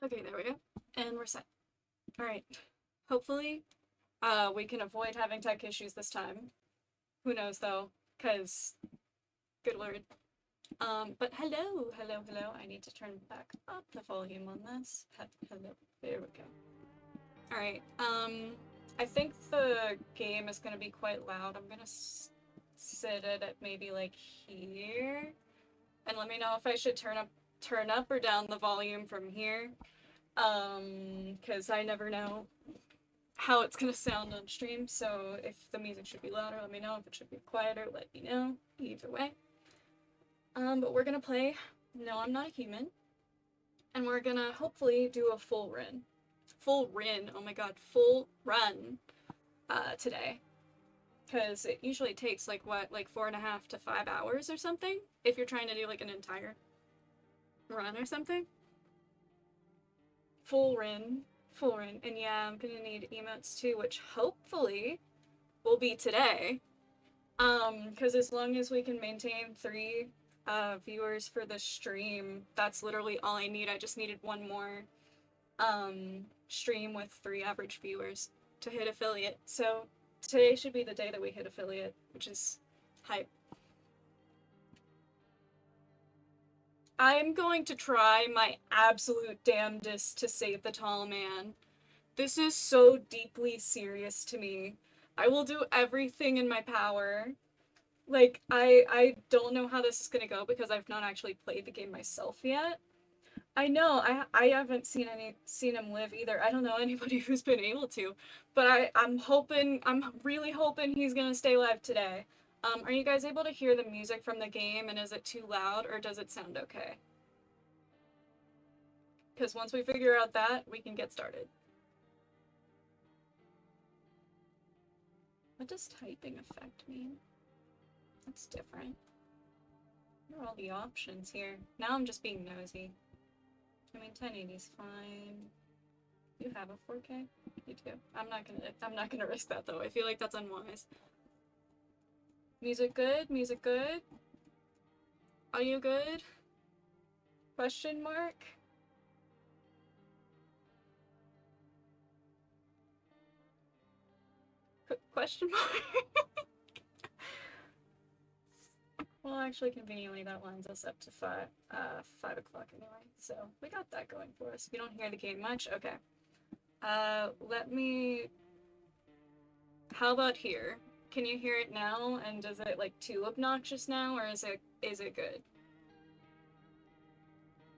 Okay, there we go. And we're set. Alright. Hopefully, we can avoid having tech issues this time. Who knows though, because good lord. But hello. I need to turn back up the volume on this. Hello. There we go. Alright, I think the game is gonna be quite loud. I'm gonna sit it at maybe like here. And let me know if I should turn up or down the volume from here. Because I never know how it's gonna sound on stream, so if the music should be louder, let me know. If it should be quieter, let me know. Either way. But we're gonna play No, I'm Not a Human, and we're gonna hopefully do a full run. Full run, oh my god, full run today. Because it usually takes like what, like 4.5 to 5 hours or something, if you're trying to do like an entire run or something. Full run. Full run. And yeah, I'm gonna need emotes too, which hopefully will be today. Because as long as we can maintain 3 viewers for the stream, that's literally all I need. I just needed one more stream with 3 average viewers to hit affiliate. So today should be the day that we hit affiliate, which is hype. I'm going to try my absolute damnedest to save the tall man. This is so deeply serious to me. I will do everything in my power. Like, I don't know how this is gonna go because I've not actually played the game myself yet. I know, I haven't seen him live either. I don't know anybody who's been able to. But I'm really hoping he's gonna stay alive today. Are you guys able to hear the music from the game, and is it too loud or does it sound okay? Because once we figure out that, we can get started. What does typing effect mean? That's different. What are all the options here? Now I'm just being nosy. I mean, 1080 is fine. You have a 4K? You do. I'm not gonna risk that though. I feel like that's unwise. Music good? Music good? Audio good? Question mark? Question mark? Well, actually, conveniently, that lines us up to 5 o'clock anyway. So we got that going for us. You don't hear the game much? Okay. Let me... How about here? Can you hear it now? And is it like too obnoxious now, or is it good?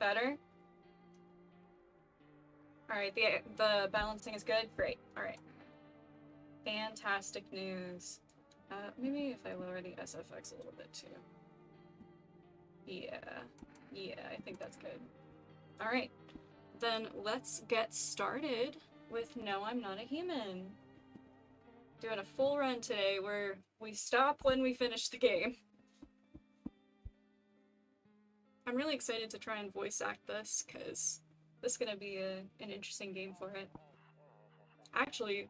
Better? Alright, the balancing is good? Great. Alright. Fantastic news. Maybe if I lower the SFX a little bit too. Yeah. Yeah, I think that's good. Alright. Then let's get started with No, I'm Not a Human. Doing a full run today where we stop when we finish the game. I'm really excited to try and voice act this, because this is gonna be an interesting game for it. Actually,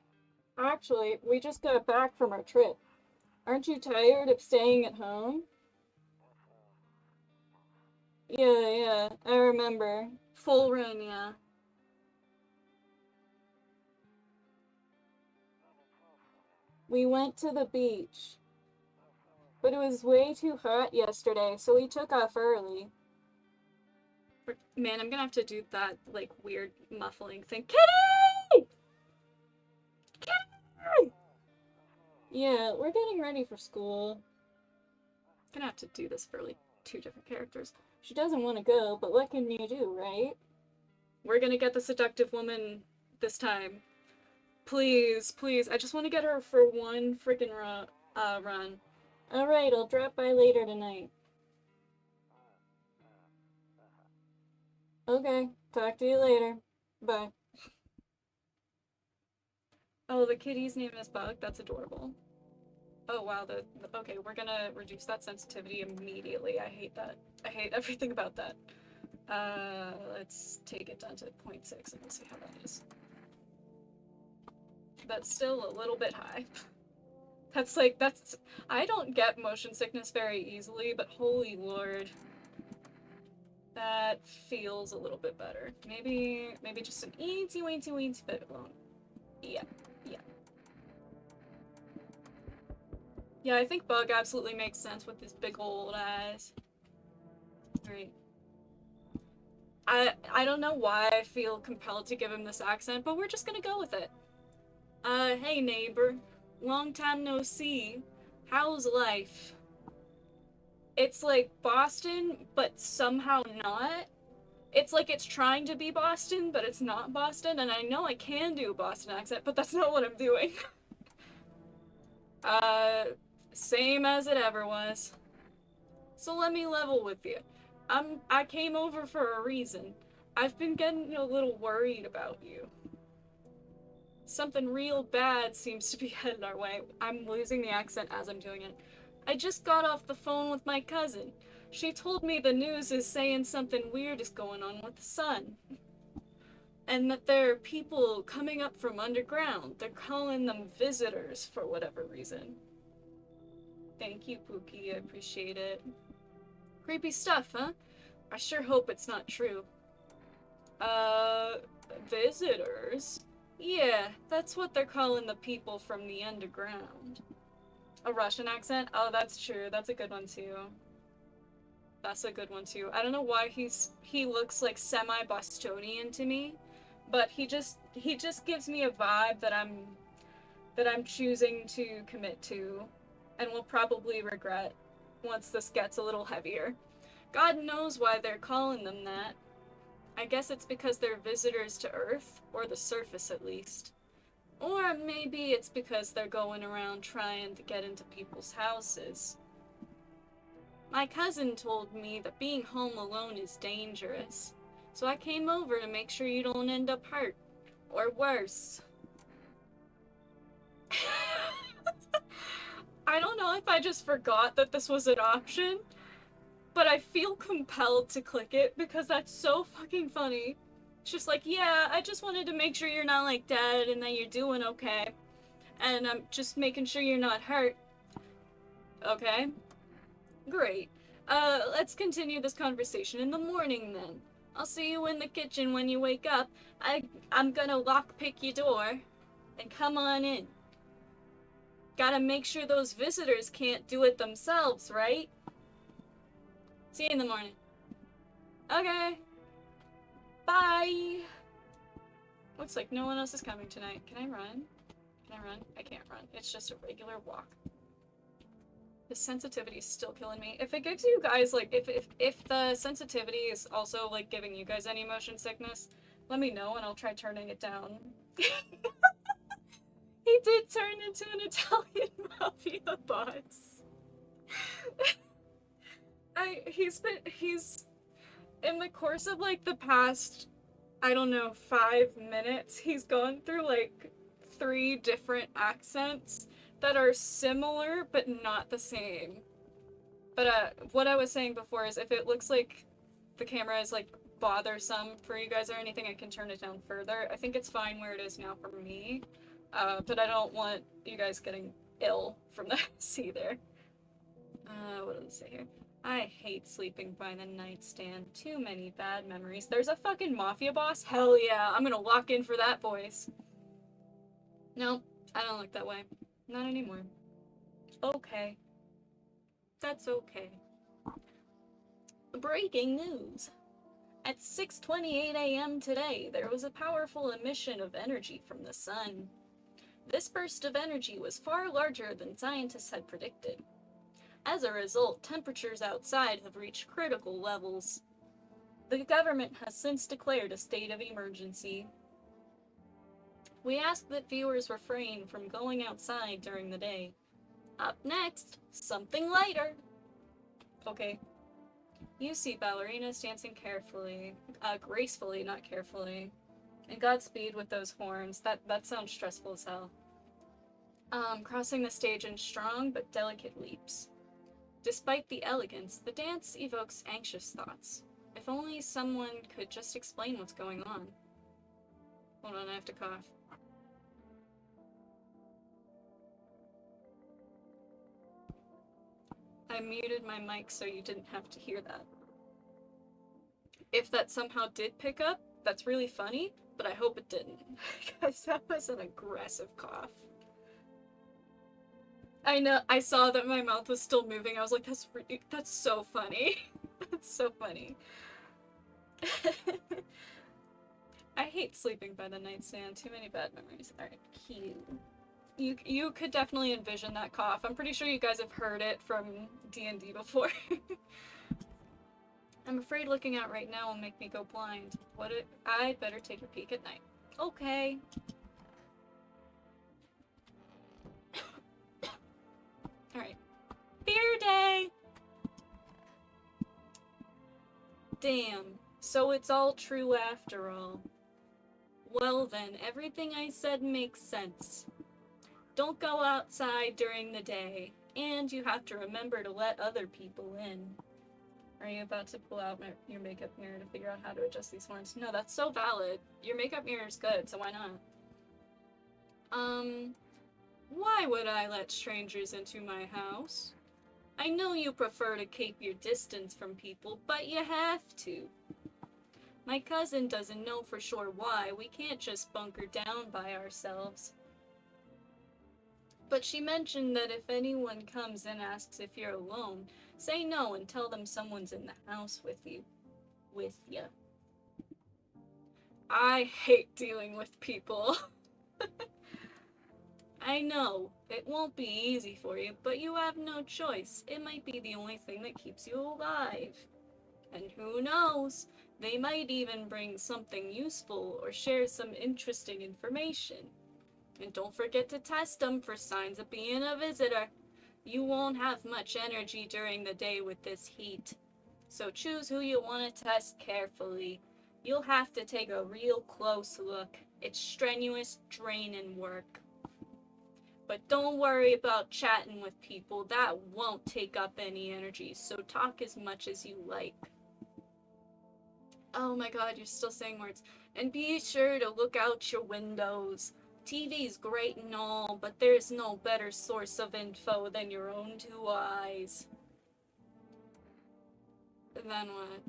we just got back from our trip. Aren't you tired of staying at home? Yeah, I remember. Full run, yeah. We went to the beach, but it was way too hot yesterday, so we took off early. Man, I'm gonna have to do that, like, weird muffling thing. Kitty! Kitty! Yeah, we're getting ready for school. Gonna have to do this for, like, 2 different characters. She doesn't want to go, but what can you do, right? We're gonna get the seductive woman this time. Please, please. I just want to get her for one freaking run. Alright, I'll drop by later tonight. Okay, talk to you later. Bye. Oh, the kitty's name is Bug? That's adorable. Oh wow, okay, we're gonna reduce that sensitivity immediately. I hate that. I hate everything about that. Let's take it down to 0.6 and we'll see how that is. That's still a little bit high. I don't get motion sickness very easily, but holy lord. That feels a little bit better. Maybe just an eensy bit won't. Yeah, yeah. Yeah, I think Bug absolutely makes sense with his big old eyes. Right. I don't know why I feel compelled to give him this accent, but we're just gonna go with it. Hey neighbor. Long time no see. How's life? It's like Boston, but somehow not. It's like it's trying to be Boston, but it's not Boston, and I know I can do a Boston accent, but that's not what I'm doing. uh, Same as it ever was. So let me level with you. I came over for a reason. I've been getting a little worried about you. Something real bad seems to be headed our way. I'm losing the accent as I'm doing it. I just got off the phone with my cousin. She told me the news is saying something weird is going on with the sun. And that there are people coming up from underground. They're calling them visitors for whatever reason. Thank you, Pookie. I appreciate it. Creepy stuff, huh? I sure hope it's not true. Uh, Visitors? Yeah, that's what they're calling the people from the underground. A Russian accent? Oh, that's true. That's a good one too. That's a good one too. I don't know why he looks like semi-Bostonian to me, but he just gives me a vibe that I'm choosing to commit to and will probably regret once this gets a little heavier. God knows why they're calling them that. I guess it's because they're visitors to Earth, or the surface at least. Or maybe it's because they're going around trying to get into people's houses. My cousin told me that being home alone is dangerous, so I came over to make sure you don't end up hurt. Or worse. I don't know if I just forgot that this was an option, but I feel compelled to click it because that's so fucking funny. It's just like, yeah, I just wanted to make sure you're not like dead and that you're doing okay. And I'm just making sure you're not hurt. Okay? Great. Let's continue this conversation in the morning then. I'll see you in the kitchen when you wake up. I'm gonna lockpick your door and come on in. Gotta make sure those visitors can't do it themselves, right? See you in the morning. Okay. Bye. Looks like no one else is coming tonight. Can I run? Can I run? I can't run. It's just a regular walk. The sensitivity is still killing me. If it gives you guys, like, if the sensitivity is also, like, giving you guys any motion sickness, let me know and I'll try turning it down. He did turn into an Italian mafia boss. He's, in the course of, like, the past, I don't know, 5 minutes, he's gone through, like, 3 different accents that are similar but not the same. But what I was saying before is if it looks like the camera is like bothersome for you guys or anything, I can turn it down further. I think it's fine where it is now for me, but I don't want you guys getting ill from this either. What does it say here? I hate sleeping by the nightstand. Too many bad memories. There's a fucking mafia boss? Hell yeah, I'm gonna lock in for that voice. No, I don't look that way. Not anymore. Okay. That's okay. Breaking news. At 6:28 a.m. today, there was a powerful emission of energy from the sun. This burst of energy was far larger than scientists had predicted. As a result, temperatures outside have reached critical levels. The government has since declared a state of emergency. We ask that viewers refrain from going outside during the day. Up next, something lighter. Okay. You see ballerinas dancing carefully, gracefully, not carefully. And Godspeed with those horns. That sounds stressful as hell. Crossing the stage in strong but delicate leaps. Despite the elegance, the dance evokes anxious thoughts. If only someone could just explain what's going on. Hold on, I have to cough. I muted my mic so you didn't have to hear that. If that somehow did pick up, that's really funny, but I hope it didn't. Because that was an aggressive cough. I know, I saw that my mouth was still moving. I was like, that's so funny. That's so funny. I hate sleeping by the nightstand. Too many bad memories. Alright, cute. You could definitely envision that cough. I'm pretty sure you guys have heard it from D&D before. I'm afraid looking out right now will make me go blind. I'd better take a peek at night. Okay. Alright. Beer day! Damn. So it's all true after all. Well then, everything I said makes sense. Don't go outside during the day, and you have to remember to let other people in. Are you about to pull out your makeup mirror to figure out how to adjust these horns? No, that's so valid. Your makeup mirror is good, so why not? Why would I let strangers into my house? I know you prefer to keep your distance from people, but you have to. My cousin doesn't know for sure why. We can't just bunker down by ourselves. But she mentioned that if anyone comes and asks if you're alone, say no and tell them someone's in the house with you. With ya. I hate dealing with people. I know, it won't be easy for you, but you have no choice. It might be the only thing that keeps you alive. And who knows, they might even bring something useful or share some interesting information. And don't forget to test them for signs of being a visitor. You won't have much energy during the day with this heat. So choose who you want to test carefully. You'll have to take a real close look. It's strenuous, draining work. But don't worry about chatting with people. That won't take up any energy, so talk as much as you like. Oh my god, you're still saying words. And be sure to look out your windows. TV's great and all, but there's no better source of info than your own two eyes. Then what?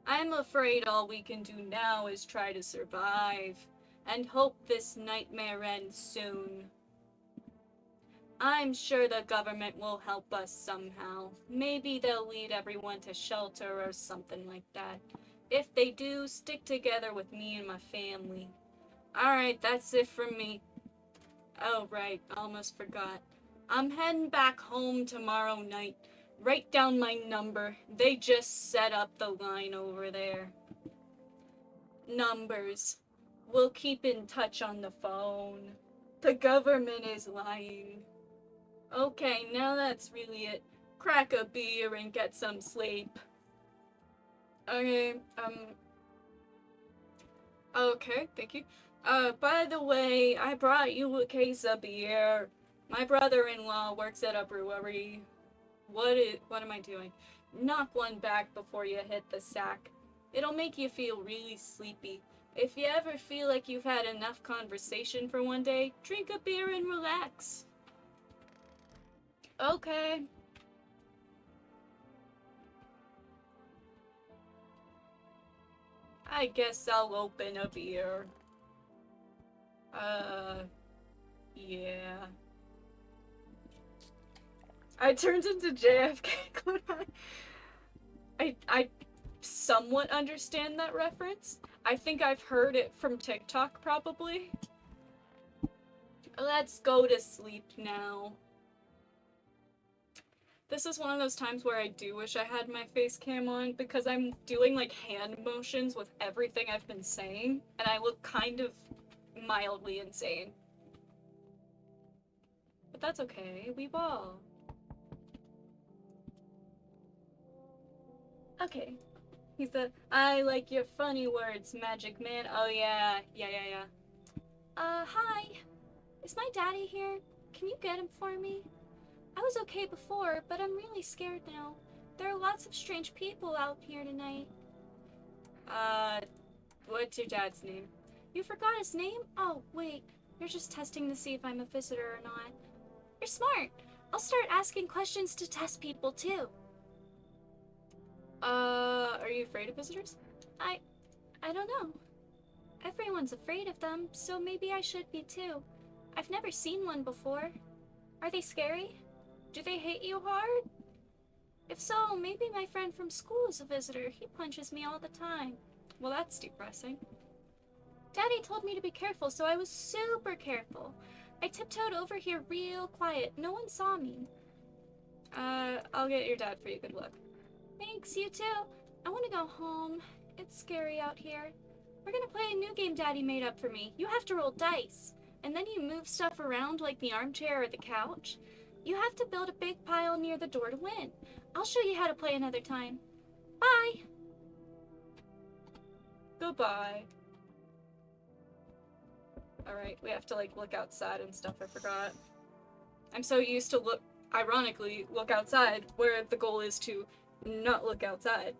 I'm afraid all we can do now is try to survive, and hope this nightmare ends soon. I'm sure the government will help us somehow. Maybe they'll lead everyone to shelter or something like that. If they do, stick together with me and my family. Alright, that's it from me. Oh, right, almost forgot. I'm heading back home tomorrow night. Write down my number. They just set up the line over there. Numbers. We'll keep in touch on the phone. The government is lying. Okay, now that's really it. Crack a beer and get some sleep. Okay, okay, thank you. By the way, I brought you a case of beer. My brother-in-law works at a brewery. What am I doing? Knock one back before you hit the sack. It'll make you feel really sleepy. If you ever feel like you've had enough conversation for one day, drink a beer and relax. Okay. I guess I'll open a beer. Yeah. I turned into JFK. I somewhat understand that reference. I think I've heard it from TikTok, probably. Let's go to sleep now. This is one of those times where I do wish I had my face cam on, because I'm doing like hand motions with everything I've been saying, and I look kind of mildly insane. But that's okay, we ball. Okay. He said, I like your funny words, Magic Man. Oh yeah. Hi. Is my daddy here? Can you get him for me? I was okay before, but I'm really scared now. There are lots of strange people out here tonight. What's your dad's name? You forgot his name? Oh, wait. You're just testing to see if I'm a visitor or not. You're smart. I'll start asking questions to test people, too. Are you afraid of visitors? I I don't know. Everyone's afraid of them, so maybe I should be too. I've never seen one before. Are they scary? Do they hit you hard? If so, maybe my friend from school is a visitor. He punches me all the time. Well, that's depressing. Daddy told me to be careful, so I was super careful. I tiptoed over here real quiet. No one saw me. I'll get your dad for you. Good luck. Thanks, you too. I want to go home. It's scary out here. We're gonna play a new game Daddy made up for me. You have to roll dice, and then you move stuff around like the armchair or the couch. You have to build a big pile near the door to win. I'll show you how to play another time. Bye! Goodbye. Alright, we have to, like, look outside and stuff. I forgot. I'm so used to ironically, look outside, where the goal is to not look outside.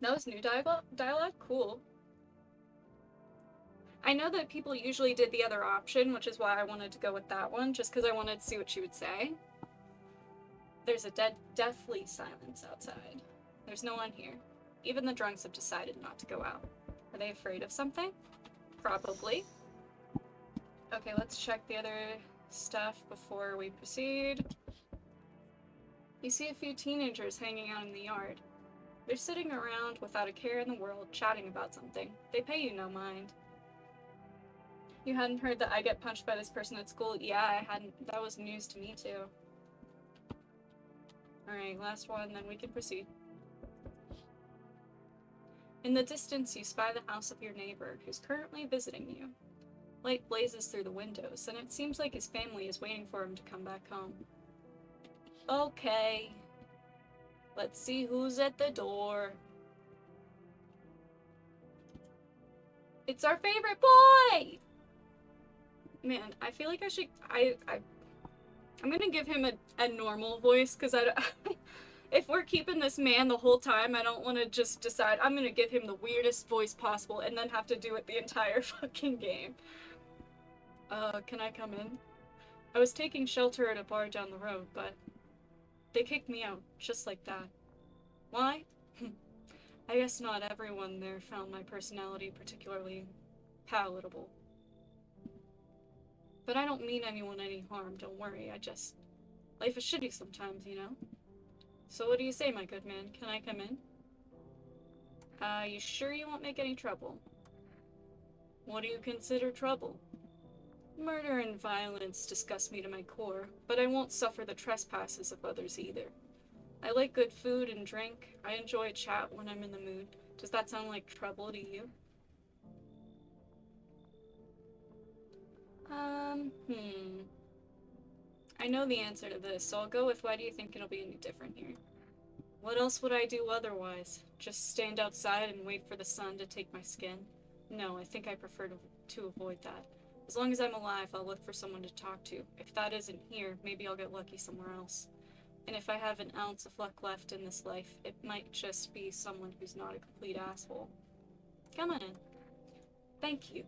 That was new dialogue? Cool. I know that people usually did the other option, which is why I wanted to go with that one, just because I wanted to see what she would say. There's a deathly silence outside. There's no one here. Even the drunks have decided not to go out. Are they afraid of something? Probably. Okay, let's check the other stuff before we proceed. You see a few teenagers hanging out in the yard. They're sitting around without a care in the world, chatting about something. They pay you no mind. You hadn't heard that I get punched by this person at school? Yeah, I hadn't. That was news to me, too. Alright, last one, then we can proceed. In the distance, you spy the house of your neighbor, who's currently visiting you. Light blazes through the windows, and it seems like his family is waiting for him to come back home. Okay. Let's see who's at the door. It's our favorite boy! Man, I feel like I should... I'm gonna give him a normal voice, because if we're keeping this man the whole time, I don't want to just decide I'm gonna give him the weirdest voice possible and then have to do it the entire fucking game. Can I come in? I was taking shelter at a bar down the road, but they kicked me out, just like that. Why? I guess not everyone there found my personality particularly palatable. But I don't mean anyone any harm, don't worry, life is shitty sometimes, you know? So what do you say, my good man? Can I come in? You sure you won't make any trouble? What do you consider trouble? Murder and violence disgust me to my core, but I won't suffer the trespasses of others either. I like good food and drink. I enjoy a chat when I'm in the mood. Does that sound like trouble to you? I know the answer to this, so I'll go with why do you think it'll be any different here? What else would I do otherwise? Just stand outside and wait for the sun to take my skin? No, I think I prefer to avoid that. As long as I'm alive, I'll look for someone to talk to. If that isn't here, maybe I'll get lucky somewhere else. And if I have an ounce of luck left in this life, it might just be someone who's not a complete asshole. Come on in. Thank you.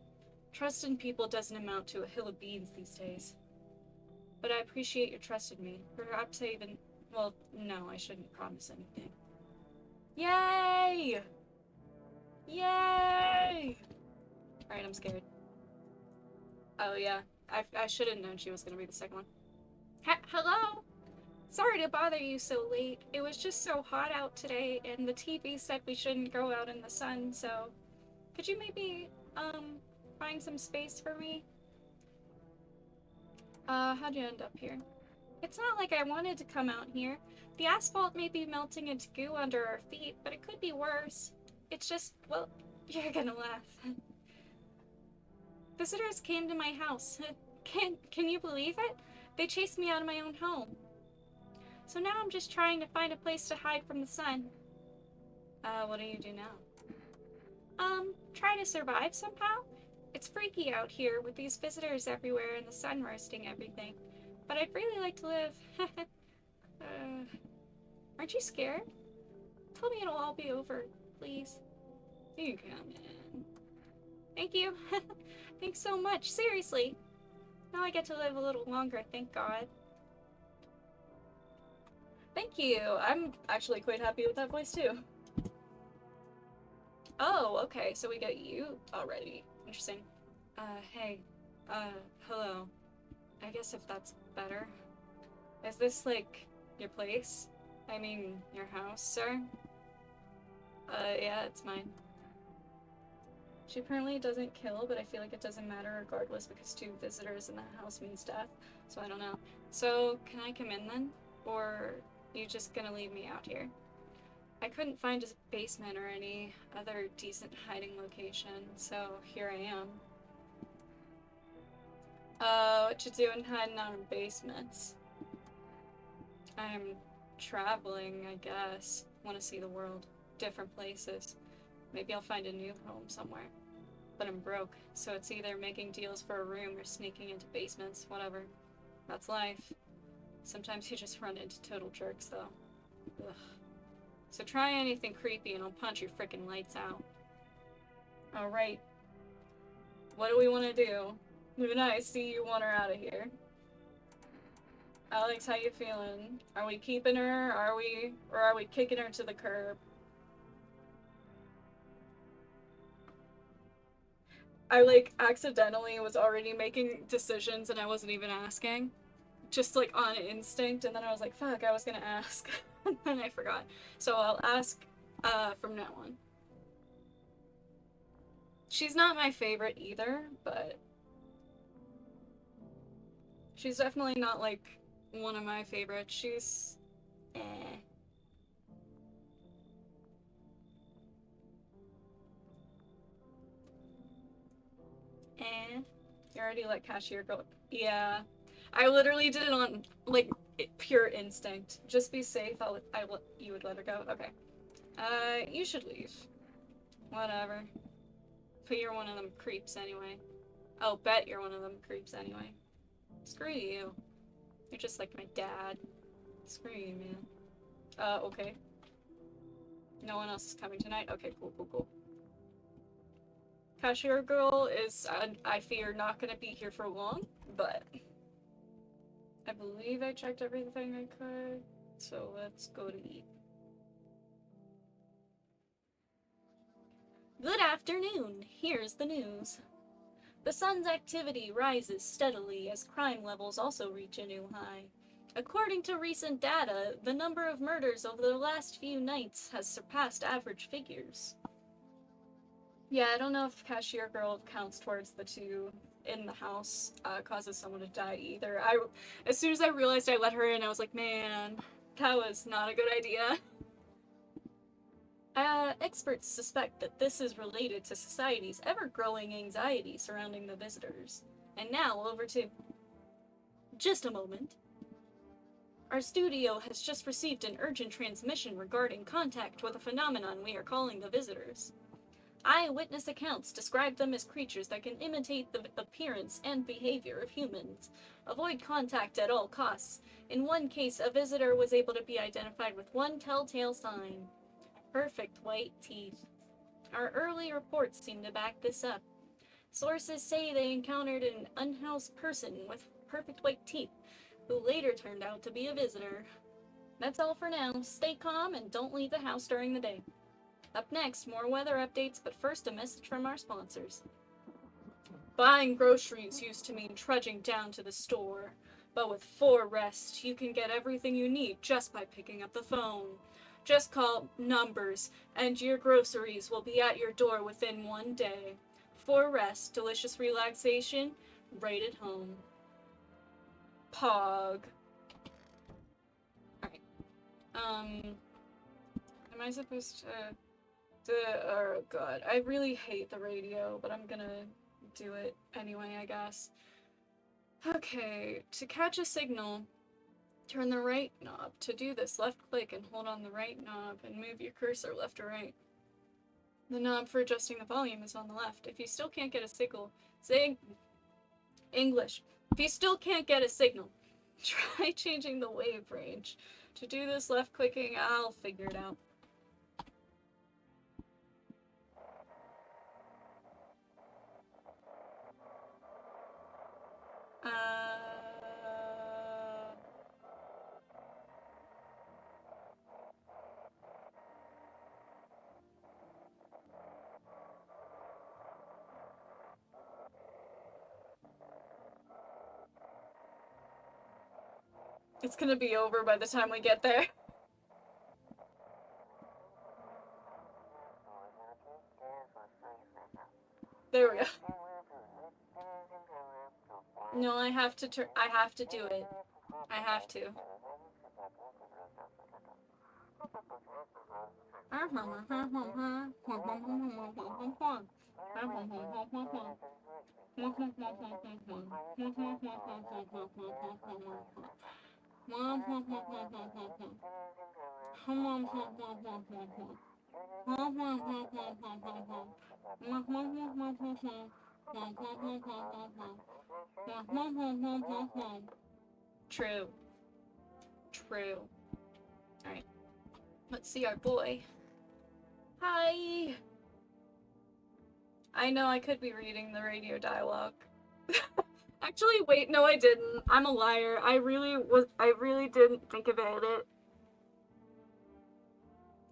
Trust in people doesn't amount to a hill of beans these days. But I appreciate your trust in me. Perhaps I even... Well, no, I shouldn't promise anything. Yay! Yay! Alright, I'm scared. Oh, yeah. I should have known she was gonna be the second one. Hello? Sorry to bother you so late. It was just so hot out today, and the TV said we shouldn't go out in the sun, so... Could you maybe, find some space for me? How'd you end up here? It's not like I wanted to come out here. The asphalt may be melting into goo under our feet, but it could be worse. It's just, well, you're gonna laugh. Visitors came to my house. Can you believe it? They chased me out of my own home. So now I'm just trying to find a place to hide from the sun. What do you do now? Try to survive somehow. It's freaky out here with these visitors everywhere and the sun roasting everything. But I'd really like to live. Aren't you scared? Tell me it'll all be over, please. You come in. Thank you. Thanks so much, seriously. Now I get to live a little longer, thank God. Thank you. I'm actually quite happy with that voice too. Oh, okay, so we got you already. Interesting. Hey. Hello. I guess if that's better. Is this, like, your place? I mean, your house, sir? Yeah, it's mine. She apparently doesn't kill, but I feel like it doesn't matter regardless because 2 visitors in the house means death, so I don't know. So, can I come in then? Or are you just gonna leave me out here? I couldn't find a basement or any other decent hiding location, so here I am. What you doing hiding out in basements? I'm traveling, I guess. Want to see the world. Different places. Maybe I'll find a new home somewhere. But I'm broke, so it's either making deals for a room or sneaking into basements, whatever. That's life. Sometimes you just run into total jerks, though. Ugh. So try anything creepy and I'll punch your frickin' lights out. Alright. What do we want to do? Luna, I see you want her out of here. Alex, how you feeling? Are we keeping her? Or are we kicking her to the curb? I, like, accidentally was already making decisions and I wasn't even asking. Just, like, on instinct, and then I was like, fuck, I was gonna ask. And then I forgot. So I'll ask, from now on. She's not my favorite either, but she's definitely not, like, one of my favorites. She's... eh. Eh. You already let cashier go. Yeah. I literally did it on, like, pure instinct. Just be safe, you would let her go? Okay. You should leave. Whatever. But you're one of them creeps anyway. Oh, bet you're one of them creeps anyway. Screw you. You're just like my dad. Screw you, man. Okay. No one else is coming tonight? Okay, cool, cool, cool. Cashier girl is, I fear, not gonna be here for long, but I believe I checked everything I could, so let's go to eat. Good afternoon. Here's the news. The sun's activity rises steadily as crime levels also reach a new high. According to recent data, the number of murders over the last few nights has surpassed average figures. Yeah, I don't know if Cashier Girl counts towards the 2 in the house, causes someone to die either. As soon as I realized I let her in, I was like, man, that was not a good idea. Experts suspect that this is related to society's ever-growing anxiety surrounding the visitors. And now, over to... Just a moment. Our studio has just received an urgent transmission regarding contact with a phenomenon we are calling the visitors. Eyewitness accounts describe them as creatures that can imitate the appearance and behavior of humans. Avoid contact at all costs. In one case, a visitor was able to be identified with one telltale sign. Perfect white teeth. Our early reports seem to back this up. Sources say they encountered an unhoused person with perfect white teeth, who later turned out to be a visitor. That's all for now. Stay calm and don't leave the house during the day. Up next, more weather updates, but first a message from our sponsors. Buying groceries used to mean trudging down to the store, but with 4Rest, you can get everything you need just by picking up the phone. Just call numbers, and your groceries will be at your door within 1 day. 4Rest, delicious relaxation, right at home. Pog. Alright. Am I supposed to... oh god, I really hate the radio, but I'm gonna do it anyway, I guess. Okay, to catch a signal, turn the right knob. To do this, left click and hold on the right knob and move your cursor left or right. The knob for adjusting the volume is on the left. If you still can't get a signal, say English. If you still can't get a signal, try changing the wave range. To do this, left clicking, I'll figure it out. It's gonna be over by the time we get there. There we go. No, I have to I have to do it. I have to. True. True. Alright. Let's see our boy. Hi! I know I could be reading the radio dialogue. Actually, wait, no I didn't. I'm a liar. I really didn't think about it.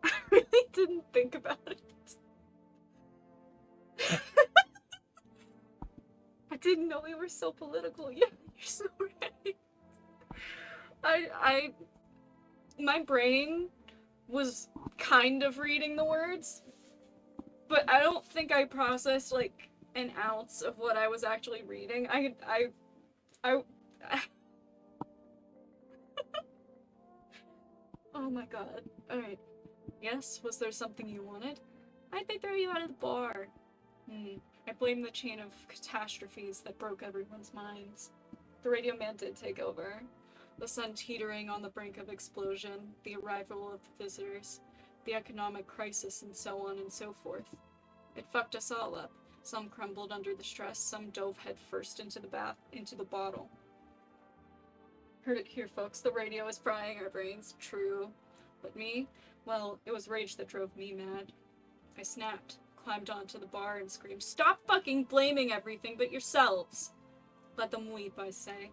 I really didn't think about it. I didn't know we were so political. Yeah, you're so right. My brain was kind of reading the words, but I don't think I processed like an ounce of what I was actually reading. Oh my god. Alright. Yes, was there something you wanted? Why'd they throw you out of the bar? I blame the chain of catastrophes that broke everyone's minds. The radio man did take over. The sun teetering on the brink of explosion, the arrival of the visitors, the economic crisis, and so on and so forth. It fucked us all up. Some crumbled under the stress, some dove headfirst into the bottle. Heard it here, folks. The radio is frying our brains. True. But me? Well, it was rage that drove me mad. I snapped, climbed onto the bar, and screamed, "Stop fucking blaming everything but yourselves!" Let them weep, I say.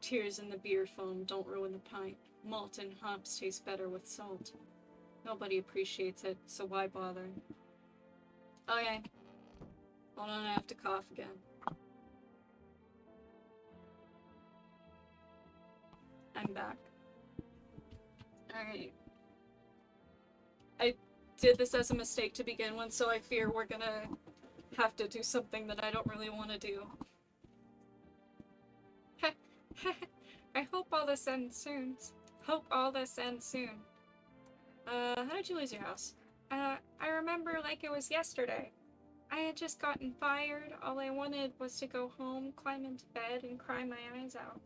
Tears in the beer foam don't ruin the pint. Malt and hops taste better with salt. Nobody appreciates it, so why bother? Okay. Hold on, I have to cough again. I'm back. Alright. I did this as a mistake to begin with, so I fear we're gonna have to do something that I don't really want to do. I hope all this ends soon. Hope all this ends soon. How did you lose your house? I remember like it was yesterday. I had just gotten fired. All I wanted was to go home, climb into bed, and cry my eyes out.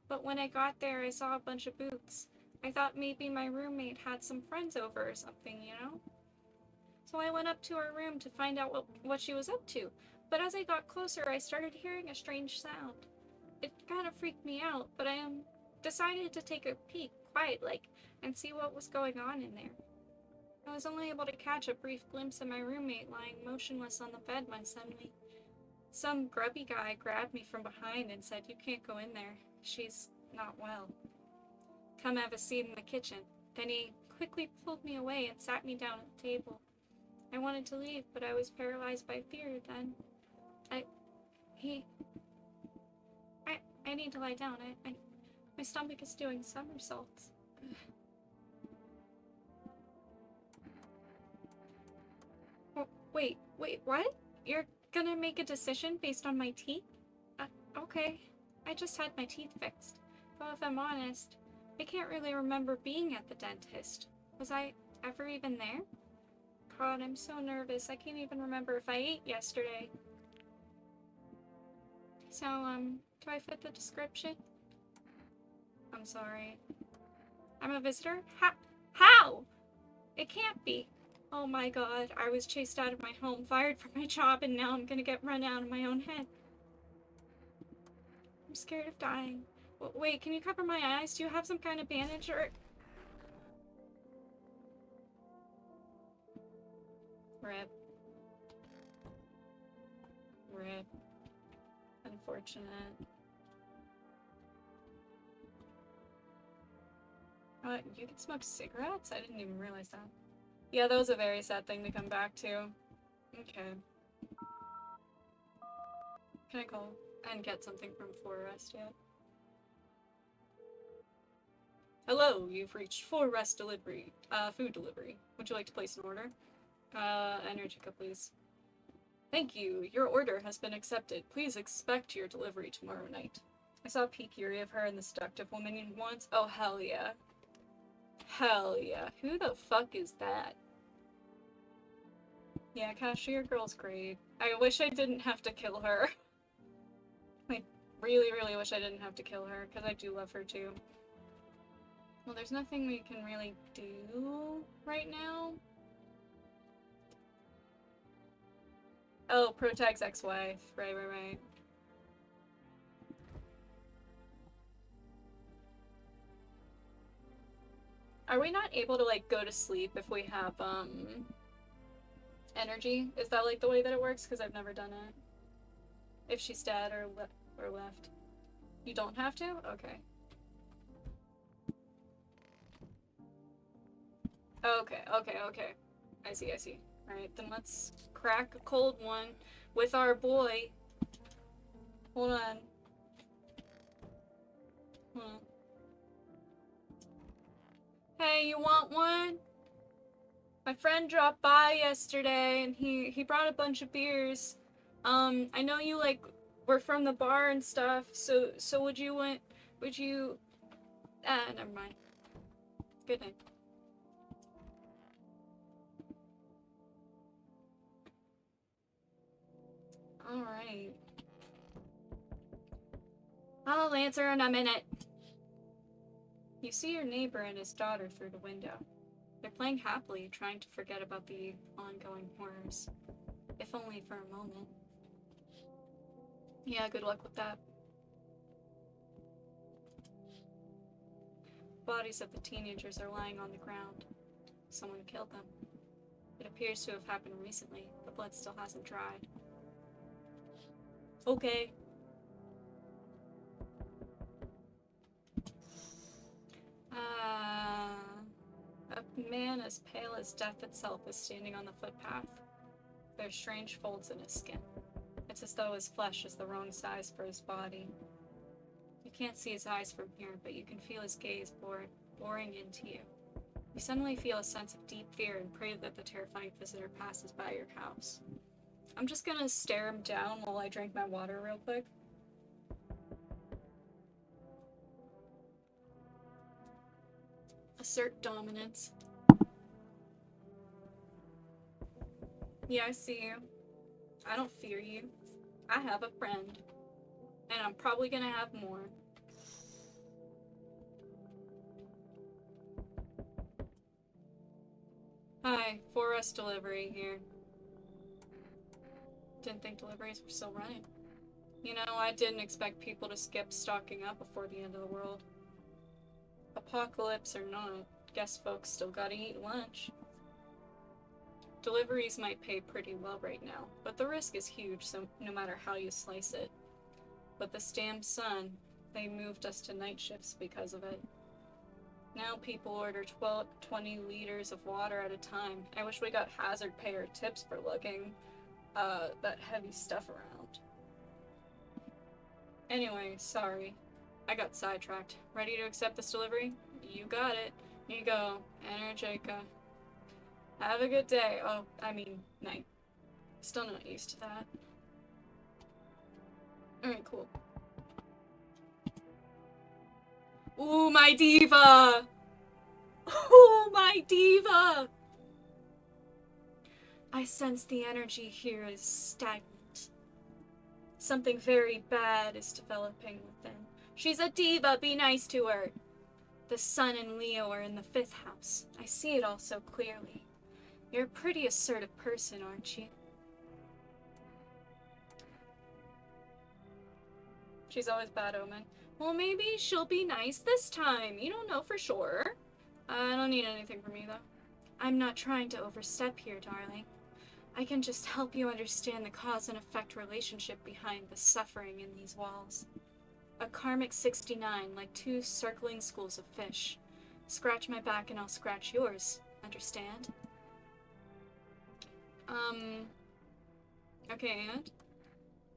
But when I got there, I saw a bunch of boots. I thought maybe my roommate had some friends over or something, you know? So I went up to her room to find out what she was up to. But as I got closer, I started hearing a strange sound. It kind of freaked me out, but I decided to take a peek, quiet-like, and see what was going on in there. I was only able to catch a brief glimpse of my roommate lying motionless on the bed when suddenly some grubby guy grabbed me from behind and said, "You can't go in there. She's not well. Come have a seat in the kitchen." Then he quickly pulled me away and sat me down at the table. I wanted to leave, but I was paralyzed by fear then. I need to lie down. My stomach is doing somersaults. Wait, what? You're gonna make a decision based on my teeth? Okay. I just had my teeth fixed. Though if I'm honest, I can't really remember being at the dentist. Was I ever even there? God, I'm so nervous. I can't even remember if I ate yesterday. So, do I fit the description? I'm sorry. I'm a visitor? How? It can't be. Oh my god, I was chased out of my home, fired from my job, and now I'm gonna get run out of my own head. I'm scared of dying. Wait, can you cover my eyes? Do you have some kind of bandage or... Rip. Rip. Unfortunate. You can smoke cigarettes? I didn't even realize that. Yeah, that was a very sad thing to come back to. Okay. Can I call and get something from Forest yet? Hello, you've reached Forest Delivery. Food delivery. Would you like to place an order? Energica, please. Thank you. Your order has been accepted. Please expect your delivery tomorrow night. I saw a peak Yuri of her and the seductive woman once. Oh, hell yeah. Hell yeah. Who the fuck is that? Yeah, cashier girl's great. I wish I didn't have to kill her. I really, really wish I didn't have to kill her, because I do love her too. Well, there's nothing we can really do right now. Oh, Protag's ex-wife. Right. Are we not able to, like, go to sleep if we have, energy? Is that, like, the way that it works? Because I've never done it. If she's dead or left. You don't have to? Okay. Okay. I see. Alright, then let's crack a cold one with our boy. Hold on. Hey, you want one? My friend dropped by yesterday and he brought a bunch of beers. I know you, like, were from the bar and stuff, so would you never mind. Good night. Alright. I'll answer in a minute. You see your neighbor and his daughter through the window. They're playing happily, trying to forget about the ongoing horrors. If only for a moment. Yeah, good luck with that. Bodies of the teenagers are lying on the ground. Someone killed them. It appears to have happened recently. The blood still hasn't dried. Okay. A man as pale as death itself is standing on the footpath. There's strange folds in his skin. It's as though his flesh is the wrong size for his body. You can't see his eyes from here, but you can feel his gaze boring into you. You suddenly feel a sense of deep fear and pray that the terrifying visitor passes by your house. I'm just gonna stare him down while I drink my water real quick. Assert dominance. Yeah, I see you. I don't fear you. I have a friend. And I'm probably gonna have more. Hi, Forest Delivery here. Didn't think deliveries were still running. You know, I didn't expect people to skip stocking up before the end of the world. Apocalypse or not, guess folks still gotta eat lunch. Deliveries might pay pretty well right now, but the risk is huge, so no matter how you slice it. But this damn sun, they moved us to night shifts because of it. Now people order 20 liters of water at a time. I wish we got hazard pay or tips for lugging that heavy stuff around. Anyway, sorry. I got sidetracked. Ready to accept this delivery? You got it. Here you go. Energica. Have a good day. Oh, I mean, night. Still not used to that. Alright, cool. Ooh, my diva! Ooh, my diva! I sense the energy here is stagnant. Something very bad is developing within. She's a diva, be nice to her. The sun and Leo are in the 5th house. I see it all so clearly. You're a pretty assertive person, aren't you? She's always bad omen. Well, maybe she'll be nice this time. You don't know for sure. I don't need anything from you, though. I'm not trying to overstep here, darling. I can just help you understand the cause and effect relationship behind the suffering in these walls. A karmic 69, like 2 circling schools of fish. Scratch my back and I'll scratch yours. Understand? Okay, and?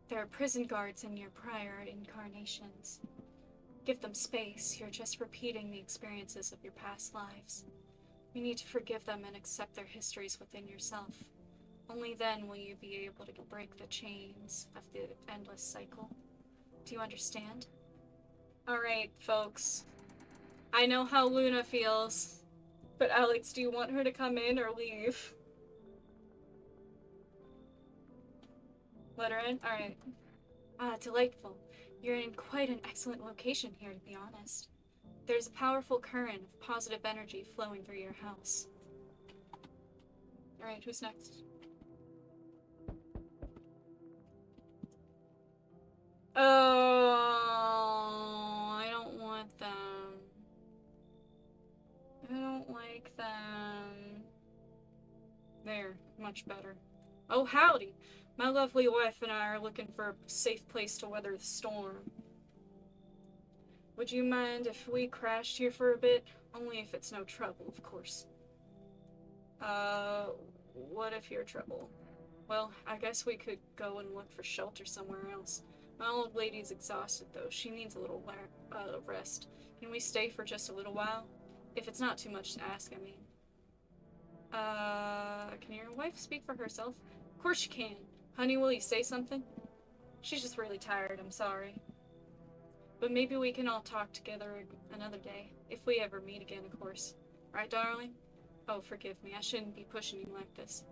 There are prison guards in your prior incarnations. give them space, you're just repeating the experiences of your past lives. You need to forgive them and accept their histories within yourself. Only then will you be able to break the chains of the endless cycle. Do you understand? Alright, folks. I know how Luna feels, but Alex, do you want her to come in or leave? Let her in? Alright. Ah, delightful. You're in quite an excellent location here, to be honest. There's a powerful current of positive energy flowing through your house. Alright, who's next? Oh, I don't want them. I don't like them. There, much better. Oh, howdy! My lovely wife and I are looking for a safe place to weather the storm. Would you mind if we crashed here for a bit? Only if it's no trouble, of course. What if you're trouble? Well, I guess we could go and look for shelter somewhere else. My old lady's exhausted, though. She needs a little rest. Can we stay for just a little while? If it's not too much to ask, I mean. Can your wife speak for herself? Of course she can. Honey, will you say something? She's just really tired, I'm sorry. But maybe we can all talk together another day. If we ever meet again, of course. Right, darling? Oh, forgive me. I shouldn't be pushing you like this.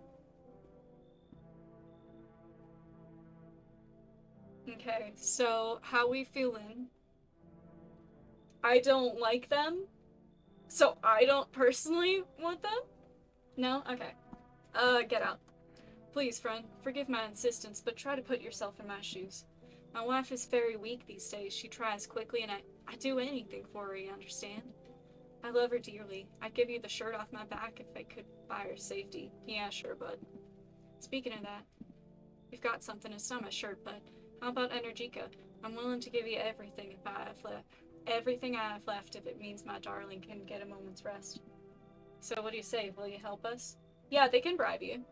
Okay, so how we feeling? I don't like them, so I don't personally want them? No? Okay. Get out. Please, friend, forgive my insistence, but try to put yourself in my shoes. My wife is very weak these days. She tries quickly, and I'd do anything for her, you understand? I love her dearly. I'd give you the shirt off my back if I could buy her safety. Yeah, sure, bud. Speaking of that, you've got something. It's not my shirt, but how about Energica? I'm willing to give you everything if I have left. Everything I have left if it means my darling can get a moment's rest. So what do you say? Will you help us? Yeah, they can bribe you.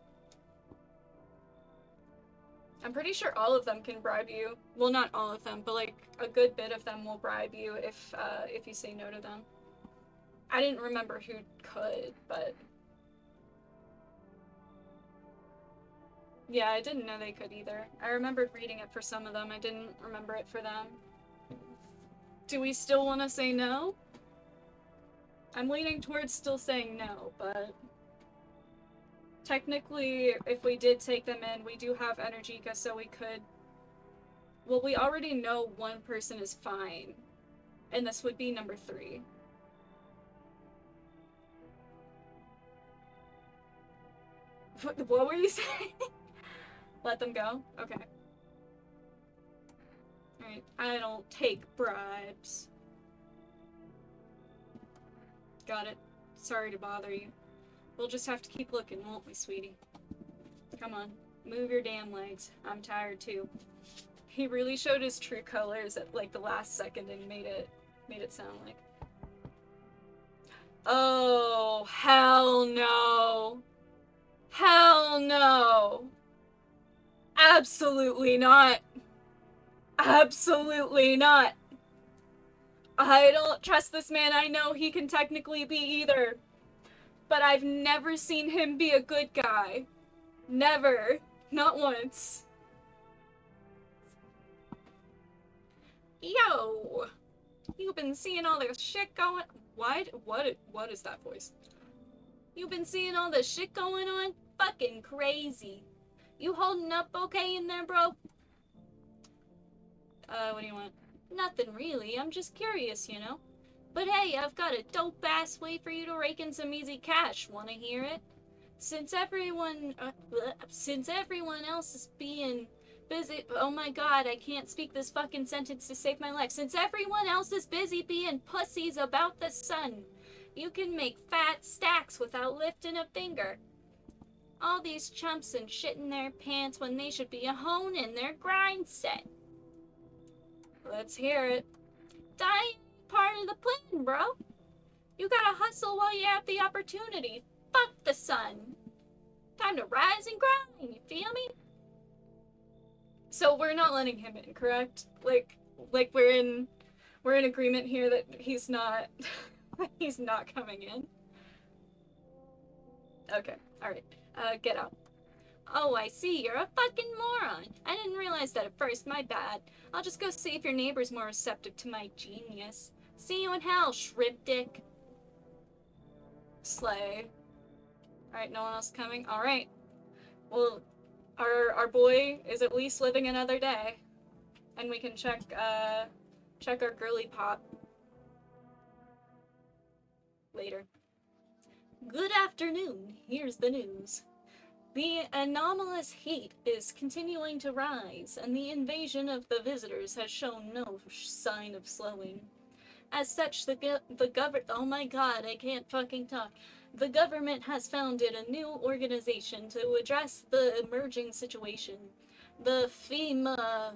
I'm pretty sure all of them can bribe you. Well, not all of them, but like a good bit of them will bribe you if you say no to them. I didn't remember who could, but yeah, I didn't know they could either. I remembered reading it for some of them. I didn't remember it for them. Do we still want to say no? I'm leaning towards still saying no, but technically, if we did take them in, we do have Energica, so we could... Well, we already know one person is fine, and this would be number 3. What were you saying? Let them go? Okay. Alright, I don't take bribes. Got it. Sorry to bother you. We'll just have to keep looking, won't we, sweetie? Come on, move your damn legs. I'm tired too. He really showed his true colors at like the last second and made it sound like. Oh, hell no. Hell no. Absolutely not. Absolutely not. I don't trust this man. I know he can technically be either. But I've never seen him be a good guy. Never. Not once. Yo! You've been seeing all this shit going... What is that voice? You've been seeing all this shit going on? Fucking crazy. You holding up okay in there, bro? What do you want? Nothing really. I'm just curious, you know? But hey, I've got a dope-ass way for you to rake in some easy cash. Wanna hear it? Since everyone else is being busy... Oh my god, I can't speak this fucking sentence to save my life. Since everyone else is busy being pussies about the sun, you can make fat stacks without lifting a finger. All these chumps and shit in their pants when they should be honing their grind set. Let's hear it. Dying part of the plan, bro. You gotta hustle while you have the opportunity. Fuck the sun. Time to rise and grind, you feel me? So we're not letting him in, correct? Like we're We're in agreement here that he's not he's not coming in. Okay, alright. Get out. Oh, I see. You're a fucking moron. I didn't realize that at first. My bad. I'll just go see if your neighbor's more receptive to my genius. See you in hell, shrimp dick. Slay. Alright, no one else coming? Alright. Well, our boy is at least living another day. And we can check our girly pop later. Good afternoon. Here's the news. The anomalous heat is continuing to rise, and the invasion of the visitors has shown no sign of slowing. As such, oh my god, I can't fucking talk. The government has founded a new organization to address the emerging situation. The FEMA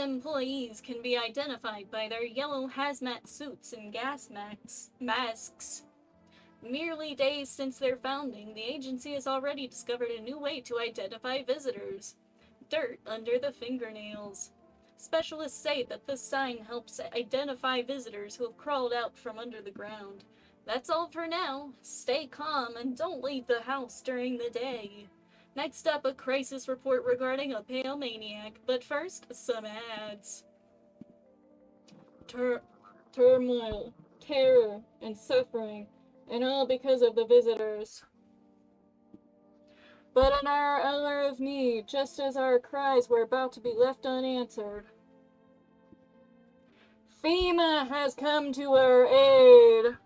employees can be identified by their yellow hazmat suits and gas masks. Merely days since their founding, the agency has already discovered a new way to identify visitors. Dirt under the fingernails. Specialists say that this sign helps identify visitors who have crawled out from under the ground. That's all for now. Stay calm and don't leave the house during the day. Next up, a crisis report regarding a pale maniac. But first, some ads. Turmoil, terror, and suffering, and all because of the visitors. But in our hour of need, just as our cries were about to be left unanswered, FEMA has come to our aid.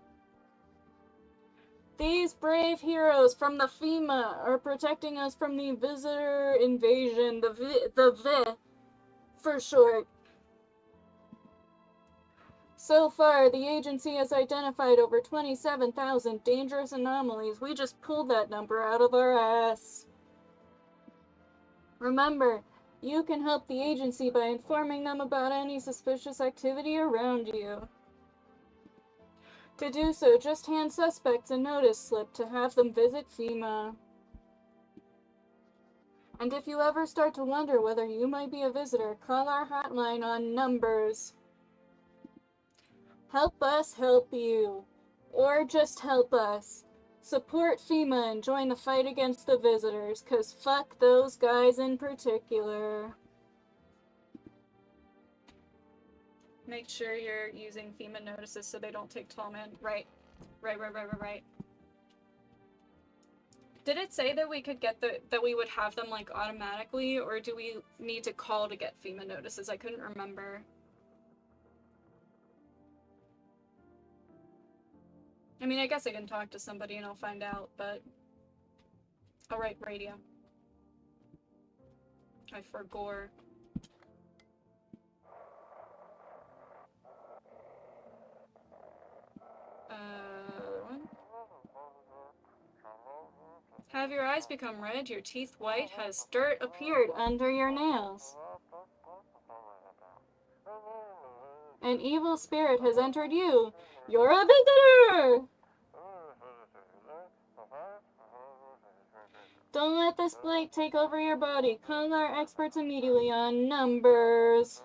These brave heroes from the FEMA are protecting us from the visitor invasion, the VI for short. So far, the agency has identified over 27,000 dangerous anomalies. We just pulled that number out of our ass. Remember, you can help the agency by informing them about any suspicious activity around you. To do so, just hand suspects a notice slip to have them visit FEMA. And if you ever start to wonder whether you might be a visitor, call our hotline on numbers. Help us help you. Or just help us. Support FEMA and join the fight against the visitors, 'cause fuck those guys in particular. Make sure you're using FEMA notices so they don't take tall man. Right. Did it say that we could get that we would have them like automatically, or do we need to call to get FEMA notices? I couldn't remember. I mean, I guess I can talk to somebody and I'll find out, but... Alright, radio. I forgore. One. Have your eyes become red, your teeth white, has dirt appeared under your nails? An evil spirit has entered you. You're a visitor! Don't let this blight take over your body. Call our experts immediately on numbers.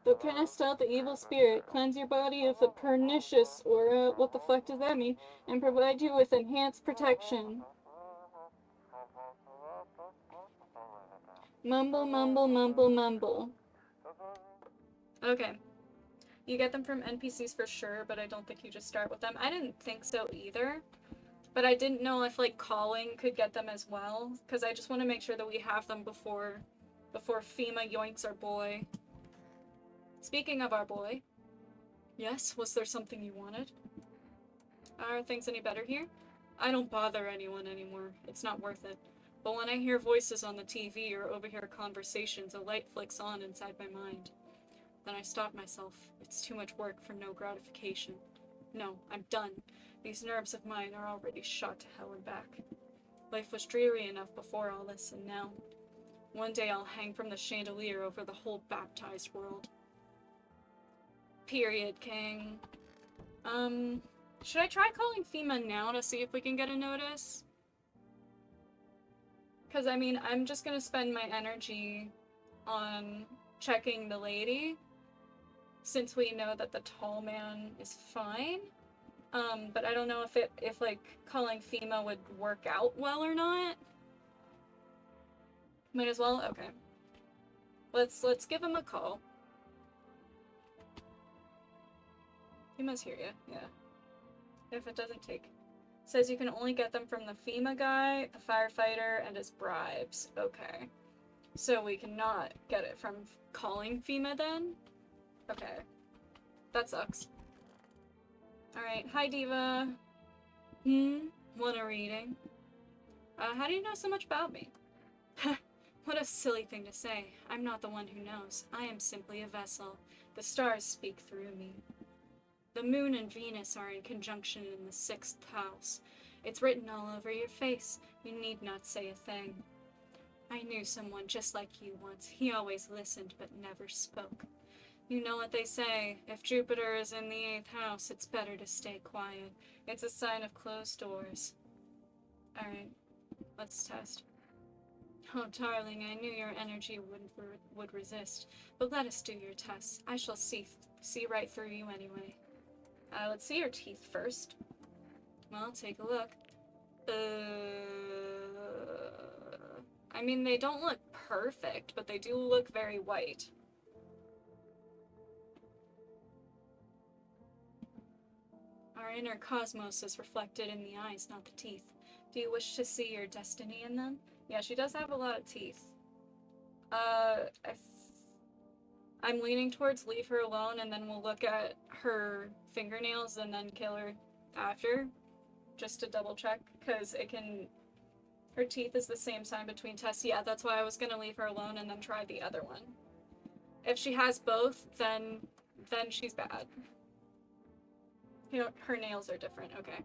To cast out the evil spirit, cleanse your body of the pernicious aura, what the fuck does that mean, and provide you with enhanced protection. Mumble, mumble, mumble, mumble. Okay. You get them from NPCs for sure, but I don't think you just start with them. I didn't think so either, but I didn't know if, like, calling could get them as well, because I just want to make sure that we have them before FEMA yoinks our boy. Speaking of our boy, yes, was there something you wanted? Are things any better here? I don't bother anyone anymore. It's not worth it. But when I hear voices on the TV or overhear conversations, a light flicks on inside my mind. Then I stop myself. It's too much work for no gratification. No, I'm done. These nerves of mine are already shot to hell and back. Life was dreary enough before all this, and now... One day I'll hang from the chandelier over the whole baptized world. Period, King. Should I try calling FEMA now to see if we can get a notice? Because, I mean, I'm just gonna spend my energy on checking the lady, since we know that the tall man is fine. But I don't know if like, calling FEMA would work out well or not. Might as well? Okay. Let's give him a call. FEMA's here, yeah. If it doesn't take. Says you can only get them from the FEMA guy, the firefighter, and his bribes. Okay. So we cannot get it from calling FEMA then? Okay. That sucks. Alright, hi Diva. Want a reading? How do you know so much about me? What a silly thing to say. I'm not the one who knows. I am simply a vessel. The stars speak through me. The moon and Venus are in conjunction in the 6th house. It's written all over your face. You need not say a thing. I knew someone just like you once. He always listened but never spoke. You know what they say, if Jupiter is in the 8th house, it's better to stay quiet. It's a sign of closed doors. Alright, let's test. Oh, darling, I knew your energy would resist, but let us do your tests. I shall see right through you anyway. Let's see your teeth first. Well, take a look. I mean, they don't look perfect, but they do look very white. Our inner cosmos is reflected in the eyes, not the teeth. Do you wish to see your destiny in them? Yeah, she does have a lot of teeth. I'm leaning towards leave her alone, and then we'll look at her fingernails and then kill her after, just to double check, because her teeth is the same sign between tests. Yeah, that's why I was gonna leave her alone and then try the other one. If she has both, then she's bad. You know, her nails are different, okay.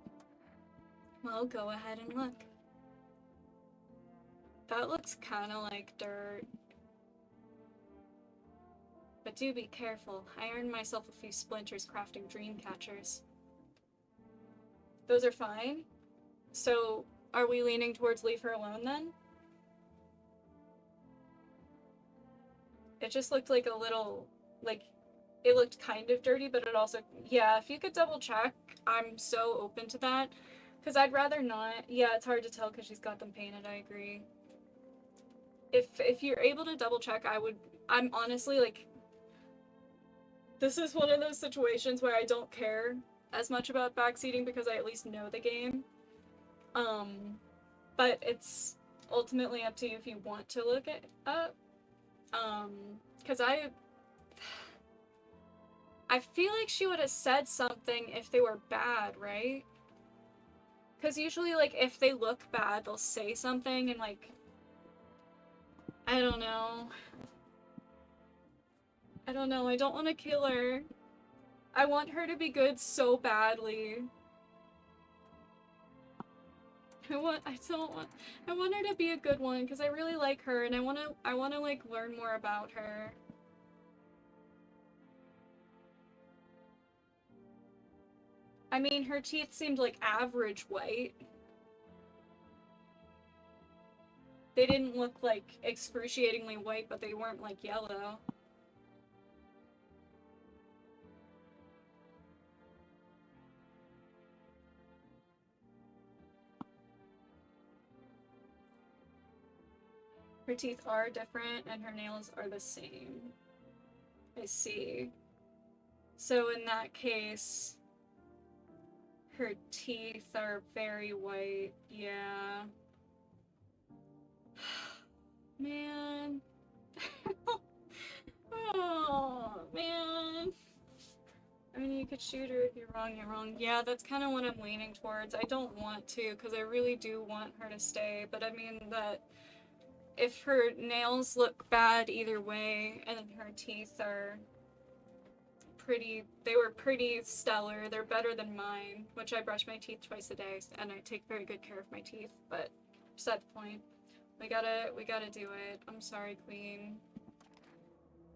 Well, go ahead and look. That looks kinda like dirt. But do be careful. I earned myself a few splinters crafting dream catchers. Those are fine? So, are we leaning towards leave her alone then? It just looked like a little, like, it looked kind of dirty, but it also, yeah, if you could double check, I'm so open to that. Because I'd rather not. Yeah, it's hard to tell because she's got them painted, I agree. If you're able to double check, I'm honestly, like, this is one of those situations where I don't care as much about backseating because I at least know the game. But it's ultimately up to you if you want to look it up. Because I feel like she would have said something if they were bad, right? Because usually, like, if they look bad, they'll say something and, like, I don't know. I don't want to kill her. I want her to be good so badly. I want her to be a good one because I really like her and I want to like learn more about her. I mean, her teeth seemed like average white. They didn't look like excruciatingly white, but they weren't like yellow. Her teeth are different and her nails are the same. I see. So in that case, her teeth are very white. Yeah. Man. Oh, man. I mean, you could shoot her if you're wrong, you're wrong. Yeah, that's kind of what I'm leaning towards. I don't want to, because I really do want her to stay, but I mean that if her nails look bad either way, and her teeth are they were pretty stellar, they're better than mine, which I brush my teeth twice a day, and I take very good care of my teeth, but beside the point. We gotta do it. I'm sorry, Queen.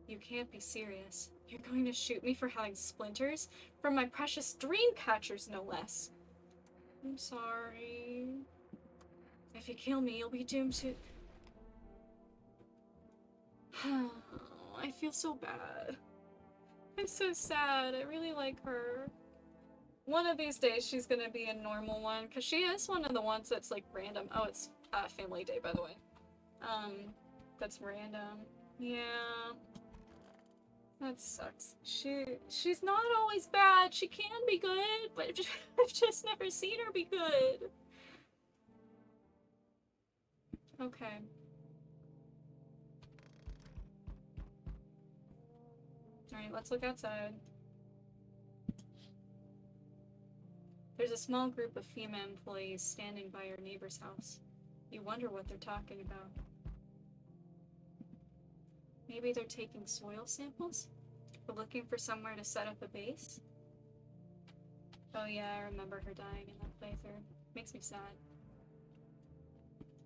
You can't be serious. You're going to shoot me for having splinters? From my precious dream catchers, no less. I'm sorry. If you kill me, you'll be doomed to... I feel so bad. I'm so sad. I really like her. One of these days she's gonna be a normal one, because she is one of the ones that's like random. Oh, it's Family Day, by the way. That's random. Yeah. That sucks. She's not always bad. She can be good, but I've just never seen her be good. Okay. Alright, let's look outside. There's a small group of female employees standing by your neighbor's house. You wonder what they're talking about. Maybe they're taking soil samples? Or looking for somewhere to set up a base? Oh yeah, I remember her dying in that playthrough. Makes me sad.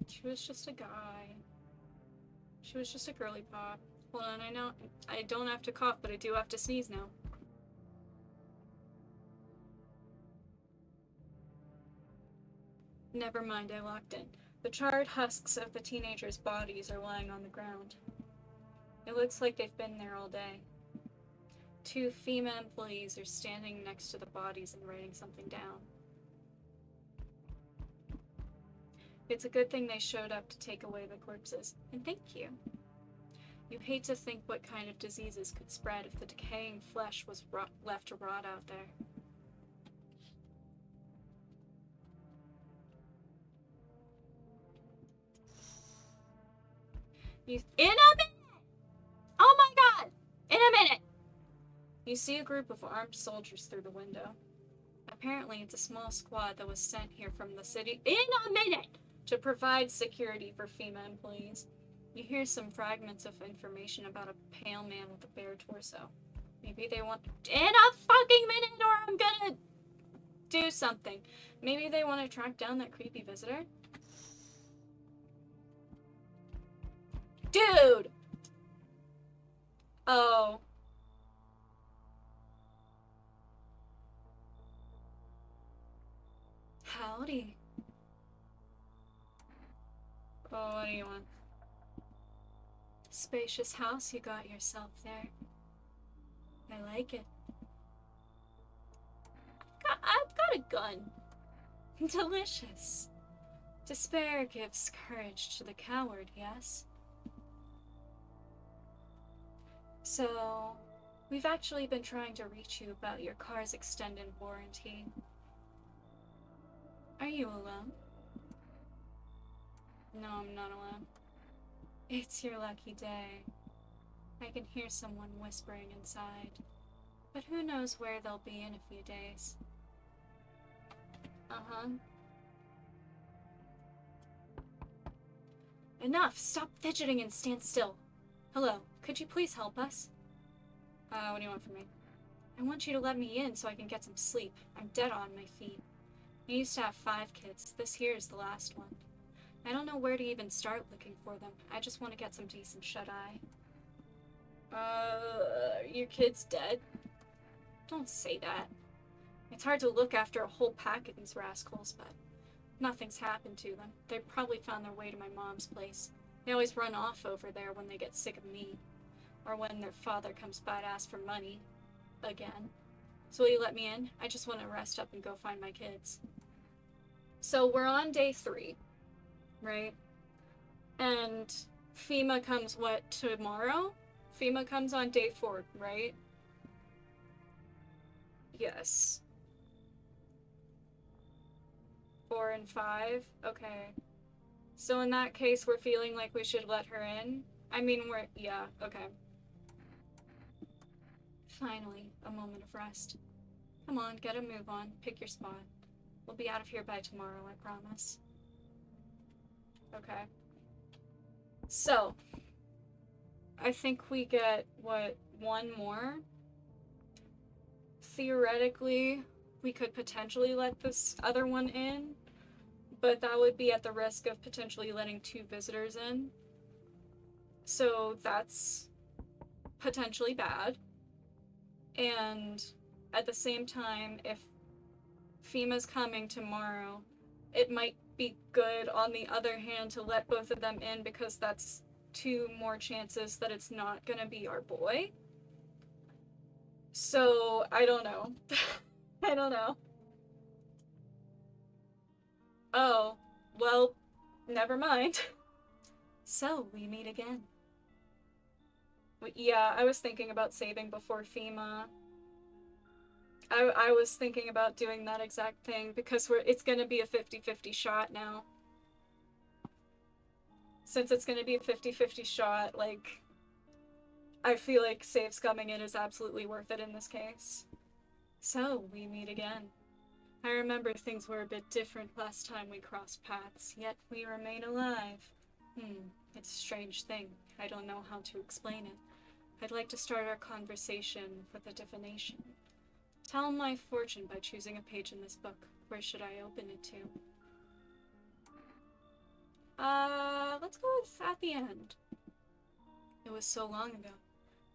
She was just a guy. She was just a girly pop. Hold on, I know I don't have to cough, but I do have to sneeze now. Never mind, I locked in. The charred husks of the teenagers' bodies are lying on the ground. It looks like they've been there all day. Two female employees are standing next to the bodies and writing something down. It's a good thing they showed up to take away the corpses, and thank you. You hate to think what kind of diseases could spread if the decaying flesh was left to rot out there. In a minute! Oh my god! In a minute! You see a group of armed soldiers through the window. Apparently, it's a small squad that was sent here from the city in a minute to provide security for FEMA employees. You hear some fragments of information about a pale man with a bare torso. Maybe they want in a fucking minute or I'm gonna do something. Maybe they want to track down that creepy visitor? Dude! Oh. Howdy. Oh, what do you want? Spacious house you got yourself there. I like it. I've got a gun. Delicious. Despair gives courage to the coward, yes? So, we've actually been trying to reach you about your car's extended warranty. Are you alone? No, I'm not alone. It's your lucky day. I can hear someone whispering inside. But who knows where they'll be in a few days. Uh-huh. Enough! Stop fidgeting and stand still. Hello, could you please help us? What do you want from me? I want you to let me in so I can get some sleep. I'm dead on my feet. I used to have 5 kids. This here is the last one. I don't know where to even start looking for them. I just want to get some decent shut-eye. Your kid's dead? Don't say that. It's hard to look after a whole pack of these rascals, but nothing's happened to them. They probably found their way to my mom's place. They always run off over there when they get sick of me. Or when their father comes by to ask for money. Again. So will you let me in? I just want to rest up and go find my kids. So we're on day 3, right? And FEMA comes what, tomorrow? FEMA comes on day 4, right? Yes. 4 and 5? Okay. So in that case, we're feeling like we should let her in? I mean, yeah, okay. Finally, a moment of rest. Come on, get a move on. Pick your spot. We'll be out of here by tomorrow, I promise. Okay. So, I think we get, what, 1 more? Theoretically, we could potentially let this other one in, but that would be at the risk of potentially letting 2 visitors in. So that's potentially bad. And at the same time, if FEMA's coming tomorrow, it might be good on the other hand to let both of them in because that's 2 more chances that it's not gonna be our boy. So, I don't know. I don't know. Oh, well, never mind. So, we meet again. Yeah, I was thinking about saving before FEMA. I was thinking about doing that exact thing because it's gonna be a 50-50 shot now. Since it's gonna be a 50-50 shot, like, I feel like saves coming in is absolutely worth it in this case. So, we meet again. I remember things were a bit different last time we crossed paths, yet we remain alive. It's a strange thing. I don't know how to explain it. I'd like to start our conversation with a divination. Tell my fortune by choosing a page in this book. Where should I open it to? Let's go with at the end. It was so long ago.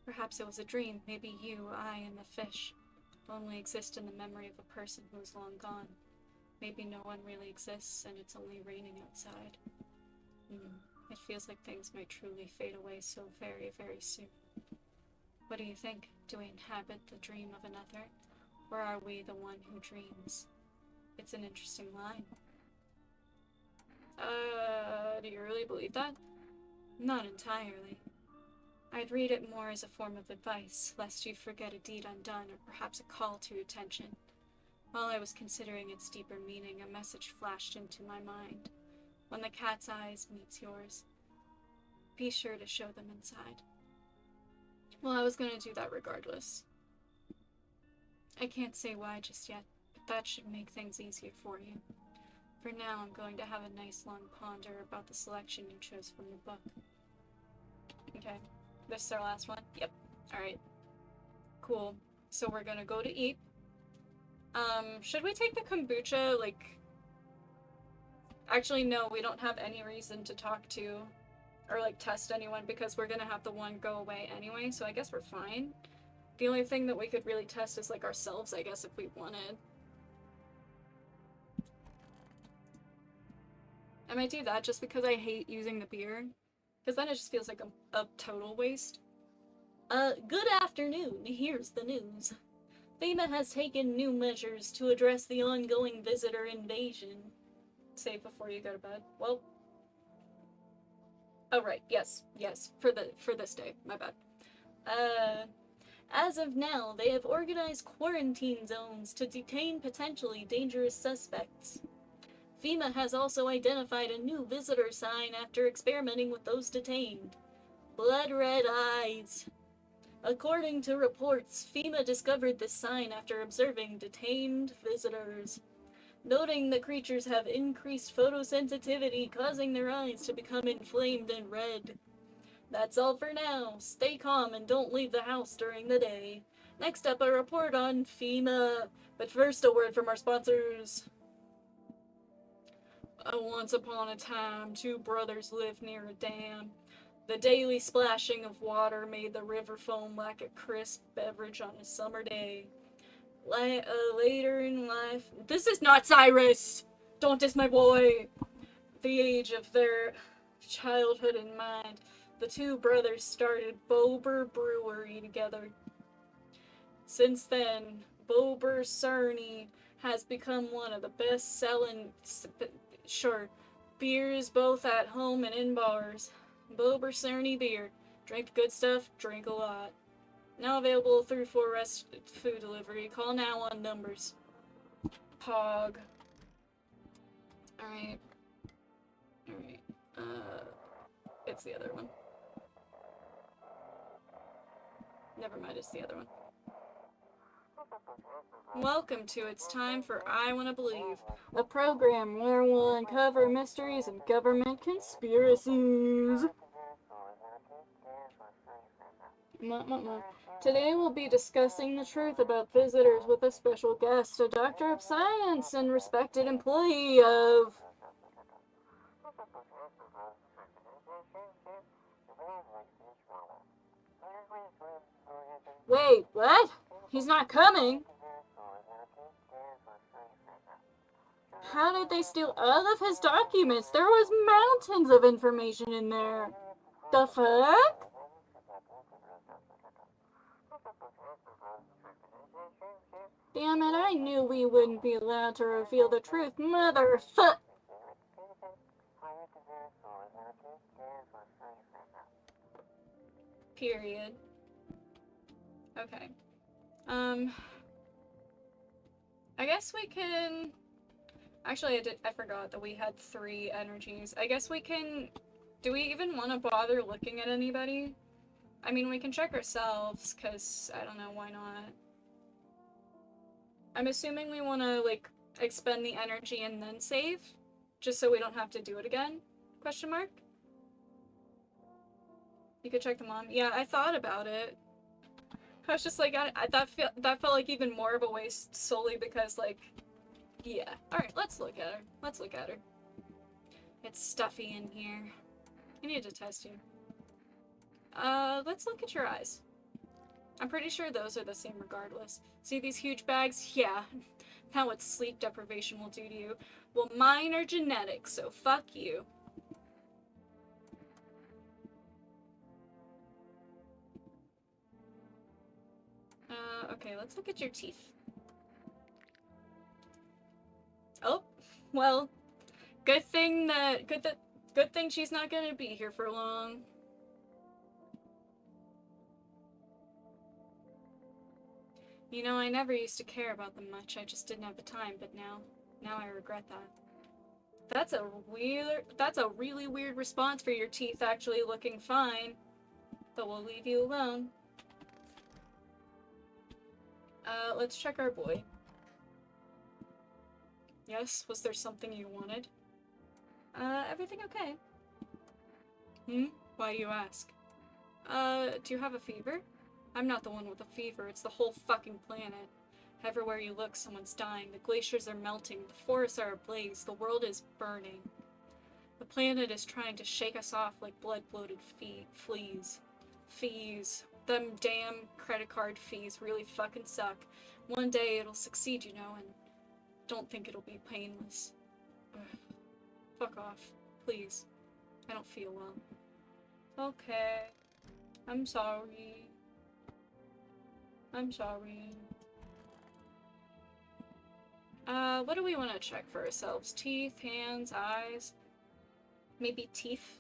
Perhaps it was a dream. Maybe you, I, and the fish only exist in the memory of a person who is long gone. Maybe no one really exists and it's only raining outside. It feels like things might truly fade away so very, very soon. What do you think? Do we inhabit the dream of another? Or are we the one who dreams? It's an interesting line. Do you really believe that? Not entirely. I'd read it more as a form of advice, lest you forget a deed undone or perhaps a call to attention. While I was considering its deeper meaning, a message flashed into my mind. When the cat's eyes meets yours, be sure to show them inside. Well, I was going to do that regardless. I can't say why just yet, but that should make things easier for you. For now, I'm going to have a nice long ponder about the selection you chose from the book. Okay, this is our last one? Yep. Alright. Cool. So we're gonna go to eat. Should we take the kombucha, like... Actually, no, we don't have any reason to talk to or, like, test anyone because we're gonna have the one go away anyway, so I guess we're fine. The only thing that we could really test is, like, ourselves, I guess, if we wanted. I might do that just because I hate using the beer. Because then it just feels like a total waste. Good afternoon. Here's the news. FEMA has taken new measures to address the ongoing visitor invasion. Save before you go to bed. Well. Oh, right. Yes. Yes. For this day. My bad. As of now, they have organized quarantine zones to detain potentially dangerous suspects. FEMA has also identified a new visitor sign after experimenting with those detained. Blood red eyes. According to reports, FEMA discovered this sign after observing detained visitors, noting the creatures have increased photosensitivity, causing their eyes to become inflamed and red. That's all for now. Stay calm and don't leave the house during the day. Next up, a report on FEMA. But first, a word from our sponsors. Once upon a time, 2 brothers lived near a dam. The daily splashing of water made the river foam like a crisp beverage on a summer day. Later in life... This is not Cyrus! Don't diss my boy! The age of their childhood in mind, the 2 brothers started Bober Brewery together. Since then, Bober Cerny has become one of the best-selling beers both at home and in bars. Bober Cerny beer. Drink good stuff, drink a lot. Now available through 4S food delivery. Call now on numbers. Pog. Alright. Alright. It's the other one. Never mind, it's the other one. Welcome to It's Time for I Wanna Believe, a program where we'll uncover mysteries and government conspiracies. Today we'll be discussing the truth about visitors with a special guest, a doctor of science and respected employee of... Wait, what? He's not coming? How did they steal all of his documents? There was mountains of information in there. The fuck? Damn it, I knew we wouldn't be allowed to reveal the truth, motherfuck! Period. Okay. I guess we can... Actually, I forgot that we had 3 energies. I guess we can... Do we even want to bother looking at anybody? I mean, we can check ourselves, because, I don't know, why not? I'm assuming we want to, like, expend the energy and then save? Just so we don't have to do it again? Question mark? You could check the mom. Yeah, I thought about it. I was just like, that felt like even more of a waste solely because, like, yeah. Alright, let's look at her. Let's look at her. It's stuffy in here. I need to test you. Let's look at your eyes. I'm pretty sure those are the same regardless. See these huge bags? Yeah. Now what sleep deprivation will do to you. Well, mine are genetic, so fuck you. Okay, let's look at your teeth. Oh, well, good thing she's not gonna be here for long. You know, I never used to care about them much. I just didn't have the time, but now I regret that. That's a really weird response for your teeth actually looking fine. But we'll leave you alone. Let's check our boy. Yes, was there something you wanted? Everything okay? Why do you ask? Do you have a fever? I'm not the one with a fever, it's the whole fucking planet. Everywhere you look, someone's dying. The glaciers are melting, the forests are ablaze, the world is burning. The planet is trying to shake us off like blood-bloated fleas. Fees. Them damn credit card fees really fucking suck. One day it'll succeed, you know, and don't think it'll be painless. Ugh. Fuck off. Please. I don't feel well. Okay. I'm sorry. I'm sorry. What do we want to check for ourselves? Teeth, hands, eyes? Maybe teeth?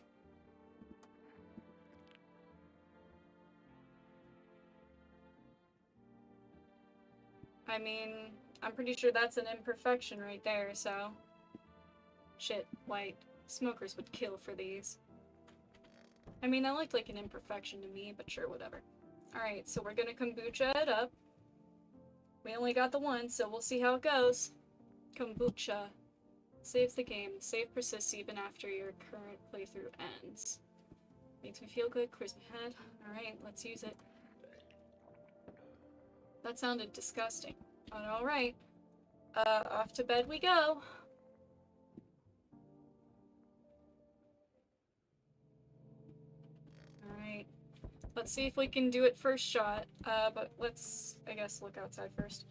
I mean, I'm pretty sure that's an imperfection right there, so... Shit, white. Smokers would kill for these. I mean, that looked like an imperfection to me, but sure, whatever. Alright, so we're gonna kombucha it up. We only got the one, so we'll see how it goes. Kombucha. Saves the game. Save persists even after your current playthrough ends. Makes me feel good, clears my head. Alright, let's use it. That sounded disgusting. But alright. Off to bed we go. Alright. Let's see if we can do it first shot. But let's, I guess, look outside first.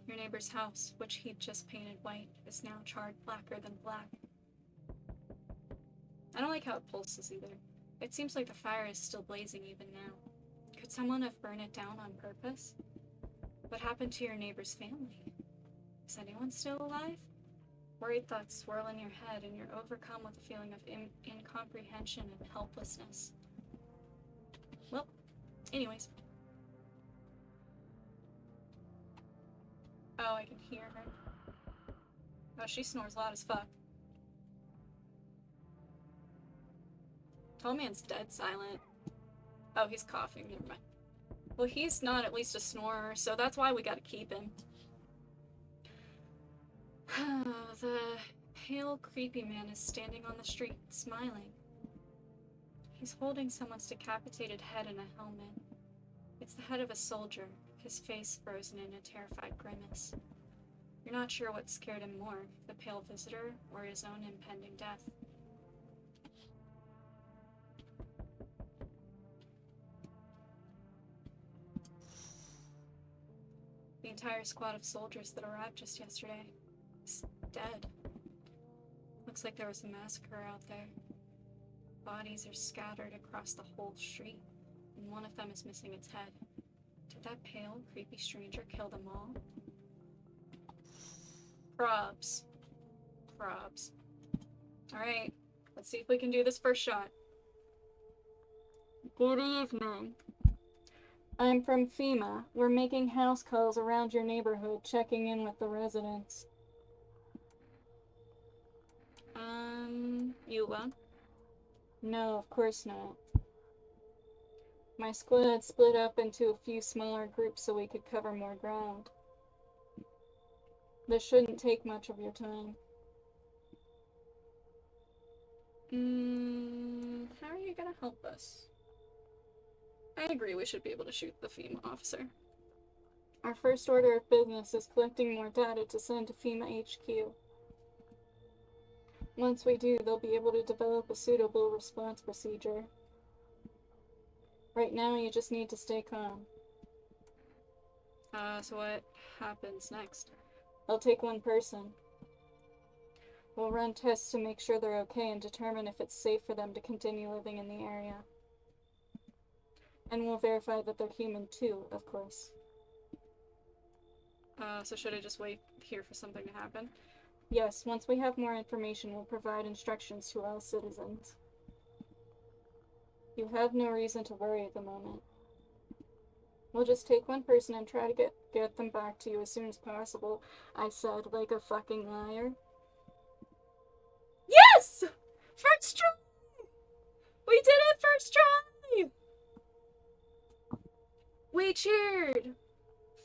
Your neighbor's house, which he'd just painted white, is now charred blacker than black. I don't like how it pulses either. It seems like the fire is still blazing even now. Could someone have burned it down on purpose? What happened to your neighbor's family? Is anyone still alive? Worried thoughts swirl in your head, and you're overcome with a feeling of incomprehension and helplessness. Well, anyways. Oh, I can hear her. Oh, she snores loud as fuck. Tall man's dead silent. Oh, he's coughing. Never mind. Well, he's not at least a snorer, so that's why we gotta keep him. The pale, creepy man is standing on the street, smiling. He's holding someone's decapitated head in a helmet. It's the head of a soldier, his face frozen in a terrified grimace. You're not sure what scared him more, the pale visitor or his own impending death. The entire squad of soldiers that arrived just yesterday is dead. Looks like there was a massacre out there. Bodies are scattered across the whole street, and one of them is missing its head. Did that pale, creepy stranger kill them all? Probs. Probs. Alright, let's see if we can do this first shot. Good evening. I'm from FEMA. We're making house calls around your neighborhood, checking in with the residents. You alone? No, of course not. My squad split up into a few smaller groups so we could cover more ground. This shouldn't take much of your time. How are you gonna help us? I agree we should be able to shoot the FEMA officer. Our first order of business is collecting more data to send to FEMA HQ. Once we do, they'll be able to develop a suitable response procedure. Right now, you just need to stay calm. So what happens next? I'll take one person. We'll run tests to make sure they're okay and determine if it's safe for them to continue living in the area. And we'll verify that they're human too, of course. So should I just wait here for something to happen? Yes, once we have more information, we'll provide instructions to all citizens. You have no reason to worry at the moment. We'll just take one person and try to get them back to you as soon as possible. I said, like a fucking liar. Yes! First try! We did it first try! We cheered!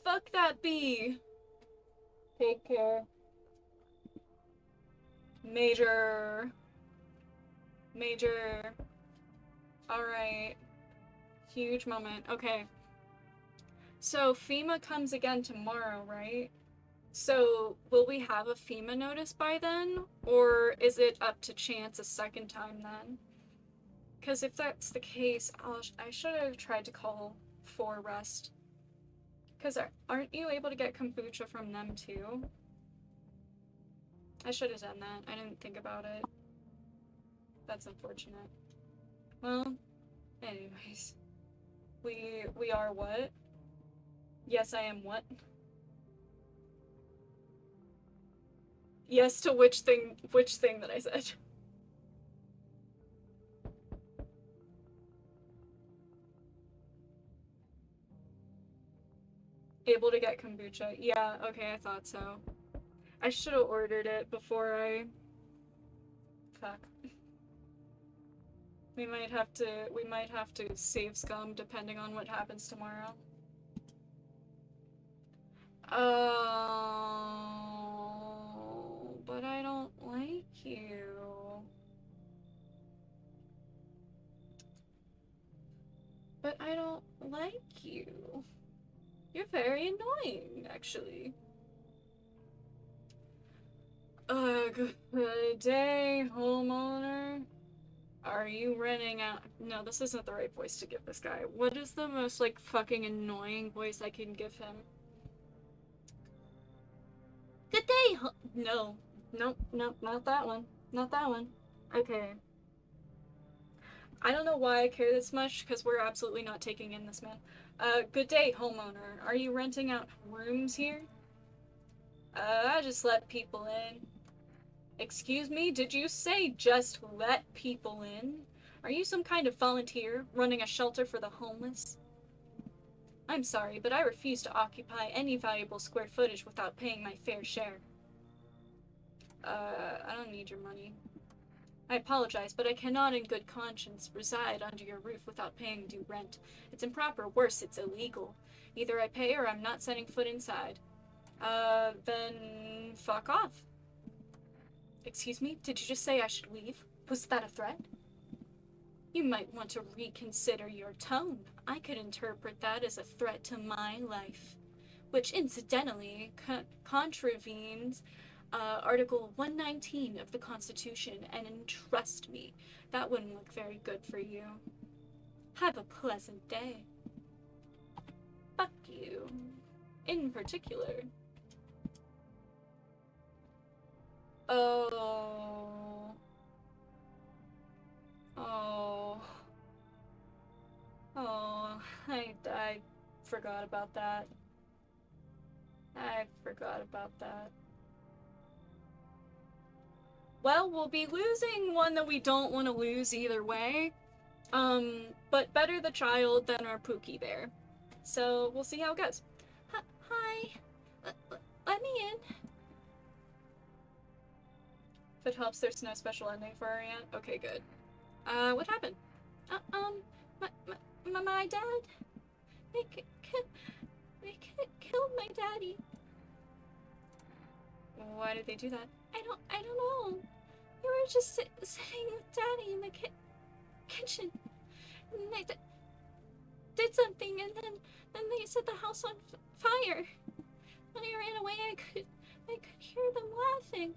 Fuck that bee! Take care. Major. Major. Alright. Huge moment. Okay. So FEMA comes again tomorrow, right? So will we have a FEMA notice by then? Or is it up to chance a second time then? Because if that's the case, I should have tried to call for rest. Because aren't you able to get kombucha from them too? I should have done that. I didn't think about it. That's unfortunate. Well, anyways. We are what? Yes, I am what? Yes to which thing that I said? Able to get kombucha. Yeah, okay, I thought so. I should have ordered it before I... Fuck. We might have to save scum depending on what happens tomorrow. Oh, but I don't like you. But I don't like you. You're very annoying, actually. Good day, homeowner. Are you renting out? No, this isn't the right voice to give this guy. What is the most, like, fucking annoying voice I can give him? Good day, no. Nope, nope, not that one. Not that one. Okay. I don't know why I care this much, because we're absolutely not taking in this man. Good day, homeowner. Are you renting out rooms here? I just let people in. Excuse me, did you say just let people in? Are you some kind of volunteer, running a shelter for the homeless? I'm sorry, but I refuse to occupy any valuable square footage without paying my fair share. I don't need your money. I apologize, but I cannot in good conscience reside under your roof without paying due rent. It's improper, worse, it's illegal. Either I pay or I'm not setting foot inside. Then fuck off. Excuse me, did you just say I should leave? Was that a threat? You might want to reconsider your tone. I could interpret that as a threat to my life, which incidentally contravenes Article 119 of the Constitution, and trust me, that wouldn't look very good for you. Have a pleasant day. Fuck you. In particular. Oh. Oh. forgot about that. I forgot about that. Well, we'll be losing one that we don't want to lose either way. But better the child than our Pookie Bear. So we'll see how it goes. Hi. Let me in. If it helps, there's no special ending for her yet. Okay, good. What happened? My dad. They killed my daddy. Why did they do that? I don't know. We were just sitting with daddy in the kitchen. And they did something, and then they set the house on fire. When I ran away, I could hear them laughing.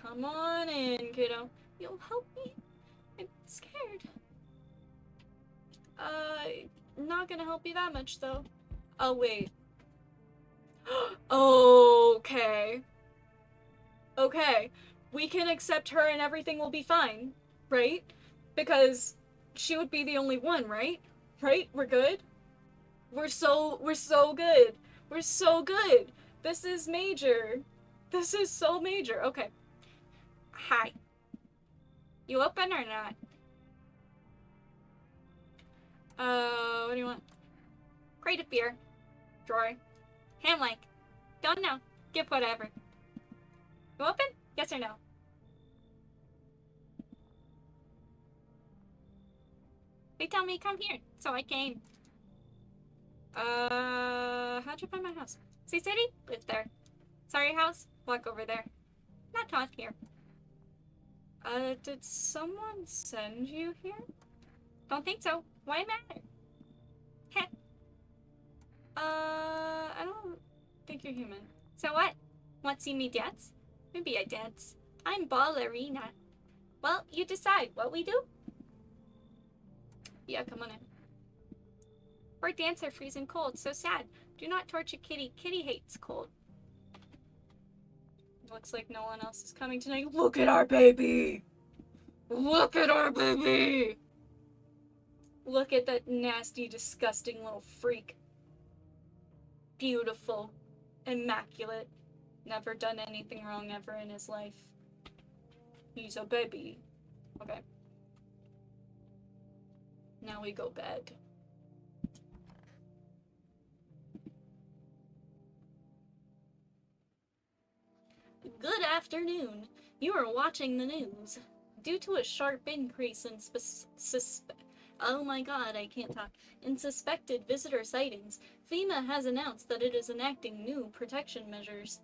Come on in, kiddo. You'll help me? I'm scared. Not gonna help you that much, though. Oh, wait. Okay. Okay. We can accept her and everything will be fine, right? Because she would be the only one, right? Right? We're good? We're so good. We're so good. This is major. This is so major. Okay. Hi. You open or not? What do you want? Crate of beer. Drawer. Ham like. Don't know. Give whatever. You open? Yes or no? They tell me come here, so I came. How'd you find my house? See city? Live there. Sorry house? Walk over there. Not talk here. Did someone send you here? Don't think so. Why matter? Heh. I don't think you're human. So what? Want to see me dance? Maybe I dance. I'm ballerina. Well, you decide what we do. Yeah, come on in. Or dance are freezing cold. So sad. Do not torture Kitty. Kitty hates cold. Looks like no one else is coming tonight. Look at our baby! Look at our baby! Look at that nasty, disgusting little freak. Beautiful. Immaculate. Never done anything wrong ever in his life. He's a baby. Okay. Now we go bed. Good afternoon. You are watching the news. Due to a sharp increase in in suspected visitor sightings, FEMA has announced that it is enacting new protection measures.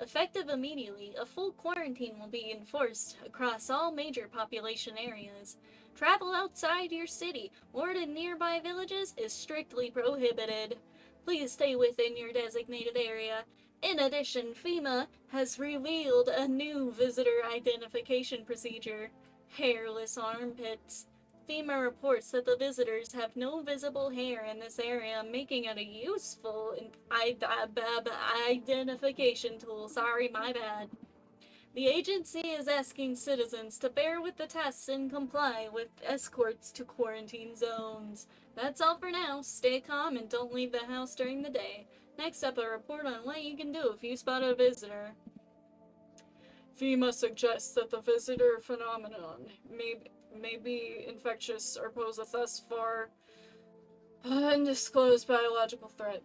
Effective immediately, a full quarantine will be enforced across all major population areas. Travel outside your city or to nearby villages is strictly prohibited. Please stay within your designated area. In addition, FEMA has revealed a new visitor identification procedure: hairless armpits. FEMA reports that the visitors have no visible hair in this area, making it a useful identification tool. Sorry, my bad. The agency is asking citizens to bear with the tests and comply with escorts to quarantine zones. That's all for now. Stay calm and don't leave the house during the day. Next up, a report on what you can do if you spot a visitor. FEMA suggests that the visitor phenomenon may be infectious or pose a thus far undisclosed biological threat.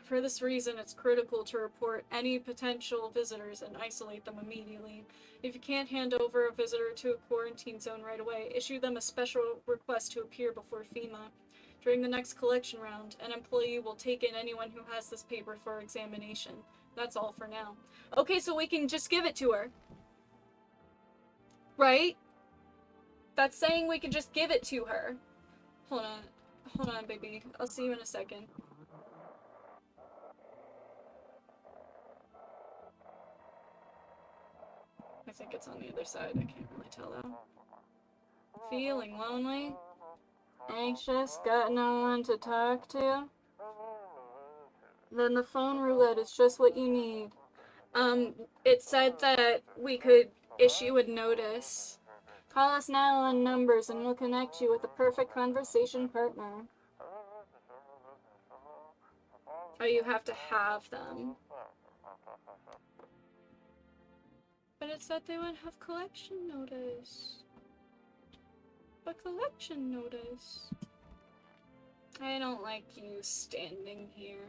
For this reason, it's critical to report any potential visitors and isolate them immediately. If you can't hand over a visitor to a quarantine zone right away, issue them a special request to appear before FEMA. During the next collection round, an employee will take in anyone who has this paper for examination. That's all for now. Okay, so we can just give it to her. Right? That's saying we can just give it to her. Hold on, baby. I'll see you in a second. I think it's on the other side. I can't really tell though. Feeling lonely? Anxious? Got no one to talk to? Then the phone roulette is just what you need. It said that we could issue a notice. Call us now on numbers and we'll connect you with the perfect conversation partner. Oh, you have to have them. But it said they would have collection notice. A collection notice. I don't like you standing here.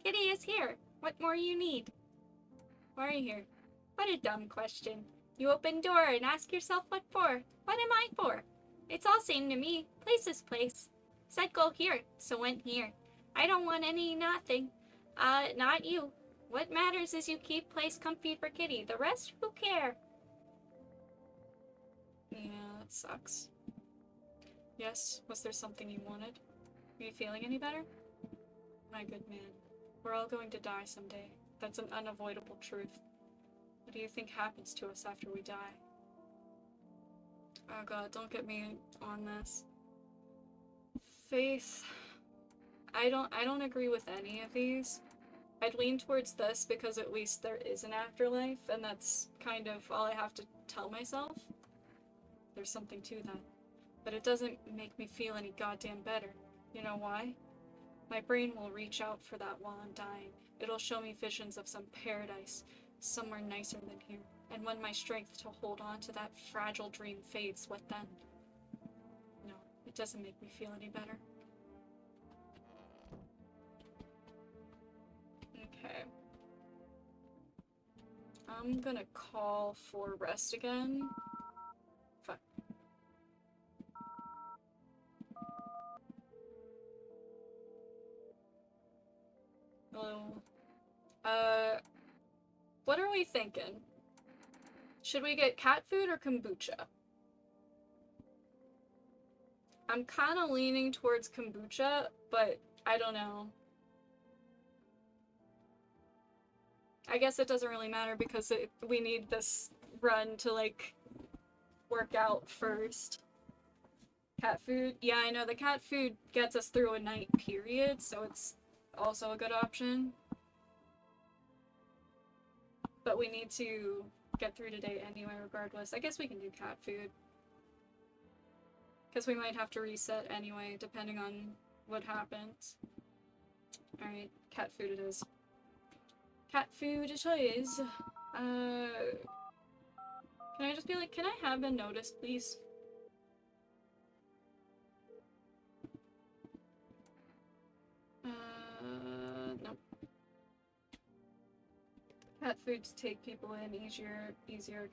Kitty is here. What more you need? Why are you here? What a dumb question. You open door and ask yourself what for. What am I for? It's all same to me. Place is place. Said go here, so went here. I don't want any nothing. Not you. What matters is you keep place comfy for Kitty. The rest, who care? Yeah, that sucks. Yes, was there something you wanted? Are you feeling any better? My good man. We're all going to die someday. That's an unavoidable truth. What do you think happens to us after we die? Oh god, don't get me on this. Faith. I don't agree with any of these. I'd lean towards this because at least there is an afterlife, and that's kind of all I have to tell myself. There's something to that. But it doesn't make me feel any goddamn better. You know why? My brain will reach out for that while I'm dying. It'll show me visions of some paradise, somewhere nicer than here. And when my strength to hold on to that fragile dream fades, what then? No, it doesn't make me feel any better. Okay. I'm gonna call for rest again. Fuck. Hello. What are we thinking? Should we get cat food or kombucha? I'm kind of leaning towards kombucha, but I don't know. I guess it doesn't really matter because we need this run to, like, work out first. Cat food? Yeah, I know. The cat food gets us through a night period, so it's also a good option. But we need to get through today anyway, regardless. I guess we can do cat food. Because we might have to reset anyway, depending on what happens. Alright, cat food it is. Cat food it is. Can I just be like, can I have a notice, please? Nope. Cat food to take people in, easier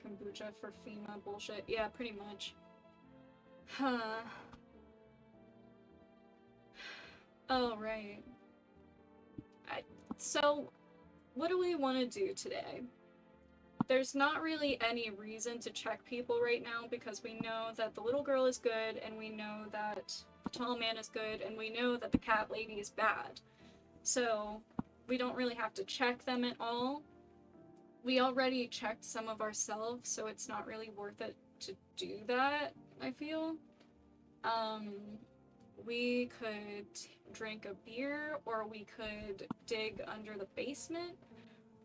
kombucha for FEMA bullshit. Yeah, pretty much. Huh. Oh, right. So, what do we want to do today? There's not really any reason to check people right now because we know that the little girl is good, and we know that the tall man is good, and we know that the cat lady is bad. So, we don't really have to check them at all. We already checked some of ourselves, so it's not really worth it to do that, I feel. We could drink a beer, or we could dig under the basement,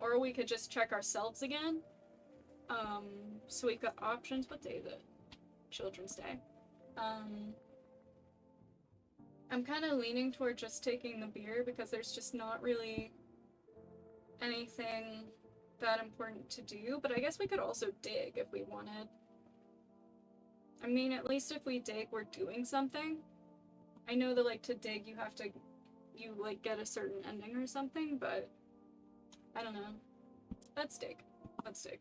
or we could just check ourselves again. So we've got options. What day is it? Children's Day. I'm kind of leaning toward just taking the beer because there's just not really anything that important to do, but I guess we could also dig if we wanted. I mean, at least if we dig, we're doing something. I know that, like, to dig, you like, get a certain ending or something, but I don't know. Let's dig. Let's dig.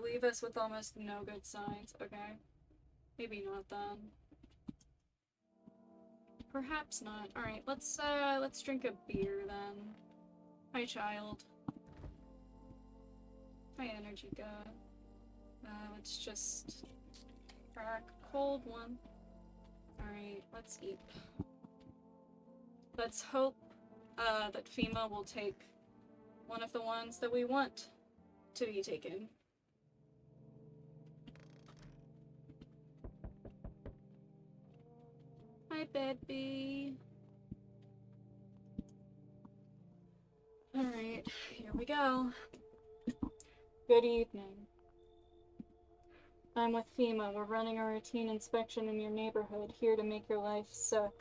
Leave us with almost no good signs. Okay. Maybe not then. Perhaps not. Alright, let's drink a beer then. Hi, child. Hi, energy god. Let's just crack a cold one. Alright, let's eat. Let's hope that FEMA will take one of the ones that we want to be taken. Hi, baby. Alright, here we go. Good evening. I'm with FEMA. We're running a routine inspection in your neighborhood, here to make your life suck.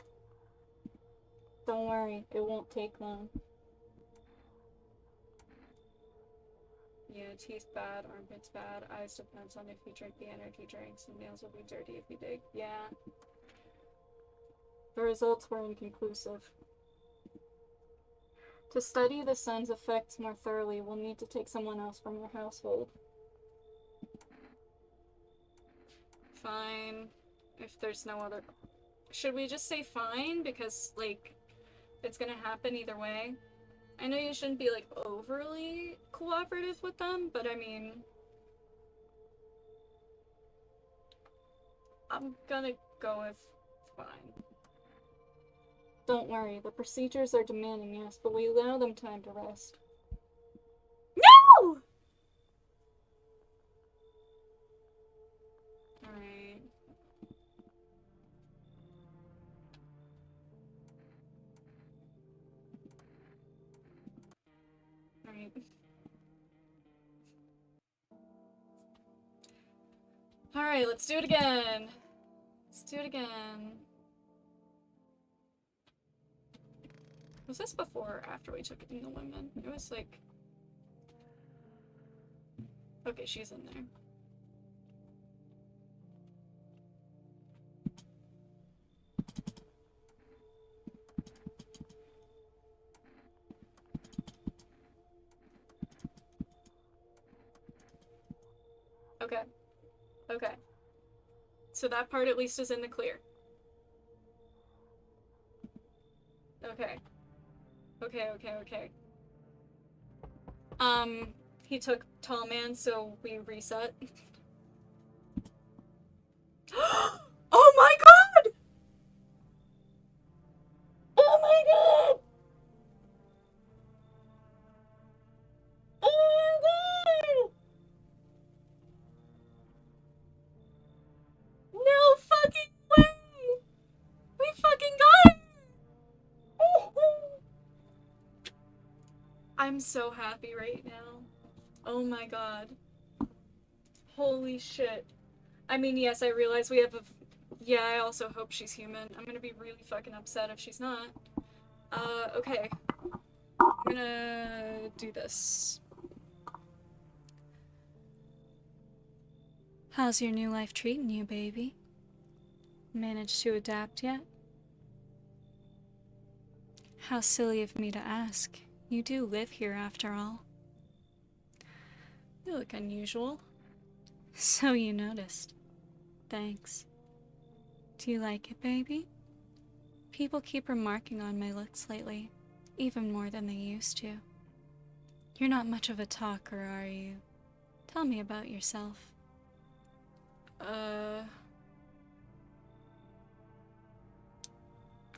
Don't worry, it won't take long. Yeah, teeth bad, armpits bad, eyes depends on if you drink the energy drinks, and nails will be dirty if you dig. Yeah. The results were inconclusive. To study the sun's effects more thoroughly, we'll need to take someone else from your household. Fine. If there's no other... Should we just say fine? Because, like, it's gonna happen either way. I know you shouldn't be, like, overly cooperative with them, but I mean... I'm gonna go with fine. Don't worry, the procedures are demanding, yes, but we allow them time to rest. No! Alright. Alright. Alright, let's do it again. Let's do it again. Was this before or after we took in the women? It was like... Okay, she's in there. Okay. Okay. So that part at least is in the clear. Okay. Okay. He took Tall Man, so we reset. Oh my god! Oh my god! Oh my god! No fucking way! We fucking got it! I'm so happy right now. Oh my god. Holy shit. I mean, yes, I realize we have a... Yeah, I also hope she's human. I'm gonna be really fucking upset if she's not. Okay. I'm gonna do this. How's your new life treating you, baby? Managed to adapt yet? How silly of me to ask. You do live here after all. You look unusual. So you noticed. Thanks. Do you like it, baby? People keep remarking on my looks lately, even more than they used to. You're not much of a talker, are you? Tell me about yourself. I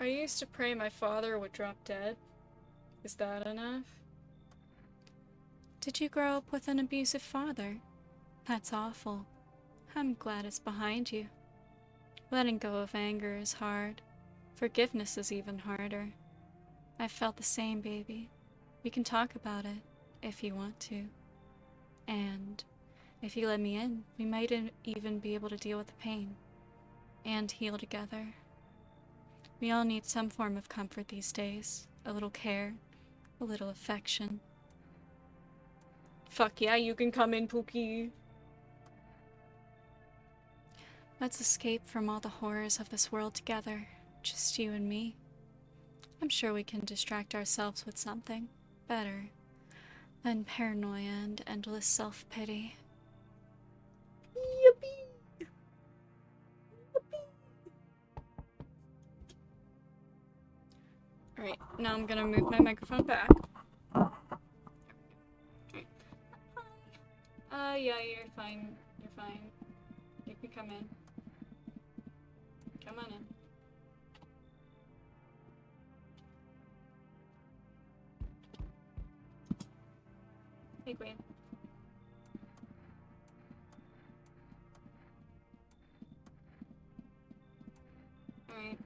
used to pray my father would drop dead. Is that enough? Did you grow up with an abusive father? That's awful. I'm glad it's behind you. Letting go of anger is hard. Forgiveness is even harder. I've felt the same, baby. We can talk about it, if you want to. And if you let me in, we might even be able to deal with the pain. And heal together. We all need some form of comfort these days. A little care, a little affection. Fuck yeah, you can come in, Pookie. Let's escape from all the horrors of this world together. Just you and me. I'm sure we can distract ourselves with something better than paranoia and endless self-pity. Yippee! Alright, now I'm gonna move my microphone back. Alright. Hi. Yeah, you're fine. You're fine. You can come in. Come on in. Hey, Queen. Alright.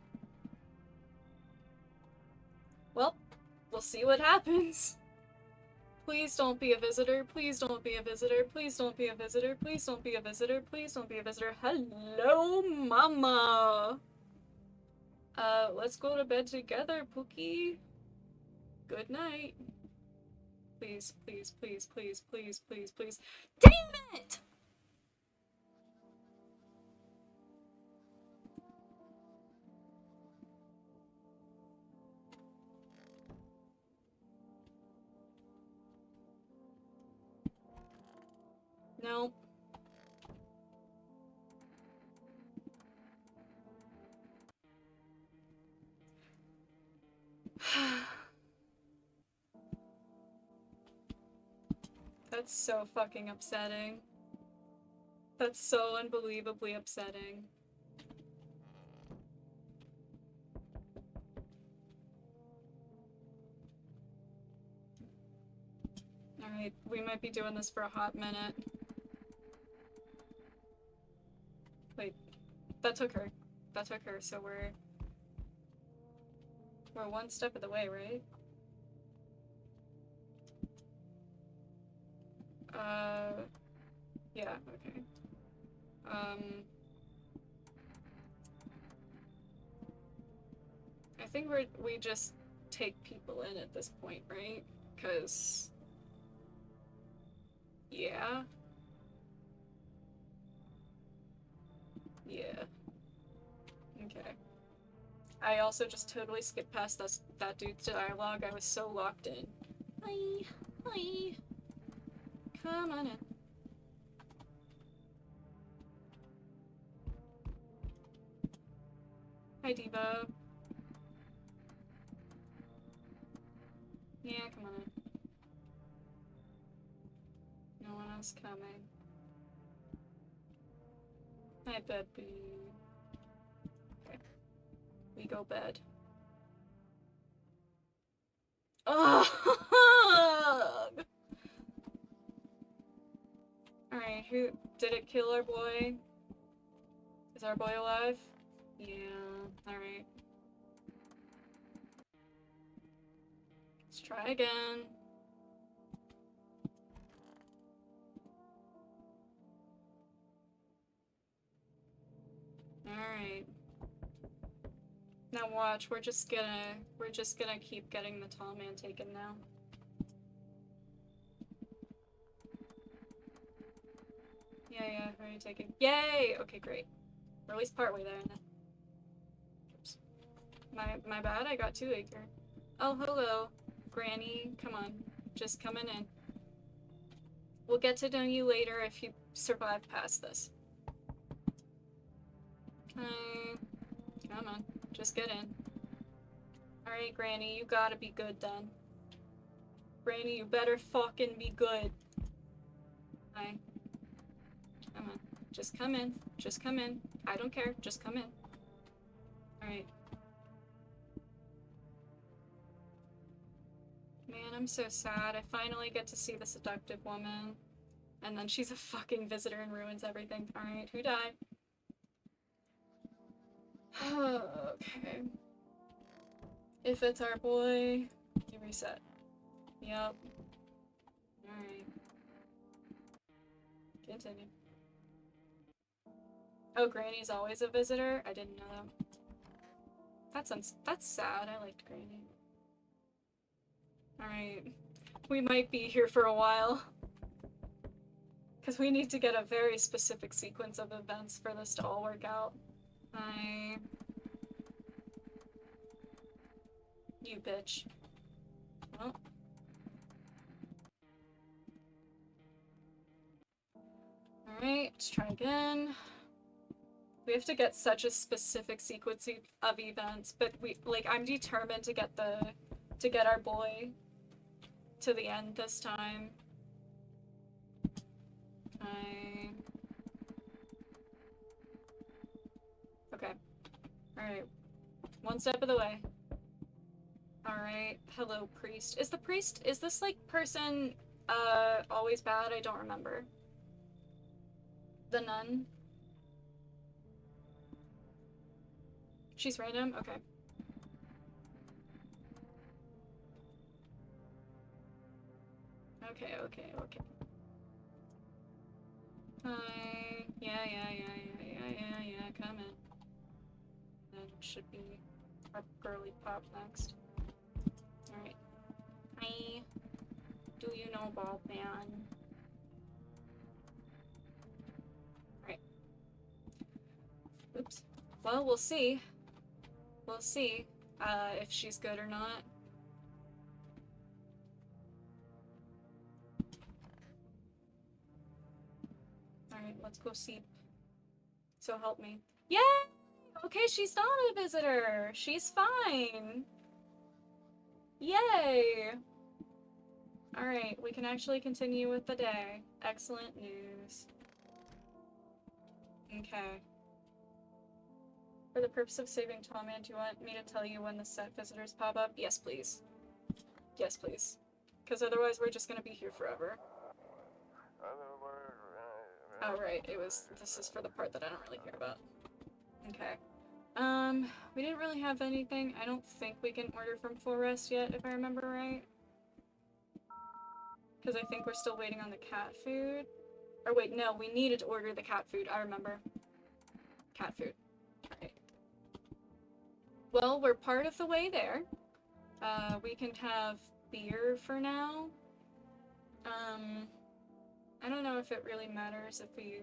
Well, we'll see what happens. Please don't be a visitor. Please don't be a visitor. Please don't be a visitor. Please don't be a visitor. Please don't be a visitor. Hello, mama. Let's go to bed together, Pookie. Good night. Please, please, please, please, please, please, please. Damn it! Nope. That's so fucking upsetting. That's so unbelievably upsetting. Alright, we might be doing this for a hot minute. Wait, that took her. That took her, so we're one step of the way, right? Yeah, okay. I think we just take people in at this point, right? 'Cause yeah. Yeah. Okay. I also just totally skipped past that dude's dialogue. I was so locked in. Hi. Hi. Come on in. Hi, Diva. Yeah, come on in. No one else coming. Hi, baby. Okay. We go bed. Ugh! Alright, who did it kill our boy? Is our boy alive? Yeah, alright. Let's try again. Alright. Now watch, we're just gonna keep getting the tall man taken now. Yeah, who are you taking? Yay! Okay, great. We're at least partway there now. Oops. My bad, I got too eager. Oh, hello. Granny, come on. Just coming in. We'll get to know you later if you survive past this. Come on. Just get in. Alright, Granny, you gotta be good then. Granny, you better fucking be good. Hi. Come on. Just come in. Just come in. I don't care. Just come in. Alright. Man, I'm so sad. I finally get to see the seductive woman. And then she's a fucking visitor and ruins everything. Alright, who died? Okay. If it's our boy, you reset. Yep. Alright. Continue. Oh, Granny's always a visitor? I didn't know that. That's sad. I liked Granny. Alright. We might be here for a while. Because we need to get a very specific sequence of events for this to all work out. You bitch. Well. Alright, let's try again. We have to get such a specific sequence of events, but I'm determined to get our boy to the end this time. Okay. Alright. One step of the way. Alright. Hello, priest. Is this, person, always bad? I don't remember. The nun? She's random? Okay. Okay, okay, okay. Hi. Yeah, come in. Then should be our girly pop next. Alright. Hi. Do you know Bald Man? Alright. Oops. Well, we'll see. We'll see if she's good or not. Alright, let's go see. So help me. Yay! Okay, she's not a visitor. She's fine. Yay! Alright, we can actually continue with the day. Excellent news. Okay. For the purpose of saving Tommy, do you want me to tell you when the set visitors pop up? Yes, please. Yes, please. Because otherwise we're just gonna be here forever. Oh, right, this is for the part that I don't really care about. Okay. We didn't really have anything. I don't think we can order from Full Rest yet, if I remember right. Because I think we're still waiting on the cat food. Or wait, no, we needed to order the cat food, I remember. Cat food. Alright. Well, we're part of the way there. We can have beer for now. I don't know if it really matters if we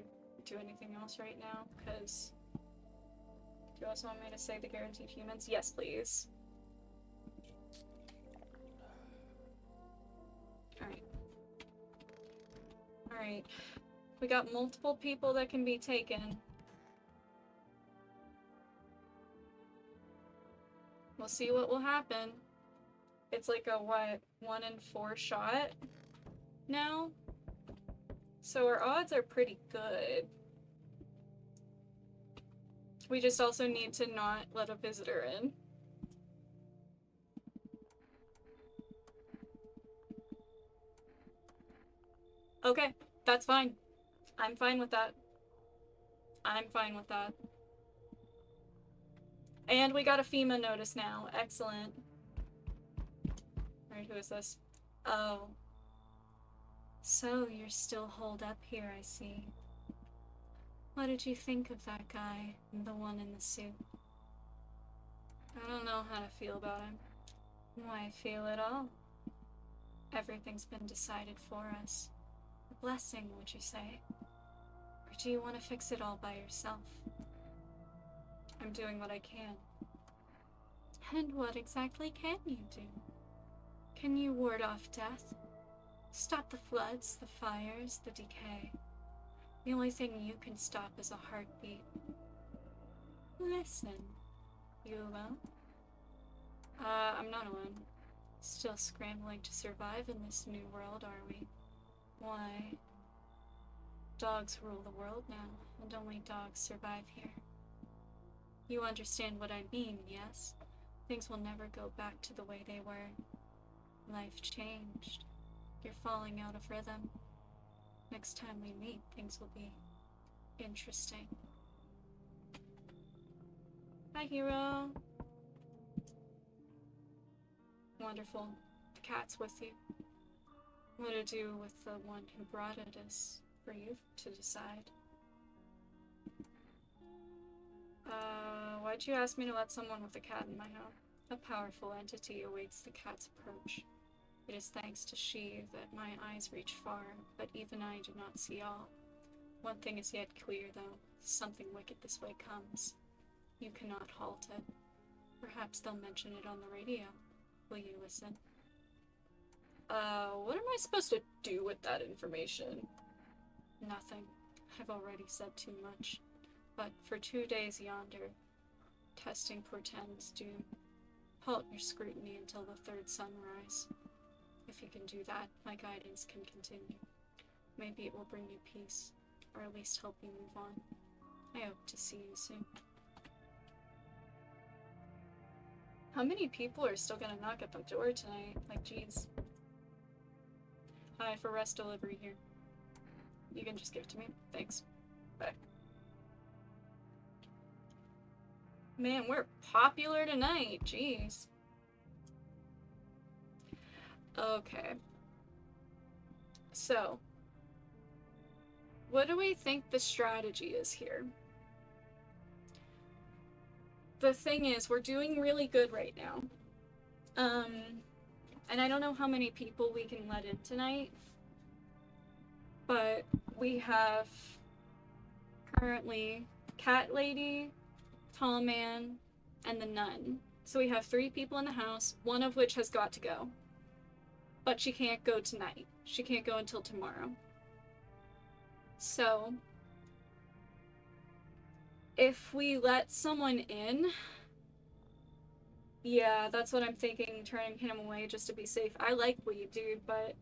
do anything else right now, because... Do you also want me to say the guaranteed humans? Yes, please. Alright. Alright. We got multiple people that can be taken. We'll see what will happen. It's like a, what, 1 in 4 shot now? So our odds are pretty good. We just also need to not let a visitor in. Okay, that's fine. I'm fine with that. I'm fine with that. And we got a FEMA notice now. Excellent. Alright, who is this? Oh. So, you're still holed up here, I see. What did you think of that guy? The one in the suit? I don't know how to feel about him. Why feel at all? Everything's been decided for us. A blessing, would you say? Or do you want to fix it all by yourself? I'm doing what I can. And what exactly can you do? Can you ward off death? Stop the floods, the fires, the decay. The only thing you can stop is a heartbeat. Listen. You alone? I'm not alone. Still scrambling to survive in this new world, are we? Why? Dogs rule the world now, and only dogs survive here. You understand what I mean, yes? Things will never go back to the way they were. Life changed. You're falling out of rhythm. Next time we meet, things will be interesting. Hi, hero. Wonderful. The cat's with you. What to do with the one who brought it is for you to decide. Why'd you ask me to let someone with a cat in my home? A powerful entity awaits the cat's approach. It is thanks to she that my eyes reach far, but even I do not see all. One thing is yet clear, though. Something wicked this way comes. You cannot halt it. Perhaps they'll mention it on the radio. Will you listen? What am I supposed to do with that information? Nothing. I've already said too much. But for 2 days yonder, testing portends doom. Halt your scrutiny until the third sunrise. If you can do that, my guidance can continue. Maybe it will bring you peace, or at least help you move on. I hope to see you soon. How many people are still gonna knock at the door tonight? Like, jeez. Hi, for rest delivery here. You can just give it to me. Thanks. Bye. Man, we're popular tonight. Jeez. Okay. So, what do we think the strategy is here? The thing is, we're doing really good right now. And I don't know how many people we can let in tonight, but we have currently Cat Lady, Tall Man, and the Nun. So we have 3 people in the house, one of which has got to go. But she can't go tonight. She can't go until tomorrow. So, if we let someone in, yeah, that's what I'm thinking, turning him away just to be safe. I like Weed, dude, but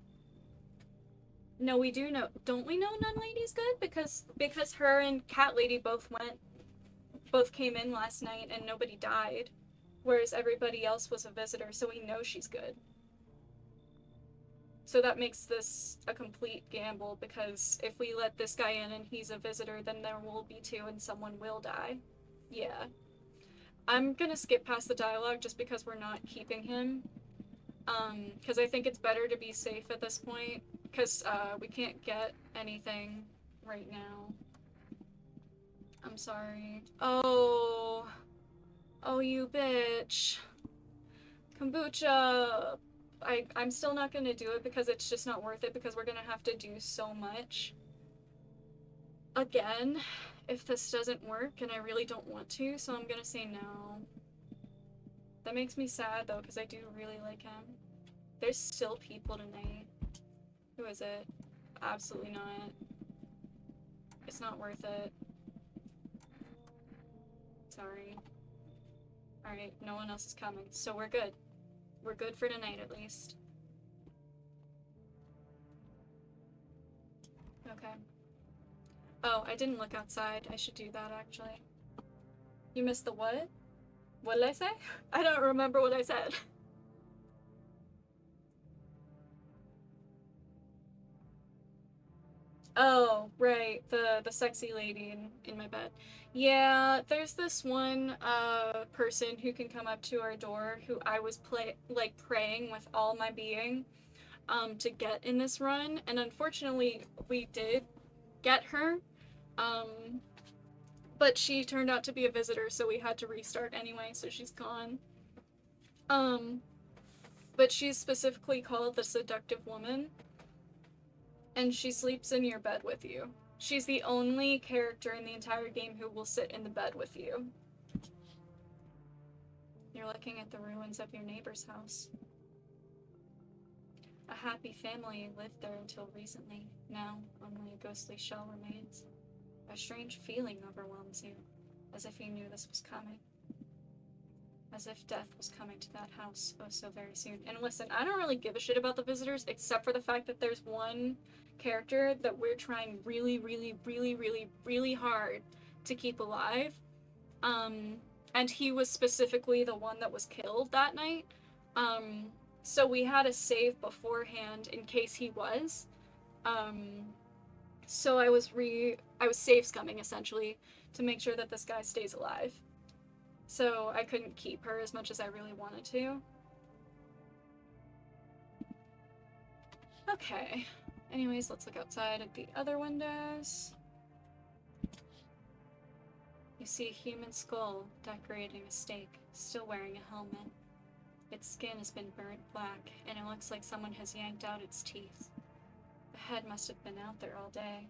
no, we do know. Don't we know Nun Lady's good? Because her and Cat Lady both came in last night and nobody died, whereas everybody else was a visitor, so we know she's good. So that makes this a complete gamble, because if we let this guy in and he's a visitor, then there will be 2 and someone will die. Yeah. I'm gonna skip past the dialogue just because we're not keeping him. Because I think it's better to be safe at this point, because we can't get anything right now. I'm sorry. Oh, you bitch. Kombucha. I'm still not gonna do it because it's just not worth it, because we're gonna have to do so much again if this doesn't work, and I really don't want to, so I'm gonna say no. That makes me sad though, because I do really like him. There's still people tonight. Who is it? Absolutely not. It's not worth it. Sorry. Alright, no one else is coming, so we're good. We're good for tonight, at least. Okay. Oh, I didn't look outside. I should do that, actually. You missed the what? What did I say? I don't remember what I said. Oh, right. The sexy lady in my bed. Yeah, there's this one person who can come up to our door who I was praying with all my being to get in this run, and unfortunately we did get her. But she turned out to be a visitor, so we had to restart anyway, so she's gone. But she's specifically called the Seductive Woman, and she sleeps in your bed with you. She's the only character in the entire game who will sit in the bed with you. You're looking at the ruins of your neighbor's house. A happy family lived there until recently. Now, only a ghostly shell remains. A strange feeling overwhelms you, as if you knew this was coming. As if death was coming to that house oh so very soon. And listen, I don't really give a shit about the visitors, except for the fact that there's one character that we're trying really, really, really, really, really hard to keep alive. And he was specifically the one that was killed that night. So we had a save beforehand in case he was. So I was save scumming, essentially, to make sure that this guy stays alive. So I couldn't keep her as much as I really wanted to. Okay. Anyways, let's look outside at the other windows. You see a human skull decorating a stake, still wearing a helmet. Its skin has been burnt black, and it looks like someone has yanked out its teeth. The head must have been out there all day.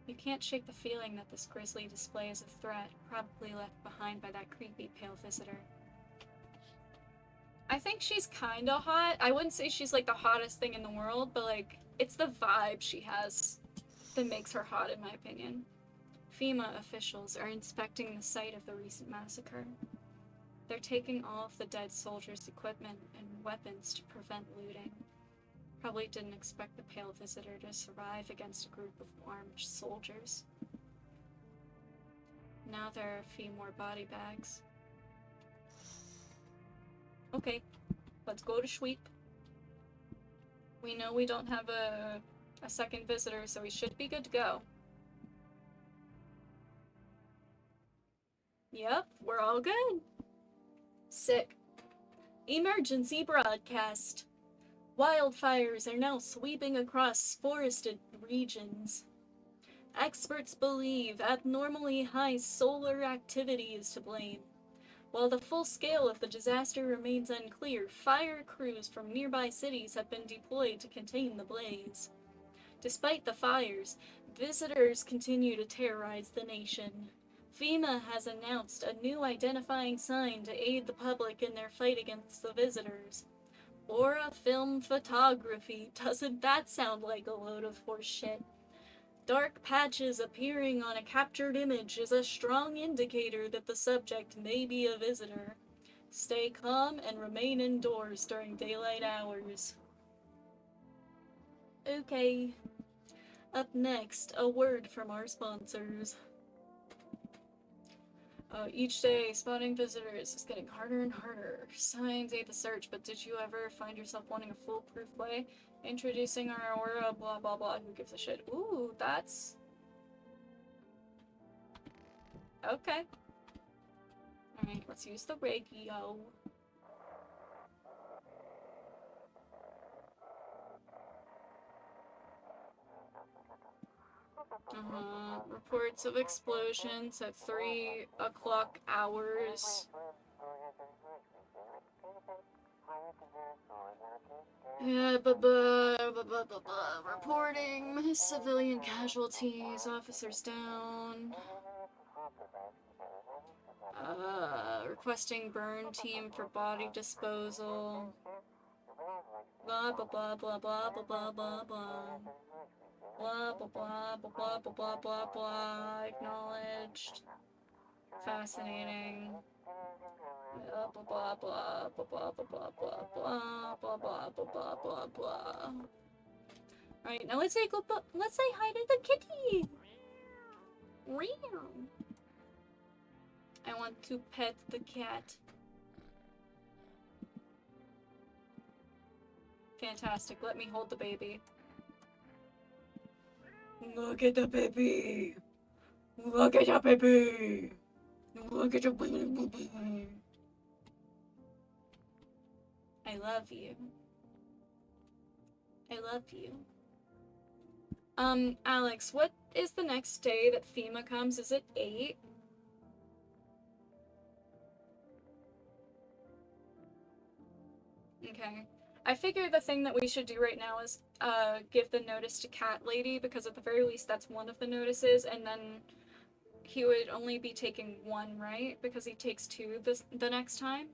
You can't shake the feeling that this grisly display is a threat, probably left behind by that creepy pale visitor. I think she's kinda hot. I wouldn't say she's like the hottest thing in the world, but like, it's the vibe she has that makes her hot, in my opinion. FEMA officials are inspecting the site of the recent massacre. They're taking all of the dead soldiers' equipment and weapons to prevent looting. Probably didn't expect the pale visitor to survive against a group of armed soldiers. Now there are a few more body bags. Okay, let's go to Sweep. We know we don't have a second visitor, so we should be good to go. Yep, we're all good. Sick. Emergency broadcast. Wildfires are now sweeping across forested regions. Experts believe abnormally high solar activity is to blame. While the full scale of the disaster remains unclear, fire crews from nearby cities have been deployed to contain the blaze. Despite the fires, visitors continue to terrorize the nation. FEMA has announced a new identifying sign to aid the public in their fight against the visitors. Aura film photography. Doesn't that sound like a load of horse shit? Dark patches appearing on a captured image is a strong indicator that the subject may be a visitor. Stay calm and remain indoors during daylight hours. Okay. Up next, a word from our sponsors. Each day, spotting visitors is getting harder and harder. Signs aid the search, but did you ever find yourself wanting a foolproof way? Introducing our aura, blah blah blah, who gives a shit? Ooh, that's... okay. Alright, let's use the radio. Reports of explosions at 3 o'clock hours. Yeah, reporting civilian casualties, officers down. Requesting burn team for body disposal. Blah blah blah blah blah blah blah blah blah. Blah blah blah blah blah blah blah blah blah. Acknowledged. Fascinating. Blah blah blah blah blah blah blah blah blah blah blah blah blah blah. Alright, now let's say hi to the kitty. Meow. I want to pet the cat. Fantastic. Let me hold the baby. Look at the baby. Look at your baby. Look at your baby. I love you. I love you. Alex, what is the next day that FEMA comes? Is it 8? Okay. I figure the thing that we should do right now is give the notice to Cat Lady, because at the very least that's one of the notices, and then he would only be taking one, right? Because he takes 2 the next time.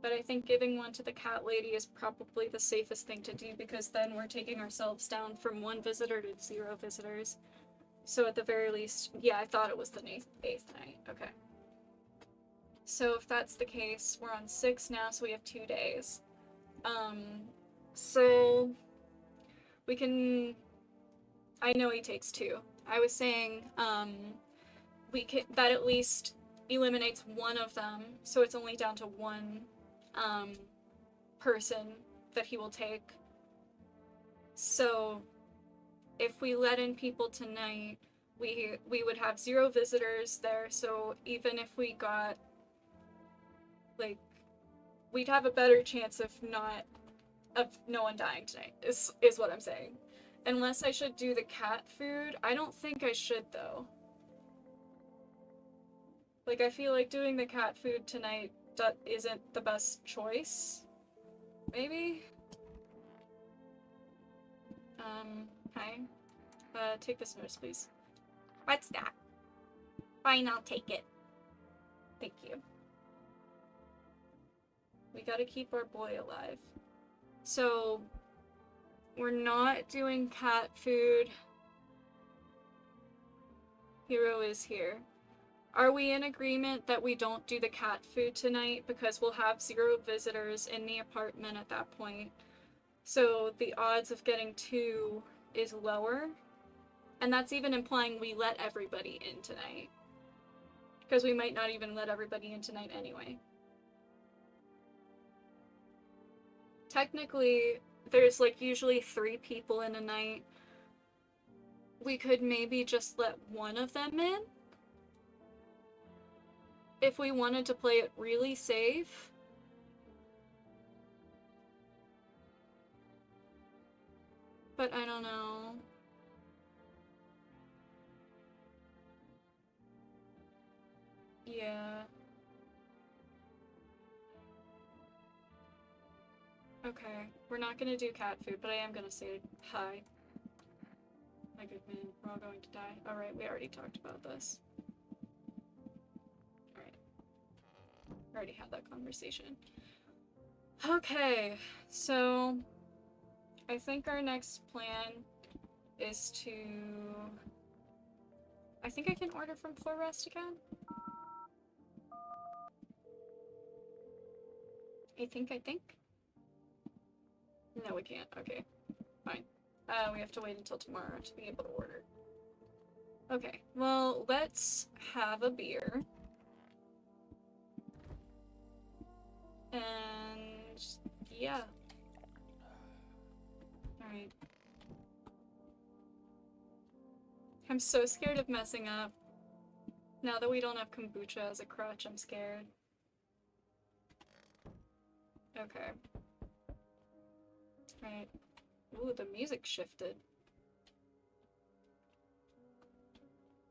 But I think giving one to the Cat Lady is probably the safest thing to do, because then we're taking ourselves down from 1 visitor to 0 visitors. So at the very least, yeah, I thought it was the 8th night. Okay. So if that's the case, we're on 6 now, so we have 2 days. So we can... I know he takes 2. I was saying, that at least eliminates one of them, so it's only down to 1, person that he will take. So if we let in people tonight, we would have 0 visitors there, so even if we got, like, we'd have a better chance of no one dying tonight, is what I'm saying. Unless I should do the cat food. I don't think I should, though. Like, I feel like doing the cat food tonight isn't the best choice. Maybe? Hi. Take this notice, please. What's that? Fine, I'll take it. Thank you. We gotta keep our boy alive. So, we're not doing cat food. Hero is here. Are we in agreement that we don't do the cat food tonight, because we'll have 0 visitors in the apartment at that point? So the odds of getting 2 is lower. And that's even implying we let everybody in tonight. Because we might not even let everybody in tonight anyway. Technically, there's like usually 3 people in a night. We could maybe just let one of them in? if we wanted to play it really safe. But I don't know. Yeah. Okay, we're not gonna do cat food, but I am gonna say hi. My good man, we're all going to die. Alright, we already talked about this. Alright. Already had that conversation. Okay, so I think our next plan is to... I think I can order from Floor Rest again? I think? No, we can't. Okay, fine. We have to wait until tomorrow to be able to order. Okay, well, let's have a beer. And yeah. Alright. I'm so scared of messing up. Now that we don't have kombucha as a crutch, I'm scared. Okay. Right. Ooh, the music shifted.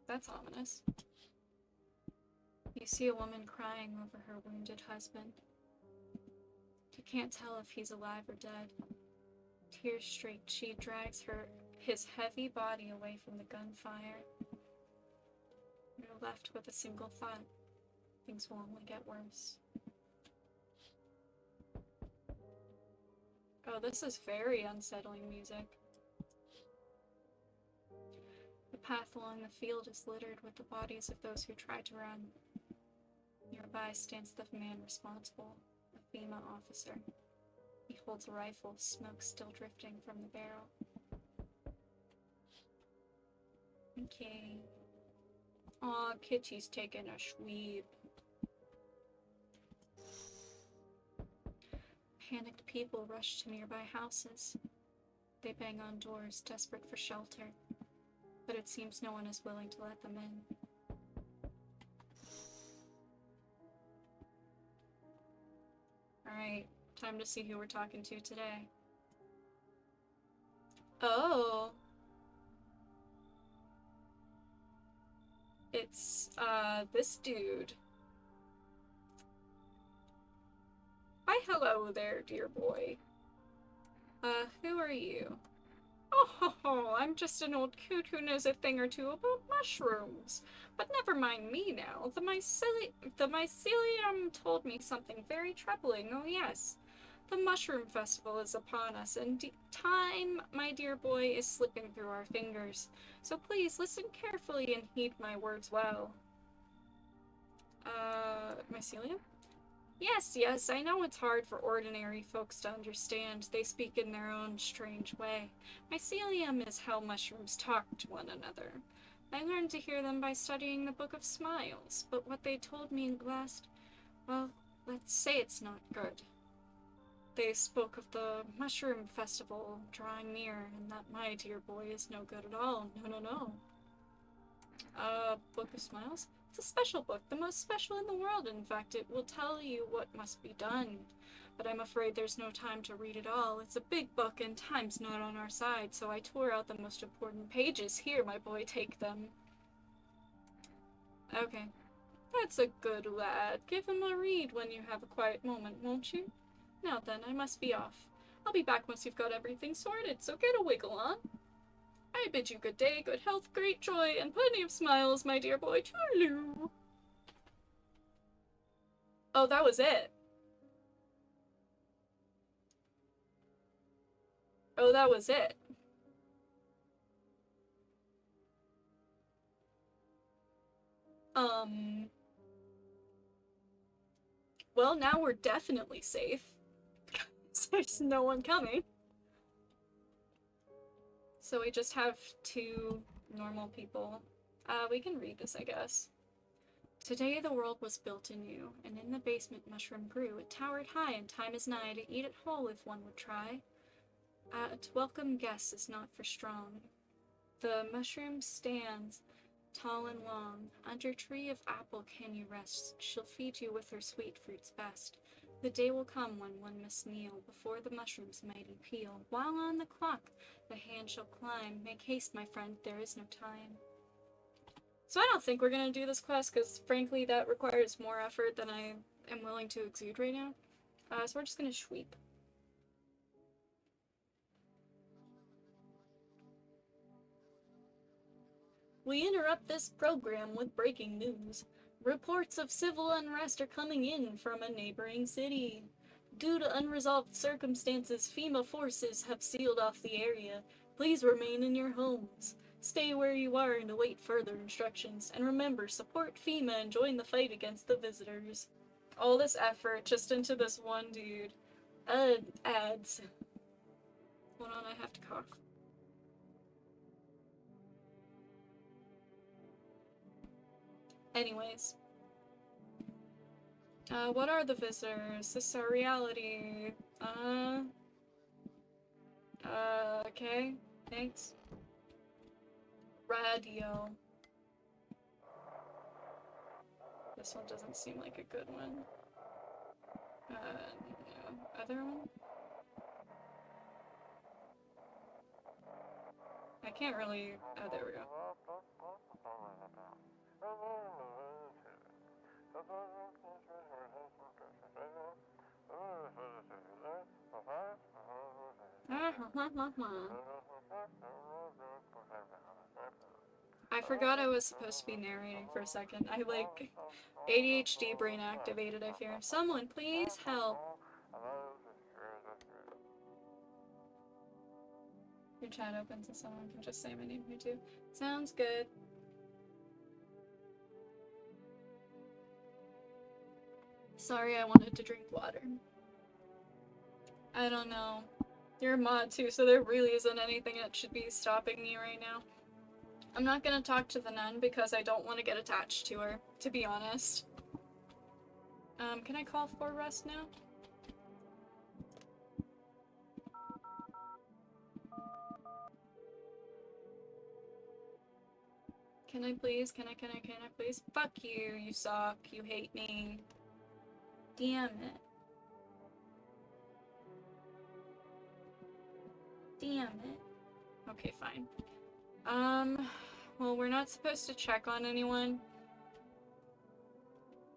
That's ominous. You see a woman crying over her wounded husband. You can't tell if he's alive or dead. Tears streaked, she drags his heavy body away from the gunfire. You're left with a single thought. Things will only get worse. Oh, this is very unsettling music. The path along the field is littered with the bodies of those who tried to run. Nearby stands the man responsible, a FEMA officer. He holds a rifle, smoke still drifting from the barrel. Okay. Aw, Kitty's taking a sweep. Panicked people rush to nearby houses. They bang on doors, desperate for shelter, but it seems no one is willing to let them in. Alright, time to see who we're talking to today. Oh! It's, this dude. Why, hello there, dear boy. Who are you? Oh, I'm just an old coot who knows a thing or two about mushrooms. But never mind me now. The mycelium told me something very troubling, oh yes. The Mushroom Festival is upon us, and time, my dear boy, is slipping through our fingers. So please listen carefully and heed my words well. Mycelium? Yes, I know it's hard for ordinary folks to understand. They speak in their own strange way. Mycelium is how mushrooms talk to one another. I learned to hear them by studying the Book of Smiles, but what they told me last, well, let's say it's not good. They spoke of the Mushroom Festival drawing near, and that my dear boy is no good at all. No. Book of Smiles? It's a special book, the most special in the world, in fact. It will tell you what must be done. But I'm afraid there's no time to read it all. It's a big book, and time's not on our side, so I tore out the most important pages. Here, my boy, take them. Okay. That's a good lad. Give him a read when you have a quiet moment, won't you? Now then, I must be off. I'll be back once you've got everything sorted, so get a wiggle on. I bid you good day, good health, great joy, and plenty of smiles, my dear boy. Toodaloo. Oh, that was it. Oh, that was it. Well, now we're definitely safe. There's no one coming. So we just have two normal people. We can read this, I guess. Today the world was built anew, and in the basement mushroom grew. It towered high, and time is nigh to eat it whole if one would try. To welcome guests is not for strong. The mushroom stands Tall and long, under tree of apple can you rest. She'll feed you with her sweet fruits best. The day will come when one must kneel before the mushroom's mighty peel. While on the clock the hand shall climb. Make haste, my friend, there is no time. So I don't think we're gonna do this quest, because frankly that requires more effort than I am willing to exude right now. So we're just gonna sweep. We interrupt this program with breaking news. Reports of civil unrest are coming in from a neighboring city. Due to unresolved circumstances, FEMA forces have sealed off the area. Please remain in your homes. Stay where you are and await further instructions. And remember, support FEMA and join the fight against the visitors. All this effort just into this one dude. Ads. Hold on, I have to cough. Anyways. What are the visitors? This is our reality. Okay. Thanks. Radio. This one doesn't seem like a good one. No. Other one? I can't really... Oh, there we go. I forgot I was supposed to be narrating for a second. I, like, ADHD brain activated, I fear. Someone, please help. Your chat opens and someone can just say my name here too. Sounds good. Sorry, I wanted to drink water. I don't know. You're a mod too, so there really isn't anything that should be stopping me right now. I'm not gonna talk to the nun because I don't want to get attached to her, to be honest. Can I call for rest now? Can I please? Can I please? Fuck you, you suck, you hate me. Damn it. Damn it. Okay, fine. Well, we're not supposed to check on anyone.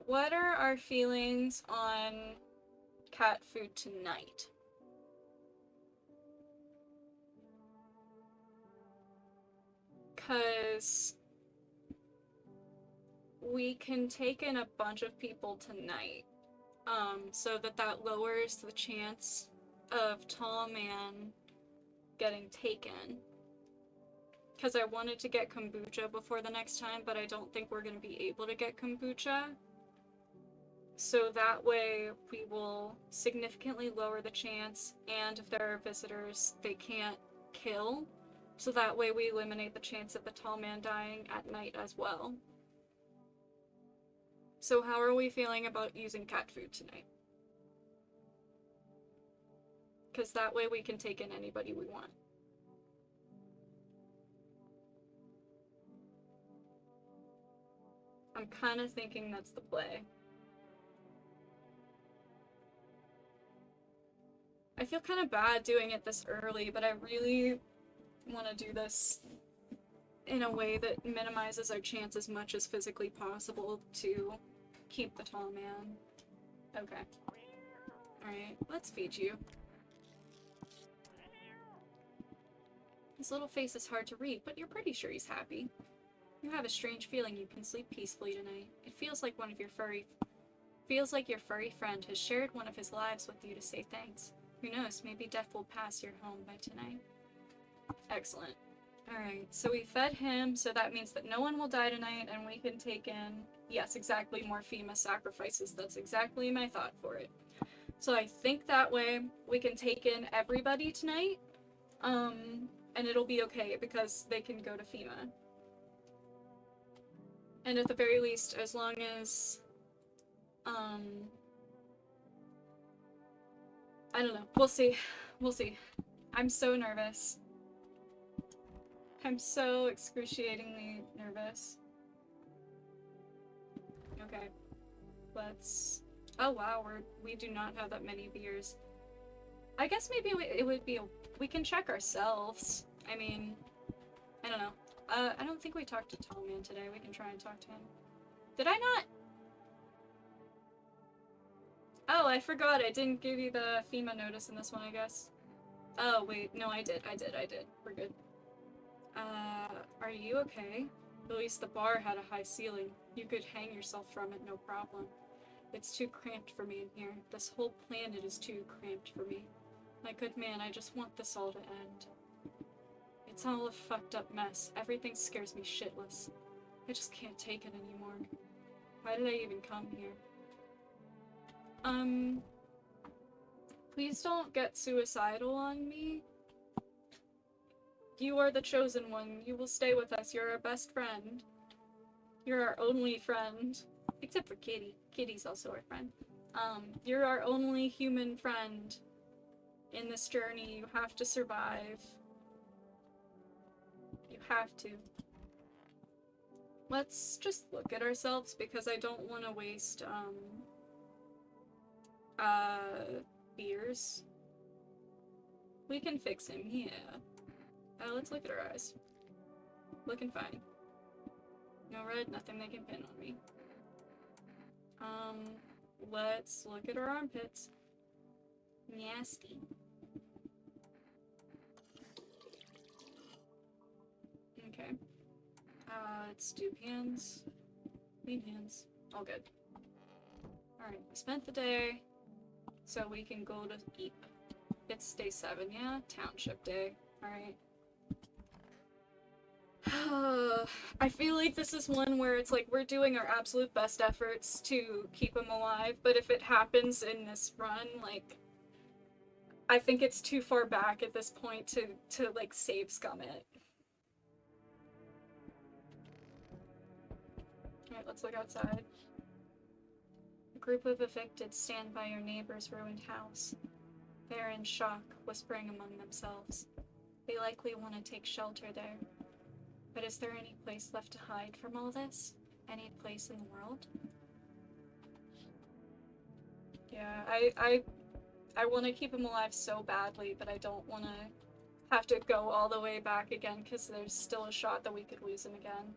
What are our feelings on cat food tonight? Cause we can take in a bunch of people tonight, so that lowers the chance of Tall Man getting taken. Because I wanted to get kombucha before the next time, but I don't think we're going to be able to get kombucha. So that way we will significantly lower the chance, and if there are visitors, they can't kill. So that way we eliminate the chance of the Tall Man dying at night as well. So how are we feeling about using cat food tonight? Because that way we can take in anybody we want. I'm kind of thinking that's the play. I feel kind of bad doing it this early, but I really want to do this in a way that minimizes our chance as much as physically possible to keep the Tall Man. Okay. Alright, let's feed you. His little face is hard to read, but you're pretty sure he's happy. You have a strange feeling you can sleep peacefully tonight. It feels like your furry friend has shared one of his lives with you to say thanks. Who knows, maybe death will pass your home by tonight. Excellent. Alright, so we fed him, so that means that no one will die tonight, and we can take in, yes, exactly, more FEMA sacrifices. That's exactly my thought for it. So I think that way we can take in everybody tonight, and it'll be okay, because they can go to FEMA. And at the very least, as long as, I don't know. We'll see. We'll see. I'm so nervous. I'm so excruciatingly nervous. Okay. Let's... Oh wow, we do not have that many beers. I guess maybe it would be we can check ourselves. I mean, I don't know. I don't think we talked to Tallman today. We can try and talk to him. Did I not? Oh, I forgot. I didn't give you the FEMA notice in this one, I guess. Oh, wait. No, I did. We're good. Are you okay? At least the bar had a high ceiling. You could hang yourself from it, no problem. It's too cramped for me in here. This whole planet is too cramped for me. My good man, I just want this all to end. It's all a fucked up mess. Everything scares me shitless. I just can't take it anymore. Why did I even come here? Please don't get suicidal on me. You are the chosen one. You will stay with us. You're our best friend. You're our only friend. Except for Kitty. Kitty's also our friend. You're our only human friend in this journey. You have to survive. You have to. Let's just look at ourselves because I don't want to waste, beers. We can fix him, yeah. Let's look at our eyes. Looking fine. No red, nothing they can pin on me. Let's look at our armpits. Nasty. Okay. Let's do hands. Clean hands. All good. Alright, we spent the day, so we can go to eat. It's day 7, yeah? Township day. Alright. I feel like this is one where it's like we're doing our absolute best efforts to keep him alive, but if it happens in this run, like, I think it's too far back at this point to like, save scum it. Alright, let's look outside. A group of evicted stand by your neighbor's ruined house. They are in shock, whispering among themselves. They likely want to take shelter there. But is there any place left to hide from all this? Any place in the world? Yeah, I want to keep him alive so badly, but I don't want to have to go all the way back again because there's still a shot that we could lose him again.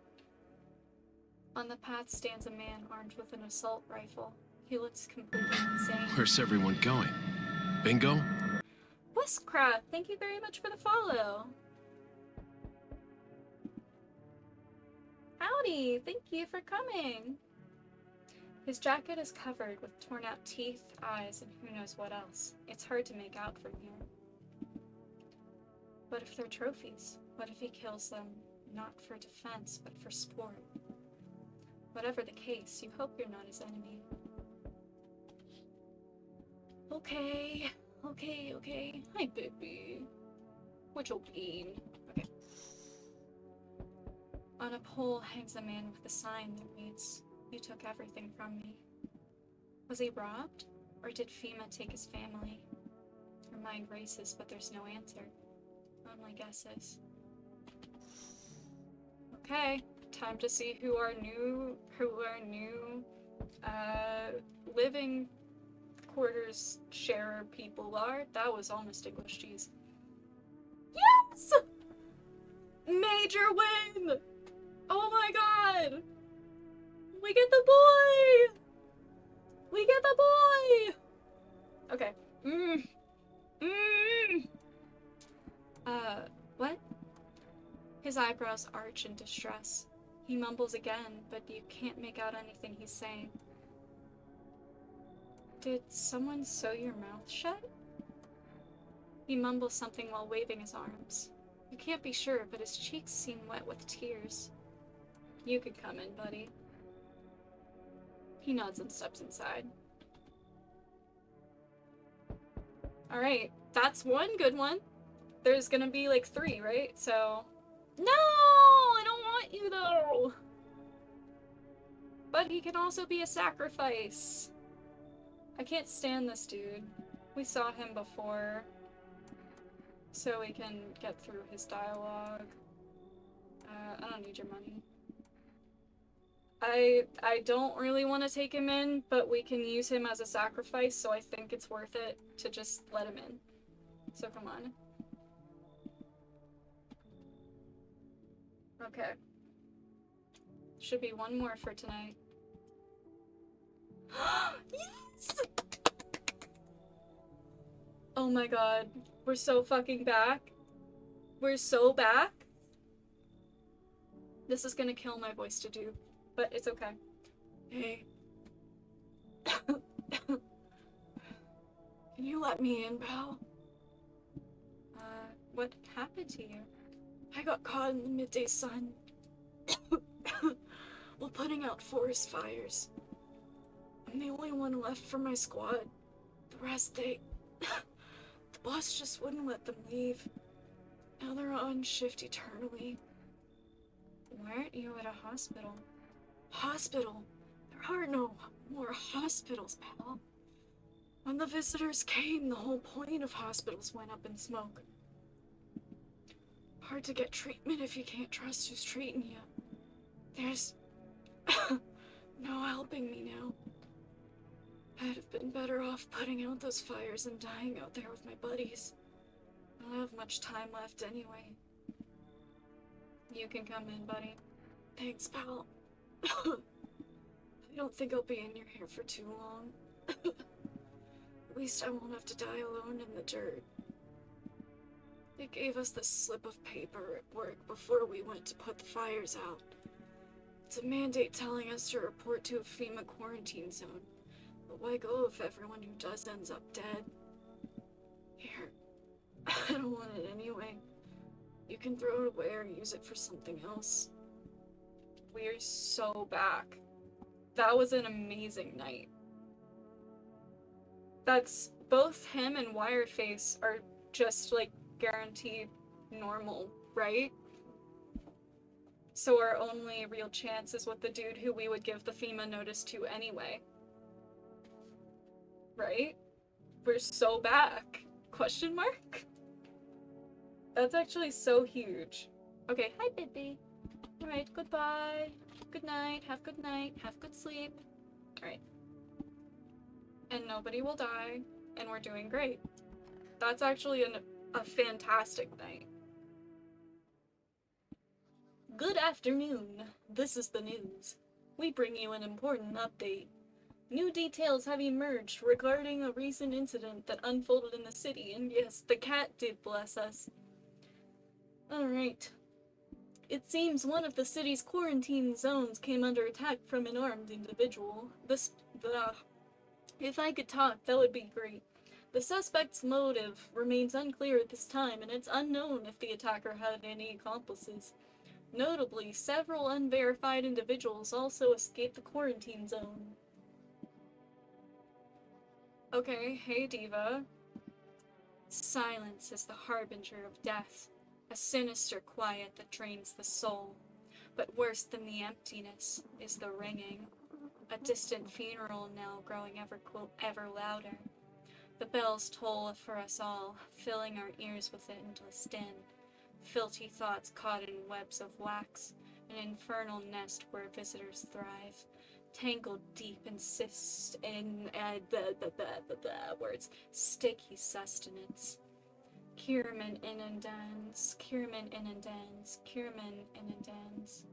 On the path stands a man armed with an assault rifle. He looks completely insane. Where's everyone going? Bingo? Whiskcraft, thank you very much for the follow. Howdy, thank you for coming. His jacket is covered with torn out teeth, eyes, and who knows what else. It's hard to make out from here. What if they're trophies? What if he kills them not for defense, but for sport? Whatever the case, you hope you're not his enemy. Okay. Hi, baby. What you mean? Okay. On a pole hangs a man with a sign that reads, "You took everything from me." Was he robbed? Or did FEMA take his family? Her mind races, but there's no answer. Only guesses. Okay, time to see who our new living quarters sharer people are. That was almost English cheese. Yes! Major win! Oh my god! We get the boy! We get the boy! Okay. What? His eyebrows arch in distress. He mumbles again, but you can't make out anything he's saying. Did someone sew your mouth shut? He mumbles something while waving his arms. You can't be sure, but his cheeks seem wet with tears. You could come in, buddy. He nods and steps inside. Alright, that's one good one. There's gonna be like 3, right? So... No! I don't want you, though! But he can also be a sacrifice. I can't stand this dude. We saw him before, so we can get through his dialogue. I don't need your money. I don't really want to take him in, but we can use him as a sacrifice, so I think it's worth it to just let him in. So come on. Okay. Should be one more for tonight. Yes! Oh my god. We're so fucking back. We're so back. This is gonna kill my voice to do, but it's okay. Hey. Can you let me in, pal? What happened to you? I got caught in the midday sun. While putting out forest fires. I'm the only one left from my squad. The rest, the boss just wouldn't let them leave. Now they're on shift eternally. Why aren't you at a hospital? Hospital? There are no more hospitals, pal. When the visitors came, the whole point of hospitals went up in smoke. Hard to get treatment if you can't trust who's treating you. There's no helping me now. I'd have been better off putting out those fires and dying out there with my buddies. I don't have much time left anyway. You can come in, buddy. Thanks, pal. I don't think I'll be in your hair for too long. At least I won't have to die alone in the dirt. They gave us this slip of paper at work before we went to put the fires out. It's a mandate telling us to report to a FEMA quarantine zone. But why go if everyone who does ends up dead? Here. I don't want it anyway. You can throw it away or use it for something else. We're so back. That was an amazing night. That's both him and Wireface are just like guaranteed normal, right? So our only real chance is with the dude who we would give the FEMA notice to anyway. Right? We're so back. Question mark? That's actually so huge. Okay, hi baby. Alright, goodbye. Good night, have good night, have good sleep. Alright. And nobody will die, and we're doing great. That's actually a fantastic night. Good afternoon. This is the news. We bring you an important update. New details have emerged regarding a recent incident that unfolded in the city, and yes, the cat did bless us. Alright. It seems one of the city's quarantine zones came under attack from an armed individual. If I could talk, that would be great. The suspect's motive remains unclear at this time, and it's unknown if the attacker had any accomplices. Notably, several unverified individuals also escaped the quarantine zone. Okay, hey Diva. Silence is the harbinger of death, a sinister quiet that drains the soul. But worse than the emptiness is the ringing, a distant funeral knell growing ever louder. The bells toll for us all, filling our ears with an endless din. Filthy thoughts caught in webs of wax, an infernal nest where visitors thrive, tangled deep in sticky sustenance. Kierman inundans, Kierman inundans, Kierman inundans.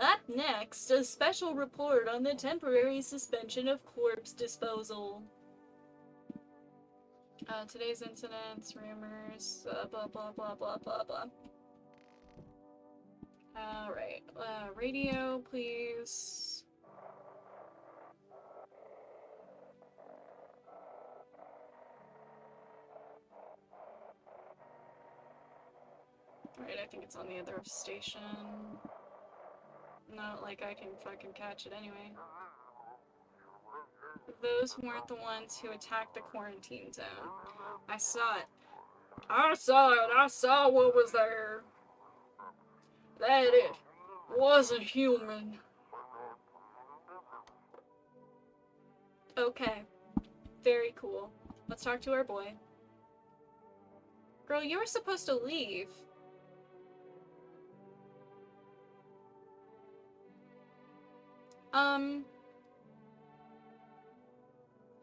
Up next, a special report on the temporary suspension of corpse disposal. Today's incidents, rumors, blah blah blah blah blah blah. Alright, radio, please. Alright, I think it's on the other station. Not like I can fucking catch it anyway. Those weren't the ones who attacked the quarantine zone. I saw it. I saw what was there. That it wasn't human. Okay. Very cool. Let's talk to our boy. Girl, you were supposed to leave.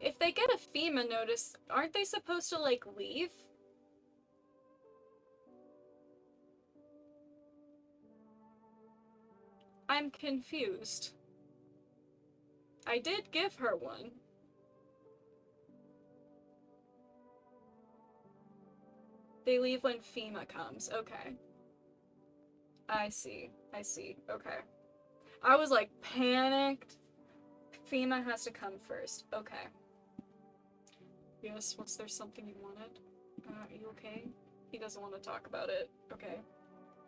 If they get a FEMA notice, aren't they supposed to, like, leave? I'm confused. I did give her one. They leave when FEMA comes. Okay. I see. I see. Okay. I was, like, panicked. FEMA has to come first. Okay. Yes, was there something you wanted? Are you okay? He doesn't want to talk about it. Okay.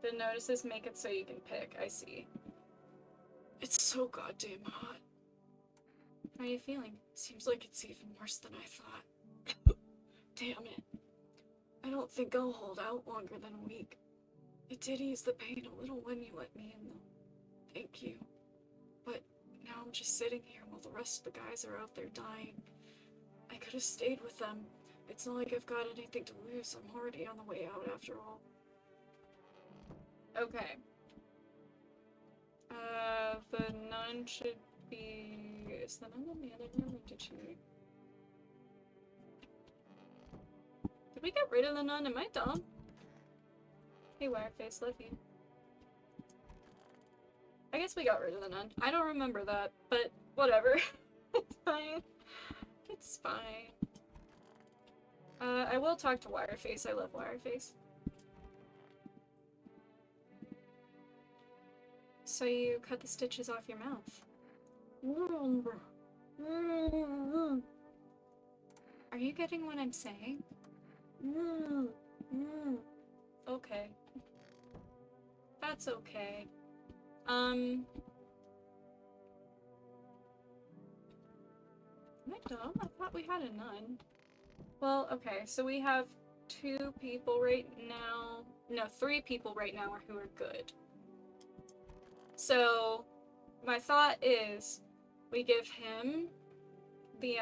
The notices make it so you can pick. I see. It's so goddamn hot. How are you feeling? Seems like it's even worse than I thought. Damn it. I don't think I'll hold out longer than a week. It did ease the pain a little when you let me in, though. Thank you. But now I'm just sitting here while the rest of the guys are out there dying. I could have stayed with them. It's not like I've got anything to lose. I'm already on the way out after all. Okay. The nun should be... Is the nun in the other room, or did she... Did we get rid of the nun? Am I dumb? Hey, Wireface, love you. I guess we got rid of the nun. I don't remember that, but whatever. It's fine. It's fine. I will talk to Wireface. I love Wireface. So you cut the stitches off your mouth. Are you getting what I'm saying? Okay. That's okay. Am I dumb? I thought we had a nun. Well, okay, so we have 2 people right now. No, 3 people right now who are good. So, my thought is, we give him the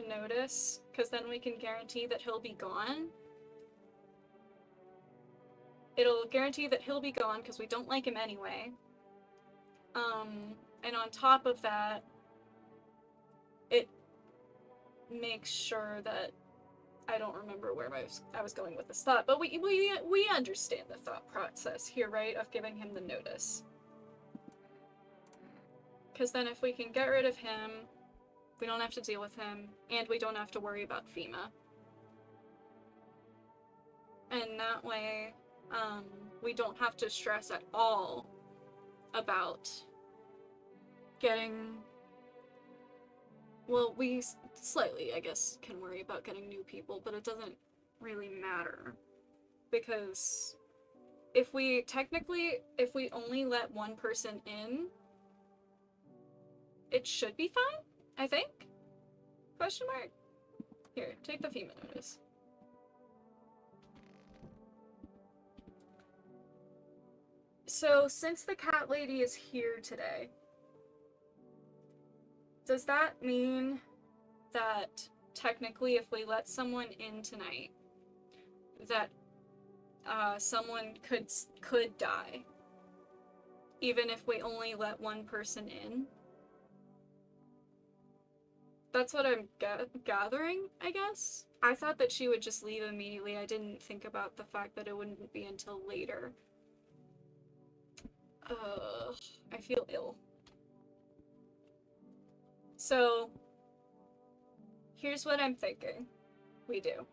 notice, because then we can guarantee that he'll be gone. It'll guarantee that he'll be gone, because we don't like him anyway. And on top of that, it makes sure that I don't remember where I was going with this thought, but we understand the thought process here, right? Of giving him the notice. Because then if we can get rid of him, we don't have to deal with him, and we don't have to worry about FEMA. And that way, we don't have to stress at all about getting... Well, we slightly, I guess, can worry about getting new people, but it doesn't really matter. Because if we only let one person in, it should be fine, I think? Question mark? Here, take the FEMA notice. So, since the cat lady is here today, does that mean that technically if we let someone in tonight, that someone could die, even if we only let one person in? That's what I'm gathering, I guess? I thought that she would just leave immediately. I didn't think about the fact that it wouldn't be until later. I feel ill. So, here's what I'm thinking we do.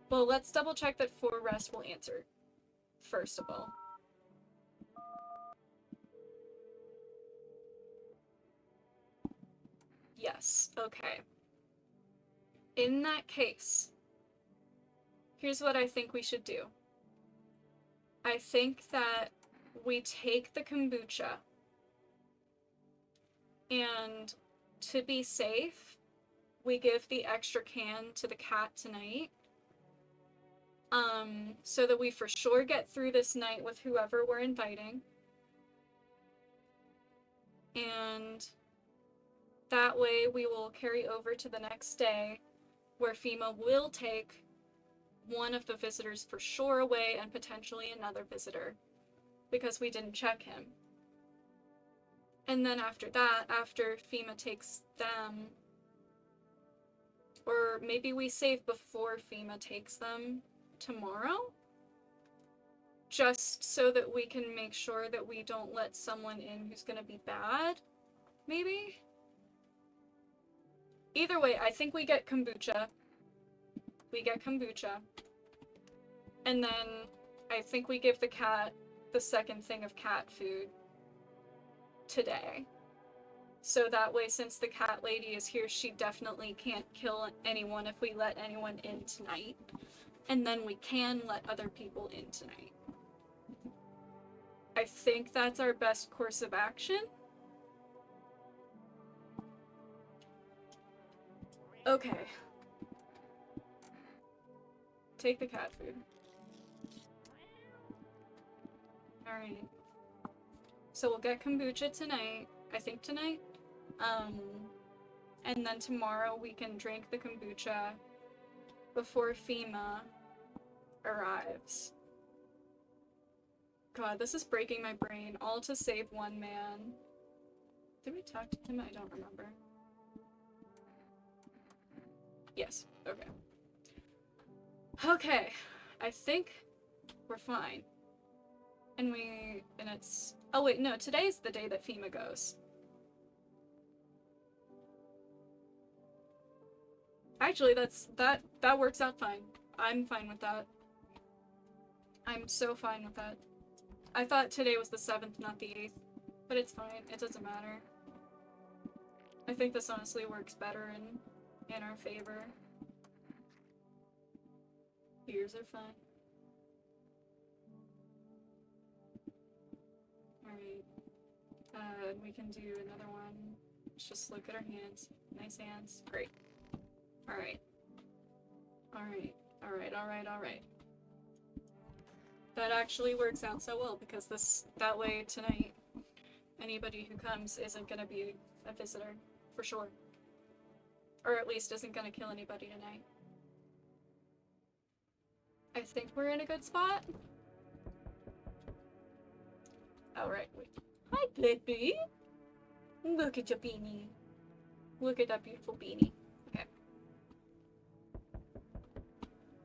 Well, let's double check that 4 rest will answer, first of all. Yes, okay. In that case, here's what I think we should do. I think that we take the kombucha, and to be safe, we give the extra can to the cat tonight. So that we for sure get through this night with whoever we're inviting. And that way we will carry over to the next day, where FEMA will take one of the visitors for sure away, and potentially another visitor. because we didn't check him. And then after that, after FEMA takes them, or maybe we save before FEMA takes them tomorrow? Just so that we can make sure that we don't let someone in who's gonna be bad? Maybe? Either way, I think we get kombucha. We get kombucha. And then I think we give the cat the second thing of cat food today. So that way, since the cat lady is here, she definitely can't kill anyone if we let anyone in tonight. And then we can let other people in tonight. I think that's our best course of action. Okay. Take the cat food. Alright. So we'll get kombucha tonight. I think tonight. And then tomorrow we can drink the kombucha before FEMA arrives. God, this is breaking my brain. All to save one man. Did we talk to him? I don't remember. Yes, okay. Okay, I think we're fine. And it's, oh wait, no, today's the day that FEMA goes. Actually, that works out fine. I'm fine with that. I'm so fine with that. I thought today was the 7th, not the 8th. But it's fine, it doesn't matter. I think this honestly works better in our favor. Beers are fine. Alright. We can do another one. Let's just look at our hands. Nice hands. Great. Alright. Alright. Alright. That actually works out so well because that way tonight, anybody who comes isn't gonna be a visitor, for sure. Or at least isn't gonna kill anybody tonight. I think we're in a good spot. Alright, wait. Hi, baby! Look at your beanie. Look at that beautiful beanie. Okay.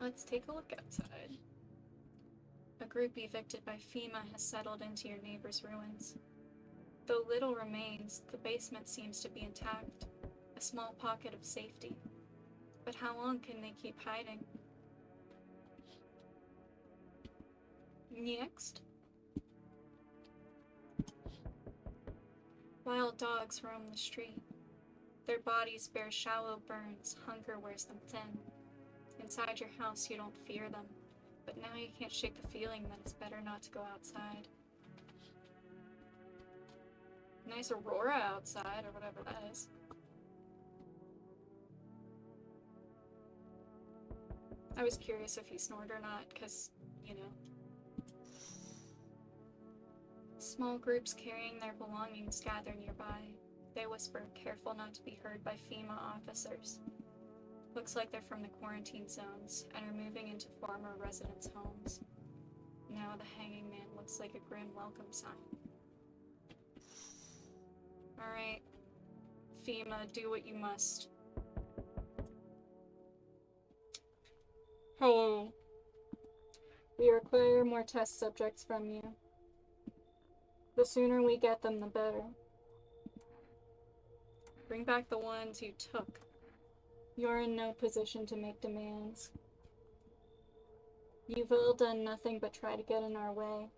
Let's take a look outside. A group evicted by FEMA has settled into your neighbor's ruins. Though little remains, the basement seems to be intact, a small pocket of safety. But how long can they keep hiding? Next. Wild dogs roam the street. Their bodies bear shallow burns, hunger wears them thin. Inside your house you don't fear them, but now you can't shake the feeling that it's better not to go outside. Nice aurora outside, or whatever that is. I was curious if he snored or not, because, you know. Small groups carrying their belongings gather nearby. They whisper, careful not to be heard by FEMA officers. Looks like they're from the quarantine zones and are moving into former residents' homes. Now the hanging man looks like a grim welcome sign. Alright. FEMA, do what you must. Hello. We require more test subjects from you. The sooner we get them, the better. Bring back the ones you took. You're in no position to make demands. You've all done nothing but try to get in our way.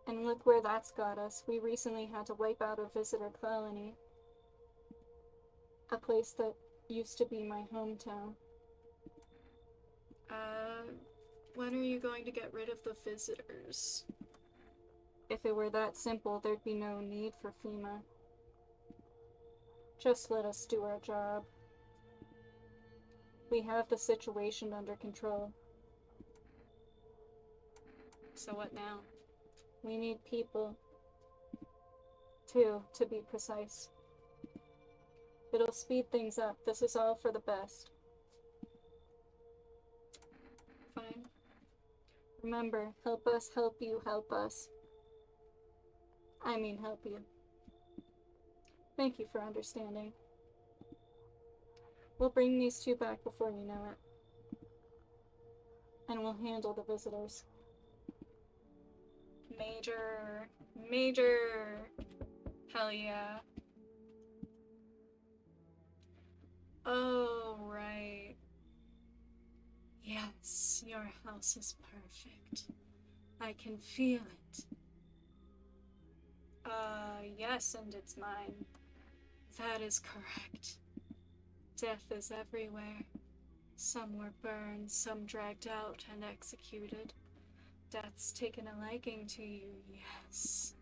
And look where that's got us. We recently had to wipe out a visitor colony. A place that used to be my hometown. When are you going to get rid of the visitors? If it were that simple, there'd be no need for FEMA. Just let us do our job. We have the situation under control. So what now? We need people. 2, to be precise. It'll speed things up. This is all for the best. Fine. Remember, help us, help you, help us. I mean, help you. Thank you for understanding. We'll bring these two back before you know it. And we'll handle the visitors. Major. Major. Hell yeah. Oh, right. Yes, your house is perfect. I can feel it. Yes, and it's mine. That is correct. Death is everywhere. Some were burned, some dragged out and executed. Death's taken a liking to you, yes.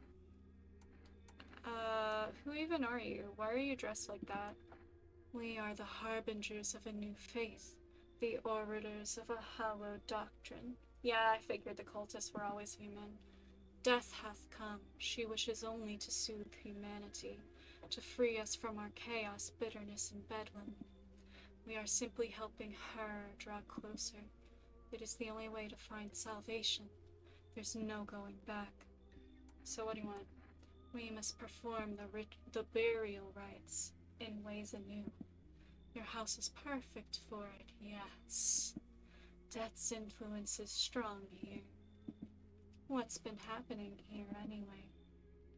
Who even are you? Why are you dressed like that? We are the harbingers of a new faith, the orators of a hallowed doctrine. Yeah, I figured the cultists were always human. Death hath come. She wishes only to soothe humanity, to free us from our chaos, bitterness, and bedlam. We are simply helping her draw closer. It is the only way to find salvation. There's no going back. So what do you want? We must perform the burial rites in ways anew. Your house is perfect for it, yes. Death's influence is strong here. What's been happening here anyway?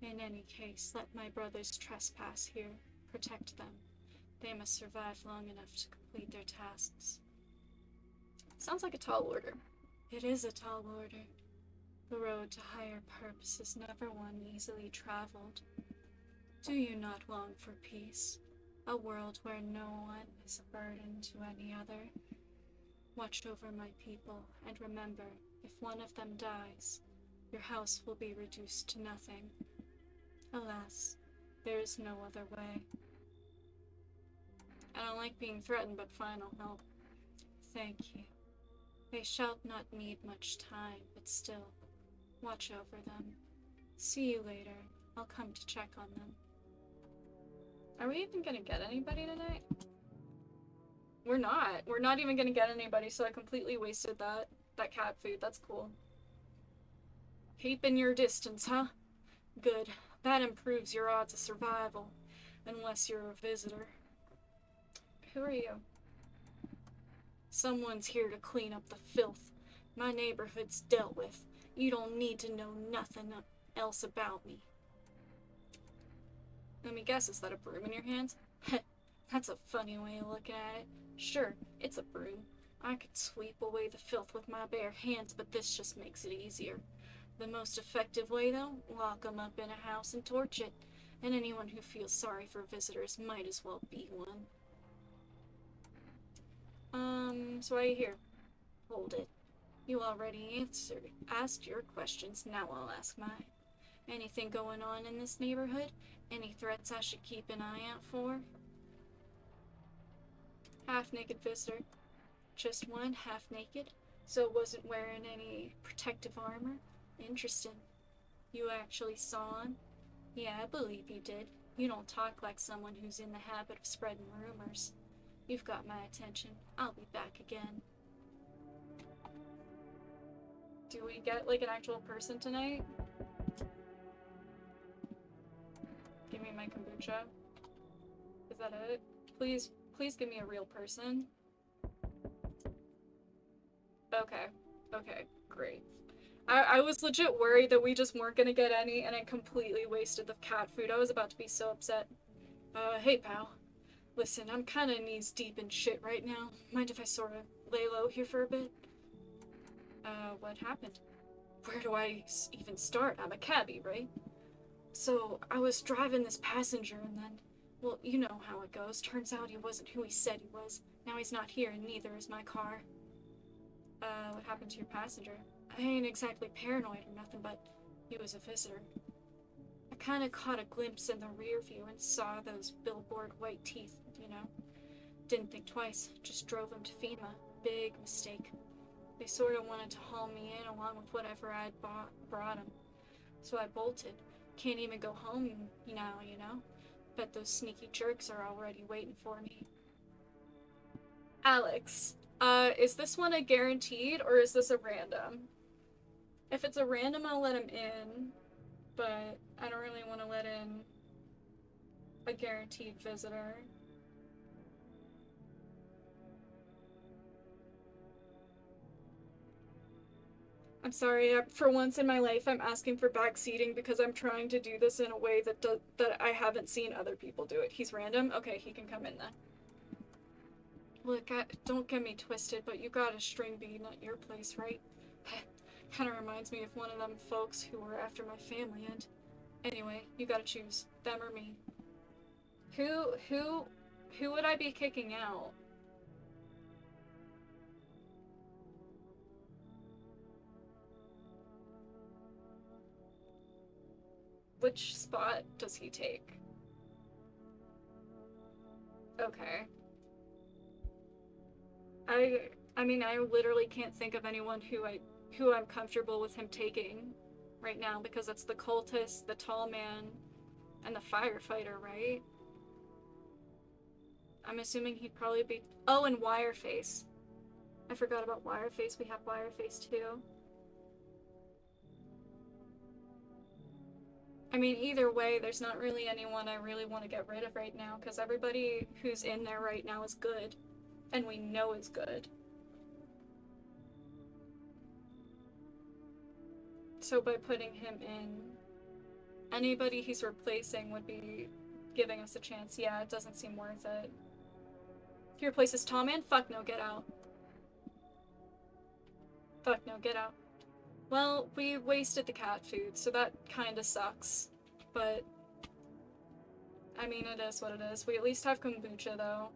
In any case, let my brothers trespass here. Protect them. They must survive long enough to complete their tasks. Sounds like a tall order. It is a tall order. The road to higher purpose is never one easily traveled. Do you not long for peace? A world where no one is a burden to any other? Watch over my people, and remember, if one of them dies, your house will be reduced to nothing. Alas, there is no other way. I don't like being threatened, but fine, I'll help. Thank you. They shall not need much time, but still, watch over them. See you later. I'll come to check on them. Are we even gonna get anybody tonight? We're not. We're not even gonna get anybody, so I completely wasted that cat food. That's cool. Keeping your distance, huh? Good. That improves your odds of survival. Unless you're a visitor. Who are you? Someone's here to clean up the filth. My neighborhood's dealt with. You don't need to know nothing else about me. Let me guess, is that a broom in your hands? That's a funny way of looking at it. Sure, it's a broom. I could sweep away the filth with my bare hands, but this just makes it easier. The most effective way, though, lock 'em up in a house and torch it. And anyone who feels sorry for visitors might as well be one. So why are you here? Hold it. You already asked your questions, now I'll ask mine. Anything going on in this neighborhood? Any threats I should keep an eye out for? Half-naked visitor. Just one, half-naked? So wasn't wearing any protective armor? Interesting. You actually saw him? Yeah, I believe you did. You don't talk like someone who's in the habit of spreading rumors. You've got my attention. I'll be back again. Do we get, like, an actual person tonight? Give me my kombucha. Is that it? Please give me a real person. Okay. Okay, great. I was legit worried that we just weren't gonna get any, and I completely wasted the cat food. I was about to be so upset. Hey, pal. Listen, I'm kinda knees deep in shit right now. Mind if I sorta lay low here for a bit? What happened? Where do I even start? I'm a cabbie, right? So, I was driving this passenger and then, well, you know how it goes. Turns out he wasn't who he said he was. Now he's not here and neither is my car. What happened to your passenger? I ain't exactly paranoid or nothing, but he was a visitor. I kinda caught a glimpse in the rear view and saw those billboard white teeth, you know? Didn't think twice, just drove him to FEMA. Big mistake. They sorta wanted to haul me in along with whatever I'd brought him. So I bolted. Can't even go home now, you know? Bet those sneaky jerks are already waiting for me. Alex, is this one a guaranteed or is this a random? If it's a random, I'll let him in, but I don't really want to let in a guaranteed visitor. I'm sorry, for once in my life I'm asking for back seating because I'm trying to do this in a way that I haven't seen other people do it. He's random? Okay, he can come in then. Look, don't get me twisted, but you got a string bean at your place, right? Kinda reminds me of one of them folks who were after my family and... Anyway, you gotta choose. Them or me. Who would I be kicking out? Which spot does he take? Okay. I mean, I literally can't think of anyone who I'm comfortable with him taking right now because it's the cultist, the tall man, and the firefighter, right? I'm assuming he'd probably be... Oh, and Wireface. I forgot about Wireface. We have Wireface too. I mean, either way, there's not really anyone I really want to get rid of right now because everybody who's in there right now is good. And we know is good. So by putting him in, anybody he's replacing would be giving us a chance. Yeah, it doesn't seem worth it. If he replaces Tom Man, fuck no, get out. Fuck no, get out. Well, we wasted the cat food, so that kinda sucks. But, I mean, it is what it is. We at least have kombucha, though.